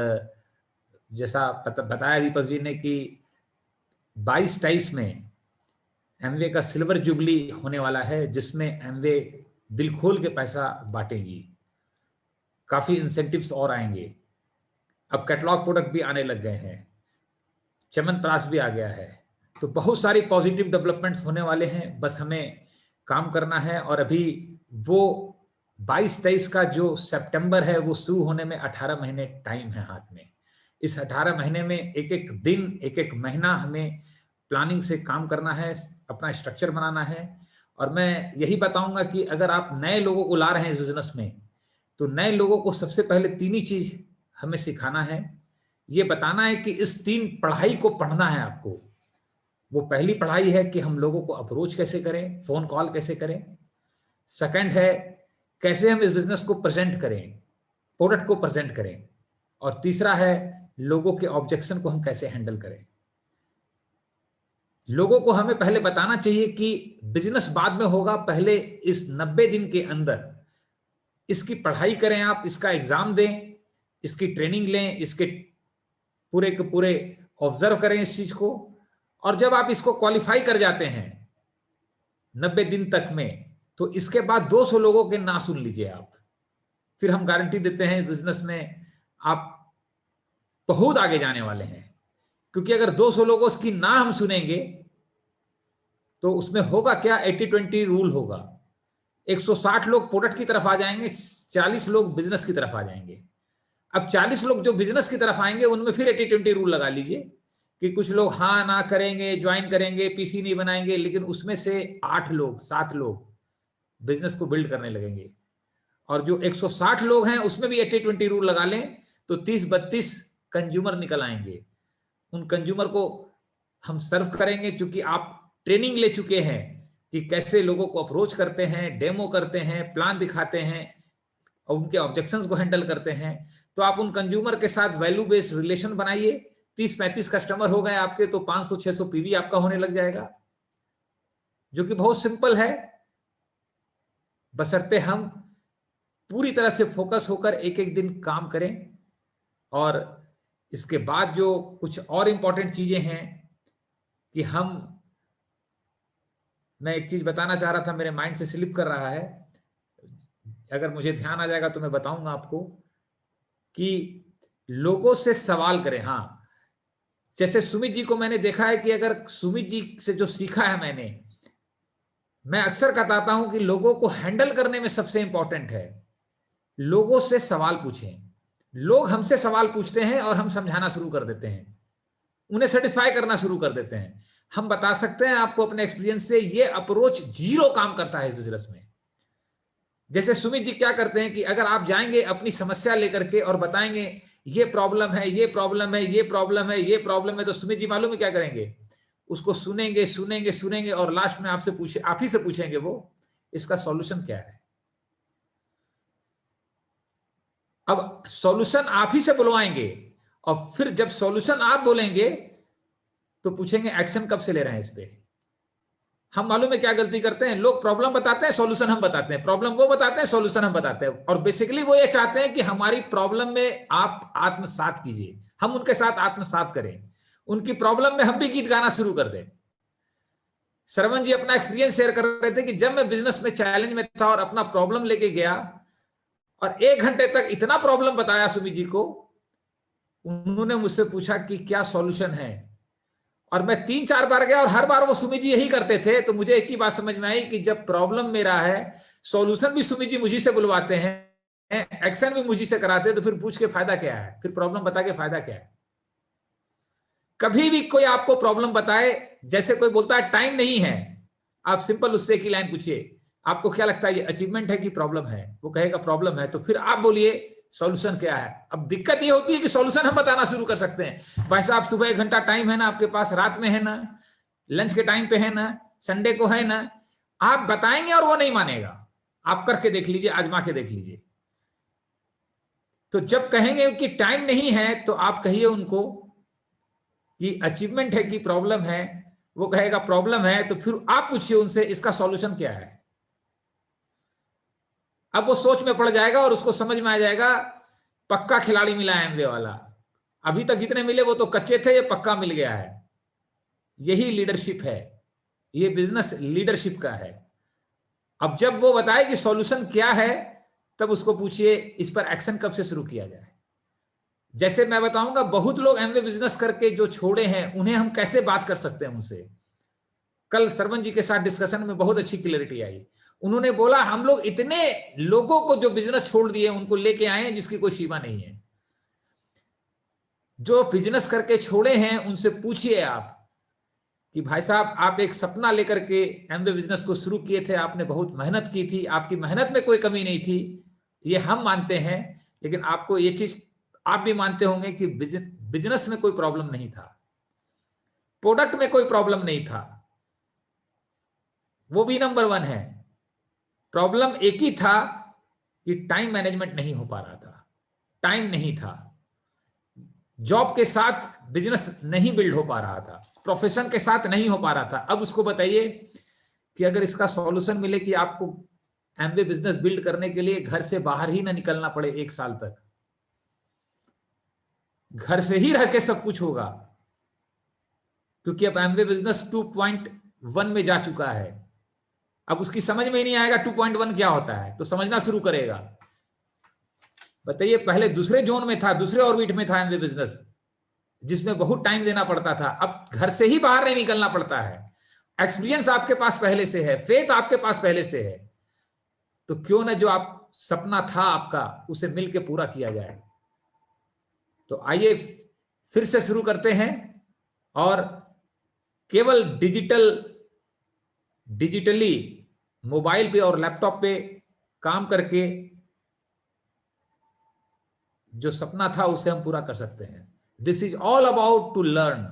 जैसा बताया दीपक जी ने कि 22-23 में एमवे का सिल्वर जुबली होने वाला है जिसमें एमवे दिल खोल के पैसा बांटेगी। काफी इंसेंटिव्स और आएंगे। अब कैटलॉग प्रोडक्ट भी आने लग गए हैं, च्यवनप्राश भी आ गया है, तो बहुत सारी पॉजिटिव डेवलपमेंट्स होने वाले हैं। बस हमें काम करना है और अभी वो 22-23 का जो सितंबर है वो शुरू होने में 18 महीने टाइम है हाथ में। इस 18 महीने में एक एक दिन, एक एक महीना हमें प्लानिंग से काम करना है, अपना स्ट्रक्चर बनाना है। और मैं यही बताऊंगा कि अगर आप नए लोगों को ला रहे हैं इस बिजनेस में, तो नए लोगों को सबसे पहले 3 ही चीज हमें सिखाना है। ये बताना है कि इस 3 पढ़ाई को पढ़ना है आपको। वो पहली पढ़ाई है कि हम लोगों को अप्रोच कैसे करें, फोन कॉल कैसे करें, सेकंड है कैसे हम इस बिजनेस को प्रेजेंट करें, प्रोडक्ट को प्रेजेंट करें, और तीसरा है लोगों के ऑब्जेक्शन को हम कैसे हैंडल करें। लोगों को हमें पहले बताना चाहिए कि बिजनेस बाद में होगा, पहले इस 90 दिन के अंदर इसकी पढ़ाई करें, आप इसका एग्जाम दें, इसकी ट्रेनिंग लें, इसके पूरे के पूरे ऑब्जर्व करें इस चीज को, और जब आप इसको क्वालिफाई कर जाते हैं 90 दिन तक में, तो इसके बाद 200 लोगों के ना सुन लीजिए आप। फिर हम गारंटी देते हैं बिजनेस में आप बहुत आगे जाने वाले हैं, क्योंकि अगर 200 लोगों की ना हम सुनेंगे तो उसमें होगा क्या, 80-20 रूल होगा। 160 लोग प्रोडक्ट की तरफ आ जाएंगे, 40 लोग बिजनेस की तरफ आ जाएंगे। अब 40 लोग जो बिजनेस की तरफ आएंगे उनमें फिर 80-20 रूल लगा लीजिए कि कुछ लोग हाँ ना करेंगे, ज्वाइन करेंगे, पीसी नहीं बनाएंगे, लेकिन उसमें से 8 लोग 7 लोग बिजनेस को बिल्ड करने लगेंगे। और जो 160 लोग हैं उसमें भी 80-20 रूल लगा लें तो 30-32 कंज्यूमर निकल आएंगे। उन कंज्यूमर को हम सर्व करेंगे, क्योंकि आप ट्रेनिंग ले चुके हैं कि कैसे लोगों को अप्रोच करते हैं, डेमो करते हैं, प्लान दिखाते हैं और उनके ऑब्जेक्शंस को हैंडल करते हैं। तो आप उन कंज्यूमर के साथ वैल्यू बेस्ड रिलेशन बनाइए। 30-35 कस्टमर हो गए आपके तो 500-600 पीवी आपका होने लग जाएगा, जो कि बहुत सिंपल है, बशर्ते हम पूरी तरह से फोकस होकर एक एक दिन काम करें। और इसके बाद जो कुछ और इंपॉर्टेंट चीजें हैं कि मैं एक चीज बताना चाह रहा था, मेरे माइंड से स्लिप कर रहा है, अगर मुझे ध्यान आ जाएगा तो मैं बताऊंगा आपको, कि लोगों से सवाल करें। हाँ, जैसे सुमित जी को मैंने देखा है कि अगर सुमित जी से जो सीखा है मैं अक्सर बताता हूं कि लोगों को हैंडल करने में सबसे इंपॉर्टेंट है लोगों से सवाल पूछें। लोग हमसे सवाल पूछते हैं और हम समझाना शुरू कर देते हैं, उन्हें सेटिस्फाई करना शुरू कर देते हैं। हम बता सकते हैं आपको अपने एक्सपीरियंस से, ये अप्रोच 0 काम करता है इस बिजनेस में। जैसे सुमित जी क्या करते हैं कि अगर आप जाएंगे अपनी समस्या लेकर के और बताएंगे ये प्रॉब्लम है, ये प्रॉब्लम है, ये प्रॉब्लम है, ये प्रॉब्लम है, तो सुमित जी मालूम है क्या करेंगे, उसको सुनेंगे सुनेंगे सुनेंगे और लास्ट में आप ही से पूछेंगे वो इसका सॉल्यूशन क्या है। अब सॉल्यूशन आप ही से बुलवाएंगे और फिर जब सॉल्यूशन आप बोलेंगे तो पूछेंगे एक्शन कब से ले रहे हैं इस पे। हम मालूम है क्या गलती करते हैं, लोग प्रॉब्लम बताते हैं, सॉल्यूशन हम बताते हैं, प्रॉब्लम वो बताते हैं, सॉल्यूशन हम बताते हैं। और बेसिकली वो ये चाहते हैं कि हमारी प्रॉब्लम में आप आत्मसात कीजिए, हम उनके साथ आत्मसात करें, उनकी प्रॉब्लम में हम भी गीत गाना शुरू कर दें। श्रवण जी अपना एक्सपीरियंस शेयर कर रहे थे कि जब मैं बिजनेस में चैलेंज में था और अपना प्रॉब्लम लेके गया और 1 घंटे तक इतना प्रॉब्लम बताया सुमित जी को, उन्होंने मुझसे पूछा कि क्या सॉल्यूशन है, और मैं 3-4 बार गया और हर बार वो सुमित जी यही करते थे। तो मुझे एक ही बात समझ में आई कि जब प्रॉब्लम मेरा है, सॉल्यूशन भी सुमित जी मुझी से बुलवाते हैं, एक्शन भी मुझी से कराते हैं, तो फिर पूछ के फायदा क्या है, फिर प्रॉब्लम बता के फायदा क्या है। कभी भी कोई आपको प्रॉब्लम बताए, जैसे कोई बोलता है टाइम नहीं है, आप सिंपल उससे एक ही लाइन पूछिए, आपको क्या लगता है ये अचीवमेंट है कि प्रॉब्लम है, वो कहेगा प्रॉब्लम है, तो फिर आप बोलिए सॉल्यूशन क्या है। अब दिक्कत ये होती है कि सॉल्यूशन हम बताना शुरू कर सकते हैं, भाई साहब सुबह 1 घंटा टाइम है ना आपके पास, रात में है ना, लंच के टाइम पे है ना, संडे को है ना, आप बताएंगे और वो नहीं मानेगा। आप करके देख लीजिए, आजमा के देख लीजिए। तो जब कहेंगे कि टाइम नहीं है तो आप कहिए उनको कि अचीवमेंट है कि प्रॉब्लम है, वो कहेगा प्रॉब्लम है, तो फिर आप पूछिए उनसे इसका सॉल्यूशन क्या है। अब वो सोच में पड़ जाएगा और उसको समझ में आ जाएगा पक्का खिलाड़ी मिला है एमवे वाला, अभी तक जितने मिले वो तो कच्चे थे, ये पक्का मिल गया है। यही लीडरशिप है, ये बिजनेस लीडरशिप का है। अब जब वो बताए कि सॉल्यूशन क्या है, तब उसको पूछिए इस पर एक्शन कब से शुरू किया जाए। जैसे मैं बताऊंगा, बहुत लोग एमवे बिजनेस करके जो छोड़े हैं उन्हें हम कैसे बात कर सकते हैं उनसे। कल सरवन जी के साथ डिस्कशन में बहुत अच्छी क्लैरिटी आई। उन्होंने बोला हम लोग इतने लोगों को जो बिजनेस छोड़ दिए उनको लेके आए हैं जिसकी कोई सीमा नहीं है। जो बिजनेस करके छोड़े हैं उनसे पूछिए आप कि भाई साहब आप एक सपना लेकर के एमवे बिजनेस को शुरू किए थे, आपने बहुत मेहनत की थी, आपकी मेहनत में कोई कमी नहीं थी, ये हम मानते हैं, लेकिन आपको ये चीज आप भी मानते होंगे कि बिजनेस में कोई प्रॉब्लम नहीं था, प्रोडक्ट में कोई प्रॉब्लम नहीं था, वो भी नंबर 1 है। प्रॉब्लम एक ही था कि टाइम मैनेजमेंट नहीं हो पा रहा था, टाइम नहीं था, जॉब के साथ बिजनेस नहीं बिल्ड हो पा रहा था, प्रोफेशन के साथ नहीं हो पा रहा था। अब उसको बताइए कि अगर इसका सॉल्यूशन मिले कि आपको एमवे बिजनेस बिल्ड करने के लिए घर से बाहर ही ना निकलना पड़े 1 साल तक, घर से ही रह के सब कुछ होगा, क्योंकि अब एमवे बिजनेस 2.1 में जा चुका है। अब उसकी समझ में ही नहीं आएगा 2.1 क्या होता है, तो समझना शुरू करेगा। बताइए, पहले दूसरे जोन में था, दूसरे ऑर्बिट में था एमवे बिजनेस, जिसमें बहुत टाइम देना पड़ता था। अब घर से ही बाहर नहीं निकलना पड़ता है, एक्सपीरियंस आपके पास पहले से है, फेथ आपके पास पहले से है, तो क्यों ना जो आप सपना था आपका उसे मिलके पूरा किया जाए। तो आइए फिर से शुरू करते हैं और केवल डिजिटली मोबाइल पे और लैपटॉप पे काम करके जो सपना था उसे हम पूरा कर सकते हैं। This is all about to learn.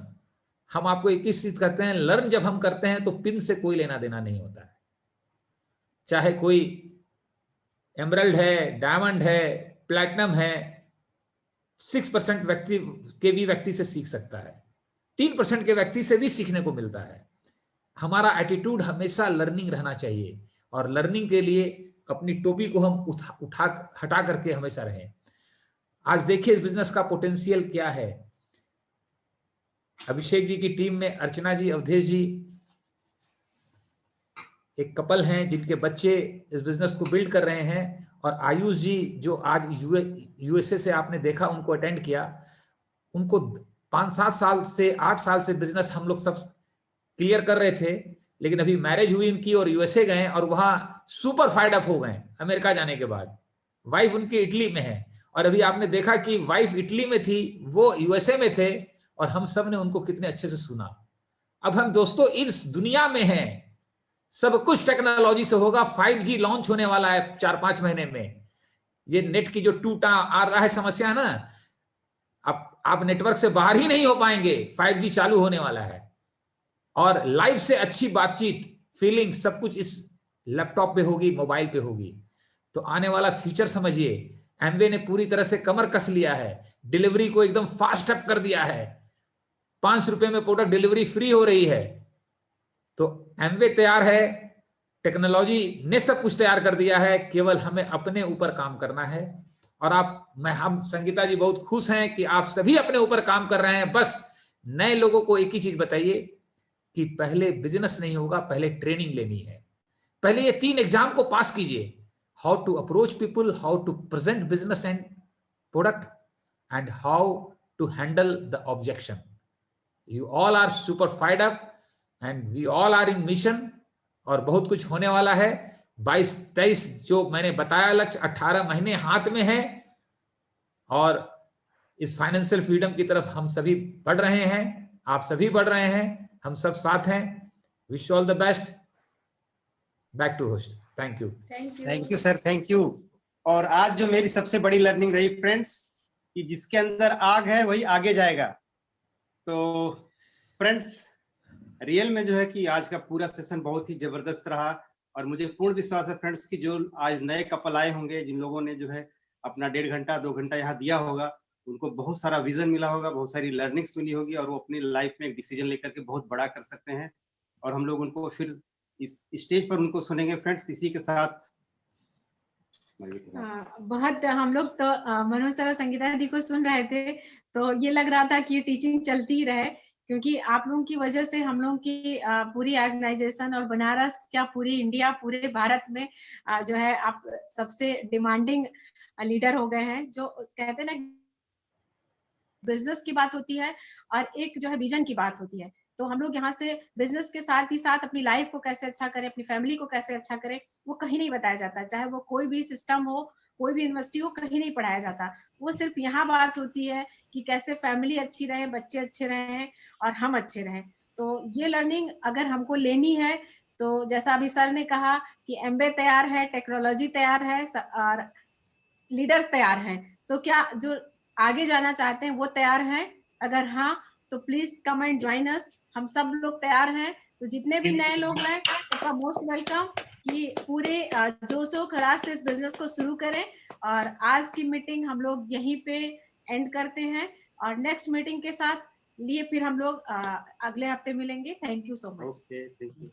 हम आपको एक ही चीज कहते हैं, लर्न जब हम करते हैं तो पिन से कोई लेना देना नहीं होता है। चाहे कोई एमरल्ड है, डायमंड है, प्लैटिनम है, 6% व्यक्ति के भी व्यक्ति से सीख सकता है, 3% के व्यक्ति से भी सीखने को मिलता है। हमारा एटीट्यूड हमेशा लर्निंग रहना चाहिए और लर्निंग के लिए अपनी टोपी को हम हटा करके हमेशा रहें। आज देखिए इस बिजनेस का पोटेंशियल क्या है। अभिषेक जी की टीम में अर्चना जी, अवधेश जी एक कपल हैं जिनके बच्चे इस बिजनेस को बिल्ड कर रहे हैं, और आयुष जी जो आज यूएसए से आपने देखा, उनको अटेंड किया, उनको 5-7 साल से 8 साल से बिजनेस हम लोग सब क्लियर कर रहे थे, लेकिन अभी मैरिज हुई उनकी और यूएसए गए और वहां सुपर फायर्ड अप हो गए अमेरिका जाने के बाद। वाइफ उनकी इटली में है और अभी आपने देखा कि वाइफ इटली में थी, वो यूएसए में थे और हम सब ने उनको कितने अच्छे से सुना। अब हम दोस्तों इस दुनिया में हैं, सब कुछ टेक्नोलॉजी से होगा। 5G लॉन्च होने वाला है 4-5 महीने में। ये नेट की जो टूटा आ रहा है समस्या है ना, अब आप नेटवर्क से बाहर ही नहीं हो पाएंगे, 5G चालू होने वाला है और लाइव से अच्छी बातचीत, फीलिंग सब कुछ इस लैपटॉप पे होगी, मोबाइल पे होगी। तो आने वाला फ्यूचर समझिए। एमवे ने पूरी तरह से कमर कस लिया है, डिलीवरी को एकदम फास्ट अप कर दिया है, 5 रुपए में प्रोडक्ट डिलीवरी फ्री हो रही है। तो एमवे तैयार है, टेक्नोलॉजी ने सब कुछ तैयार कर दिया है, केवल हमें अपने ऊपर काम करना है। और हम संगीता जी बहुत खुश हैं कि आप सभी अपने ऊपर काम कर रहे हैं। बस नए लोगों को एक ही चीज बताइए कि पहले बिजनेस नहीं होगा, पहले ट्रेनिंग लेनी है। पहले ये 3 एग्जाम को पास कीजिए, how to approach people, how to present business and product, and how to handle the objection. You all are super fired up and we all are in mission, और बहुत कुछ होने वाला है। 22-23 जो मैंने बताया लक्ष्य 18 महीने हाथ में है और इस फाइनेंशियल फ्रीडम की तरफ हम सभी बढ़ रहे हैं, आप सभी बढ़ रहे हैं, हम सब साथ हैं। Wish you all the best. Back to host. Thank you sir, thank you. और आज जो मेरी सबसे बड़ी लर्निंग रही फ्रेंड्स, कि जिसके अंदर आग है वही आगे जाएगा। तो फ्रेंड्स रियल में जो है कि आज का पूरा सेशन बहुत ही जबरदस्त रहा और मुझे पूर्ण विश्वास है फ्रेंड्स कि जो आज नए कपल आए होंगे, जिन लोगों ने जो है अपना 1.5 घंटा 2 घंटा यहाँ दिया होगा, उनको बहुत सारा विजन मिला होगा, बहुत सारी लर्निंग्स मिली होगी और वो अपनी लाइफ में एक डिसीजन लेकर के बहुत बड़ा कर सकते हैं। और हम लोग उनको फिर इस स्टेज पर उनको सुनेंगे फ्रेंड्स। इसी के साथ बहुत हम लोग तो मनोज सर और संगीता दी को सुन रहे थे, तो ये लग रहा था कि टीचिंग चलती ही रहे, क्योंकि आप लोगों की वजह से हम लोगों की पूरी ऑर्गेनाइजेशन और बनारस क्या पूरी इंडिया, पूरे भारत में जो है आप सबसे डिमांडिंग लीडर हो गए हैं। जो कहते हैं ना, बिजनेस की बात होती है और एक जो है विजन की बात होती है। तो हम लोग यहाँ से बिजनेस के साथ ही साथ अपनी लाइफ को कैसे अच्छा करें, अपनी फैमिली को कैसे अच्छा करें, वो कहीं नहीं बताया जाता। चाहे वो कोई भी सिस्टम हो, कोई भी यूनिवर्सिटी हो, कहीं नहीं पढ़ाया जाता। वो सिर्फ यहाँ बात होती है कि कैसे फैमिली अच्छी रहे, बच्चे अच्छे रहें और हम अच्छे रहें। तो ये लर्निंग अगर हमको लेनी है तो जैसा अभी सर ने कहा कि एमबे तैयार है, टेक्नोलॉजी तैयार है और लीडर्स तैयार हैं। तो क्या जो आगे जाना चाहते हैं वो तैयार हैं? अगर हाँ तो please come and join us. हम सब लोग तैयार हैं। तो जितने भी नए लोग हैं उनका मोस्ट वेलकम। कि पूरे जोशो खराश से इस बिजनेस को शुरू करें। और आज की मीटिंग हम लोग यहीं पे एंड करते हैं और नेक्स्ट मीटिंग के साथ लिए फिर हम लोग अगले हफ्ते मिलेंगे। Thank you so much. Okay, thank you.